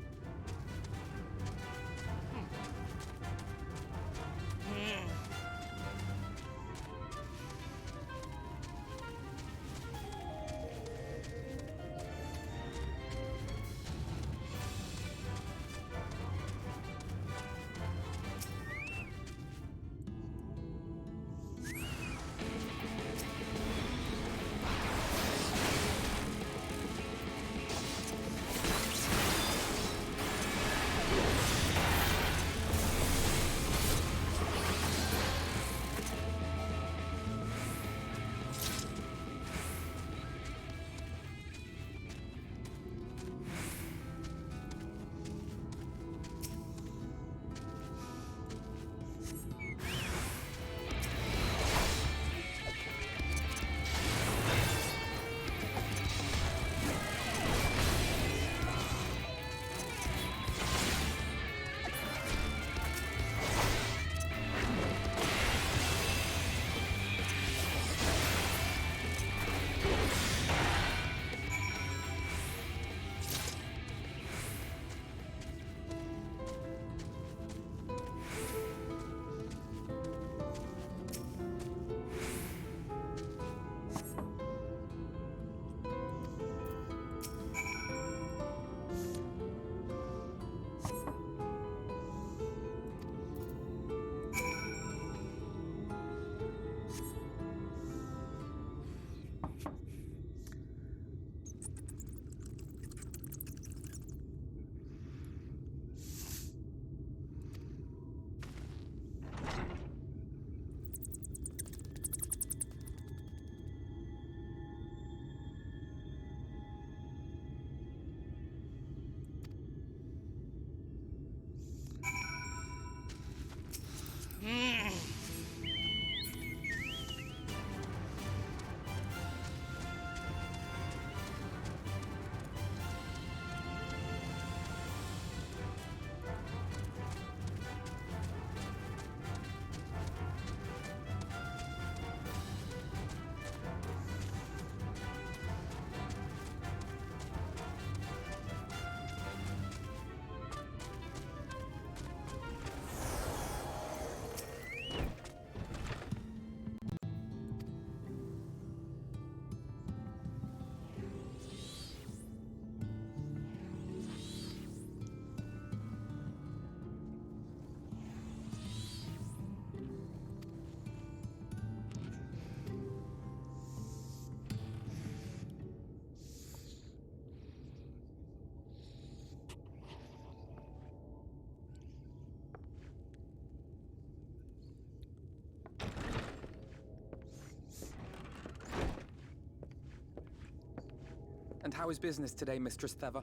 And how is business today, Mistress Theva?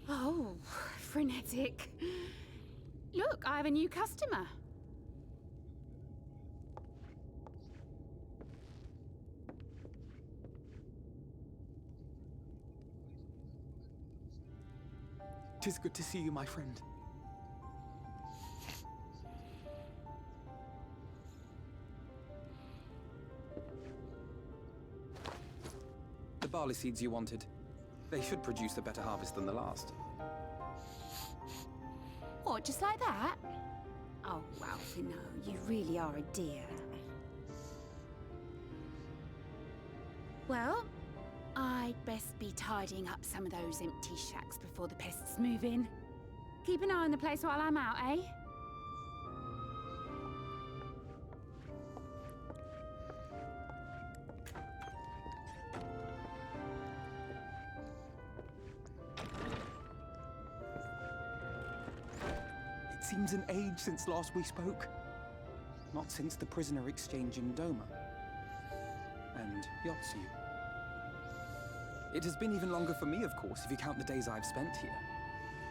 Oh, frenetic. Look, I have a new customer.
Tis good to see you, my friend. The barley seeds you wanted. They should produce a better harvest than the last.
What, just like that? Oh, well, you know, you really are a dear. Well, I'd best be tidying up some of those empty shacks before the pests move in. Keep an eye on the place while I'm out, eh?
It seems an age since last we spoke. Not since the prisoner exchange in Doma. And Yotsu. It has been even longer for me, of course, if you count the days I've spent here.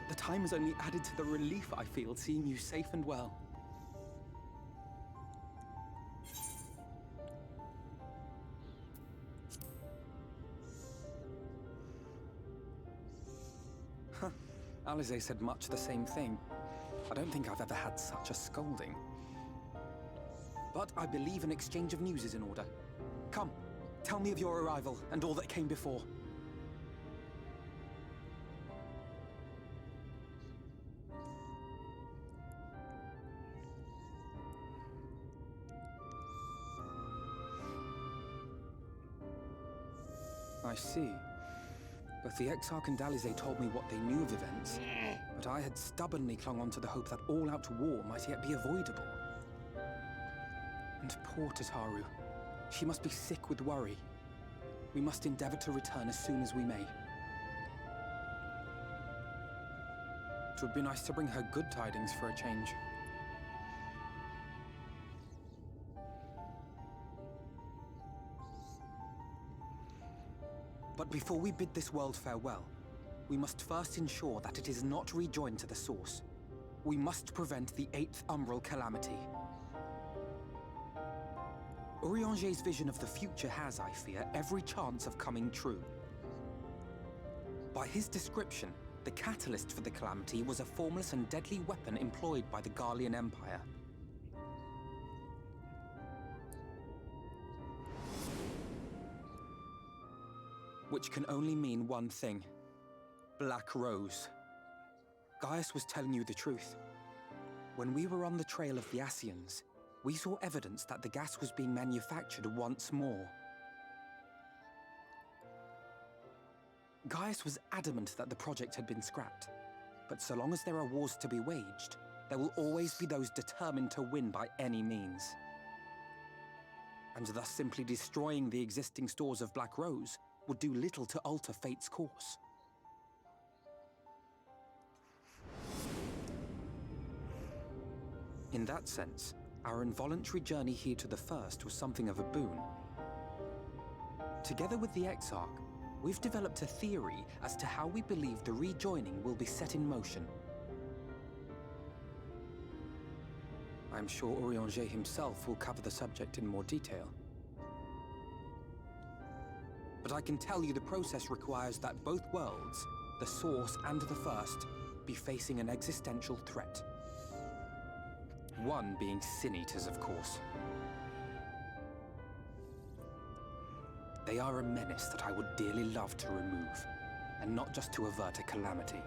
The time has only added to the relief I feel seeing you safe and well. Huh. Alize said much the same thing. I don't think I've ever had such a scolding. But I believe an exchange of news is in order. Come, tell me of your arrival and all that came before. I see. Both the Exarch and Alize told me what they knew of events, but I had stubbornly clung on to the hope that all-out war might yet be avoidable. And poor Tataru. She must be sick with worry. We must endeavor to return as soon as we may. It would be nice to bring her good tidings for a change. But before we bid this world farewell, we must first ensure that it is not rejoined to the Source. We must prevent the 8th Umbral Calamity. Urianger's vision of the future has, I fear, every chance of coming true. By his description, the catalyst for the Calamity was a formless and deadly weapon employed by the Garlean Empire. Which can only mean one thing. Black Rose. Gaius was telling you the truth. When we were on the trail of the Ascians, we saw evidence that the gas was being manufactured once more. Gaius was adamant that the project had been scrapped. But so long as there are wars to be waged, there will always be those determined to win by any means. And thus simply destroying the existing stores of Black Rose would do little to alter fate's course. In that sense, our involuntary journey here to the First was something of a boon. Together with the Exarch, we've developed a theory as to how we believe the rejoining will be set in motion. I'm sure Urianger himself will cover the subject in more detail. But I can tell you the process requires that both worlds, the Source and the First, be facing an existential threat. One being Sin Eaters, of course. They are a menace that I would dearly love to remove, and not just to avert a calamity.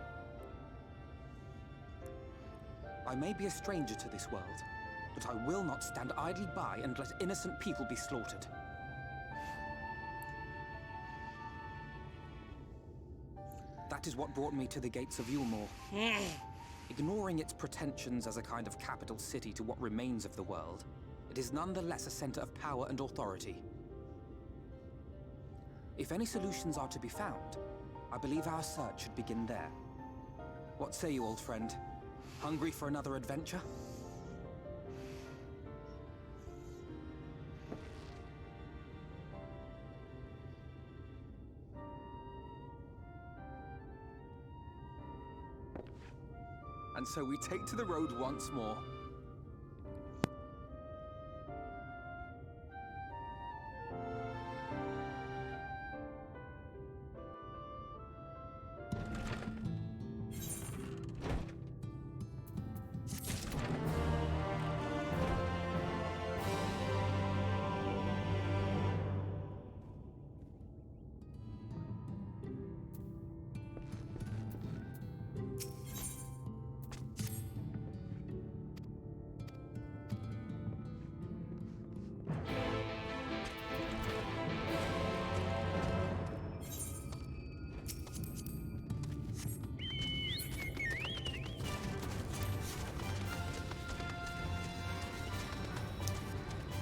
I may be a stranger to this world, but I will not stand idly by and let innocent people be slaughtered. That is what brought me to the gates of Yulmore. Ignoring its pretensions as a kind of capital city to what remains of the world, it is nonetheless a center of power and authority. If any solutions are to be found, I believe our search should begin there. What say you, old friend? Hungry for another adventure? And so we take to the road once more.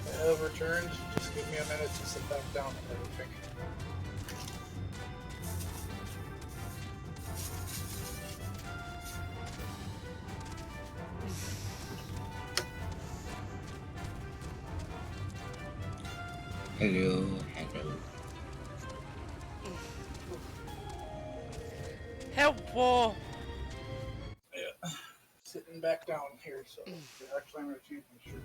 I have returned. Just give me a minute to sit back down and everything.
Hello, hello.
Help!
Yeah. Sitting back down here, so actually I'm gonna change my shirt.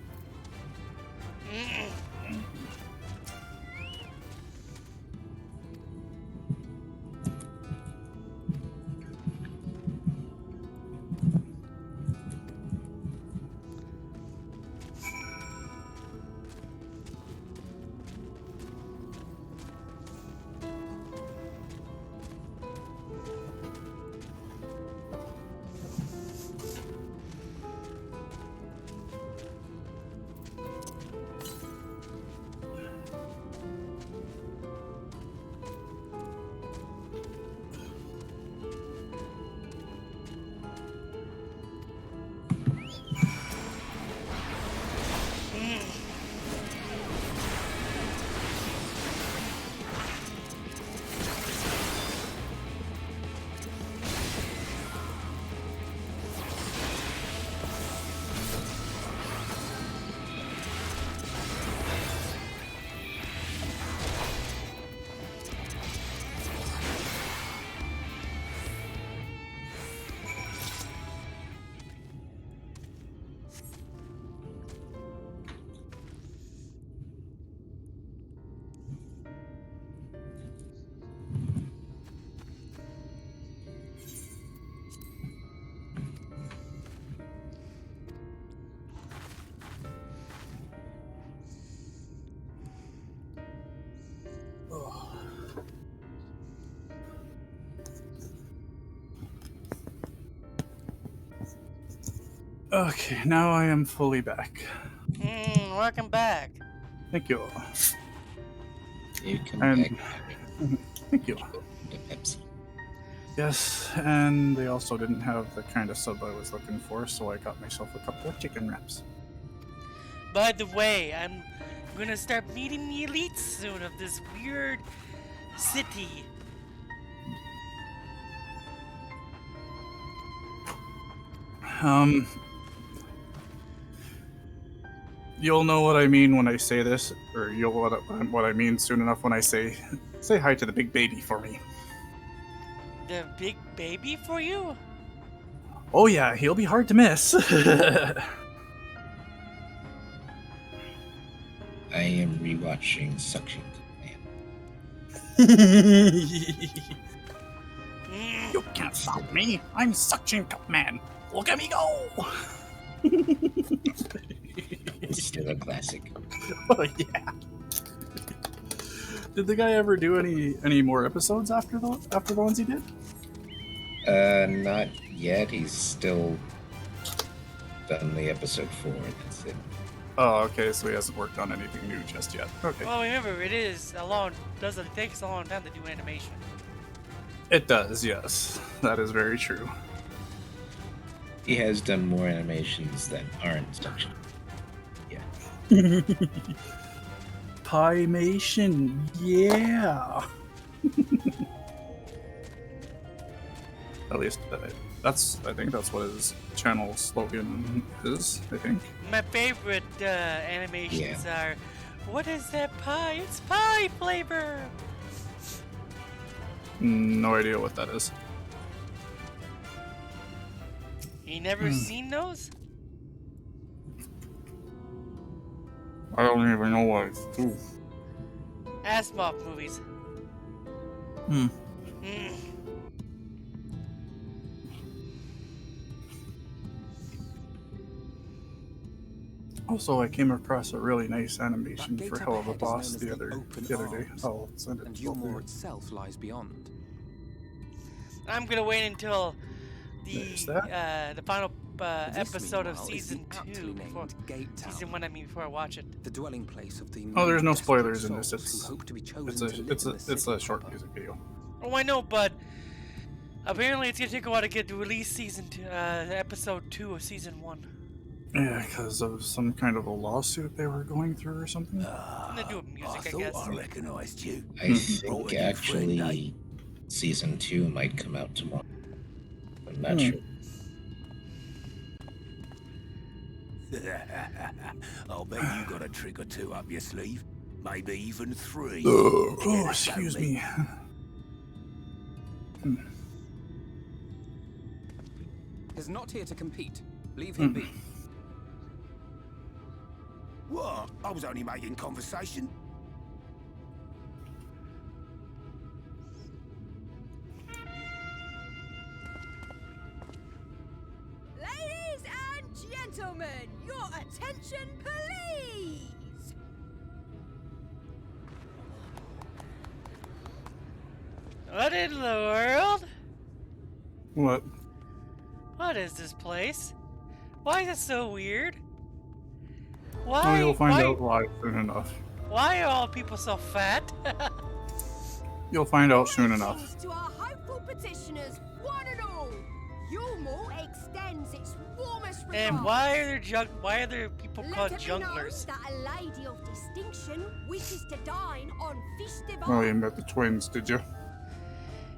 Okay, now I am fully back.
Welcome back.
Thank you.
You come
And
back.
thank you.
The Pepsi.
Yes, and they also didn't have the kind of sub I was looking for, so I got myself a couple of chicken wraps.
By the way, I'm gonna start meeting the elites soon of this weird city.
You'll know what I mean when I say this, or you'll what I mean soon enough when I say hi to the big baby for me.
The big baby for you?
Oh yeah, he'll be hard to miss.
I am rewatching Suction
You can't stop me. I'm Suction Cup Man. Look at me go.
It's still a classic.
Oh yeah. Did the guy ever do any more episodes after the ones he did?
Not yet. He's still done the episode 4. That's it.
Oh, okay. So he hasn't worked on anything new just yet. Okay.
Well, remember, it takes a long time to do animation.
It does, yes. That is very true.
He has done more animations that aren't Suction. Yeah.
Pymation, yeah. At least I think that's what his channel slogan is. I think.
My favorite animations are, what is that pie? It's pie flavor.
No idea what that is.
You never seen those?
I don't even know what it's do.
Asimov movies.
Also, I came across a really nice animation for Hell of a Boss the other day. I'll send it.
And Yulmore itself lies beyond.
I'm gonna wait until the final episode of season 2 before season 1. Before I watch it.
The dwelling place of the
Oh, there's no spoilers in this. It's a short music video.
Oh, I know, but apparently it's gonna take a while to get to release season 2, episode 2 of season 1.
Yeah, because of some kind of a lawsuit they were going through or something.
They do music, I guess.
I recognized you.
I think actually season 2 might come out tomorrow. I'm not sure.
I'll bet you got a trick or two up your sleeve.
Maybe even 3.
Oh, excuse me.
He's not here to compete. Leave him be.
What? I was only making conversation.
Ladies and gentlemen, your attention, please!
What in the world?
What?
What is this place? Why is it so weird?
Well,
Why?
you'll find out why soon enough.
Why are all people so fat?
You'll find out soon enough.
To our hopeful petitioners, one and all, Yulmore extends its warmest regards.
And why are there people called
Let it be known
junglers?
that a lady of distinction wishes to dine on fish divine.
Oh, you met the twins, did you?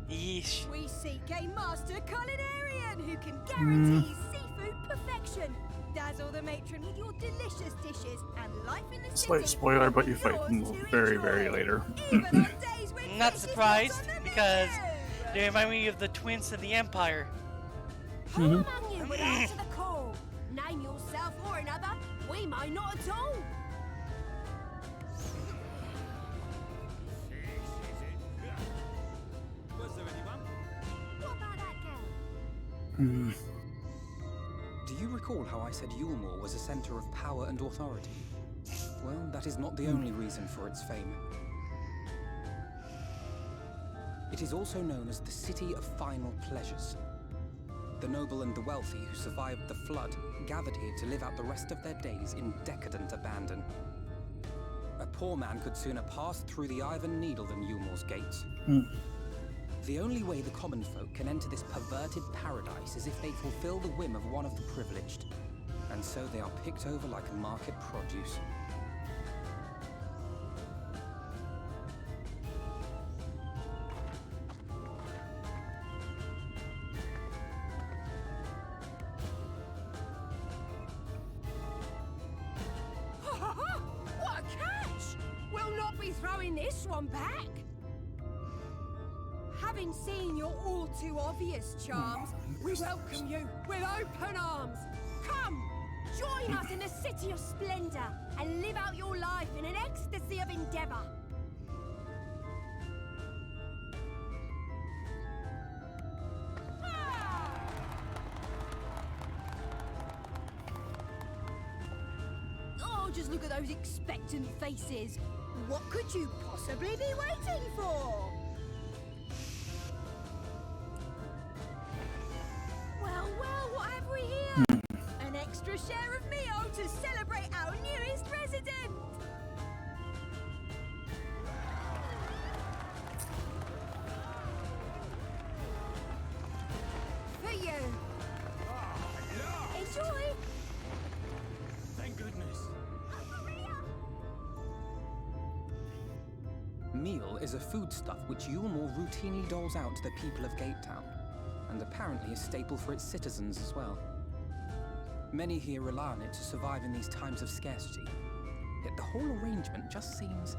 Yeesh.
We seek a master culinarian who can guarantee seafood perfection. Dazzle the matron with your delicious dishes and life in the
Slight spoiler, but you fight them very, very later.
Not surprised, because they remind me of the twins of the Empire.
Who among you would answer the call? Name yourself or another. We might not at all.
Was there anyone?
What about that girl?
Do you recall how I said Yulmore was a center of power and authority? Well, that is not the only reason for its fame. It is also known as the City of Final Pleasures. The noble and the wealthy who survived the flood gathered here to live out the rest of their days in decadent abandon. A poor man could sooner pass through the Iron Needle than Yulmore's gates. The only way the common folk can enter this perverted paradise is if they fulfill the whim of one of the privileged. And so they are picked over like market produce.
What a catch! We'll not be throwing this one back. Having seen your all too obvious charms, we welcome you with open arms. Come, join us in the city of splendor and live out your life in an ecstasy of endeavor. Oh, just look at those expectant faces. What could you possibly be waiting for? Well, what have we here? An extra share of meal to celebrate our newest resident. For you. Enjoy.
Thank goodness.
Meal is a foodstuff which Yulmore routinely doles out to the people of Gatetown, and apparently a staple for its citizens as well. Many here rely on it to survive in these times of scarcity, yet the whole arrangement just seems...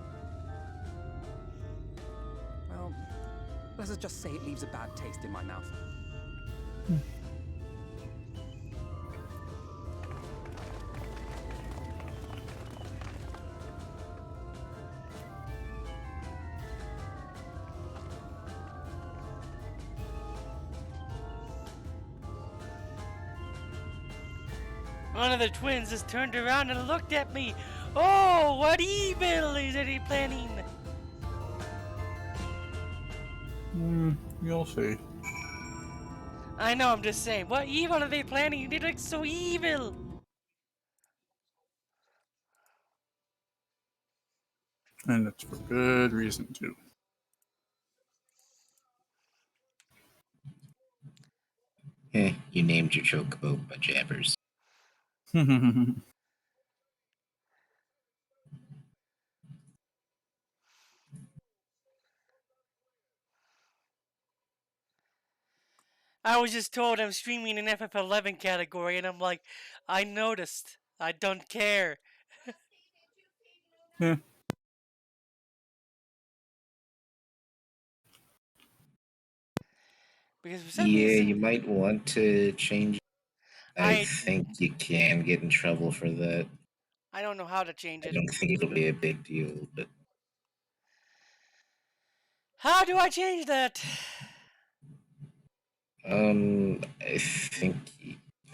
well, let's just say it leaves a bad taste in my mouth.
One of the twins just turned around and looked at me. Oh, what evil is he planning?
You'll see.
I know, I'm just saying. What evil are they planning? They look so evil.
And it's for good reason, too.
You named your chocobo Jabbers.
I was just told I'm streaming an FF11 category, and I'm like, I noticed. I don't care. Because for some
Yeah,
reason,
you might want to change. I
I
think you can get in trouble for that.
don't know how to change
I
it.
don't think it'll be a big deal, but
How do I change that?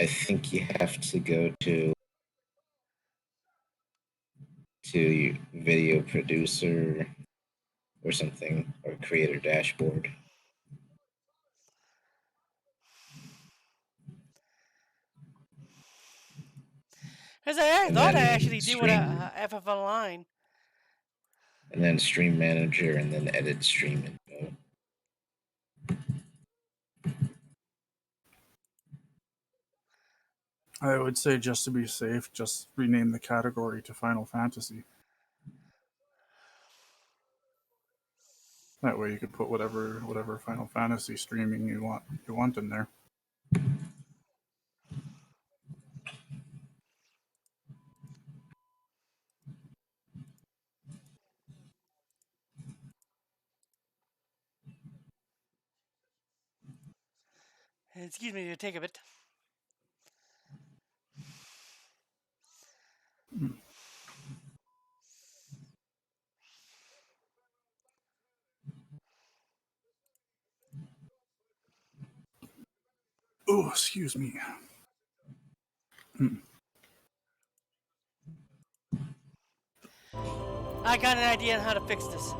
I think you have to go to your video producer or something, or creator dashboard.
Because I
And
thought I
then
actually did what
stream,
FF Online.
and then stream manager, and then edit stream info.
I would say, just to be safe, just rename the category to Final Fantasy. That way you could put whatever Final Fantasy streaming you want in there.
Excuse me to take a bit.
Oh, excuse me.
I got an idea on how to fix this.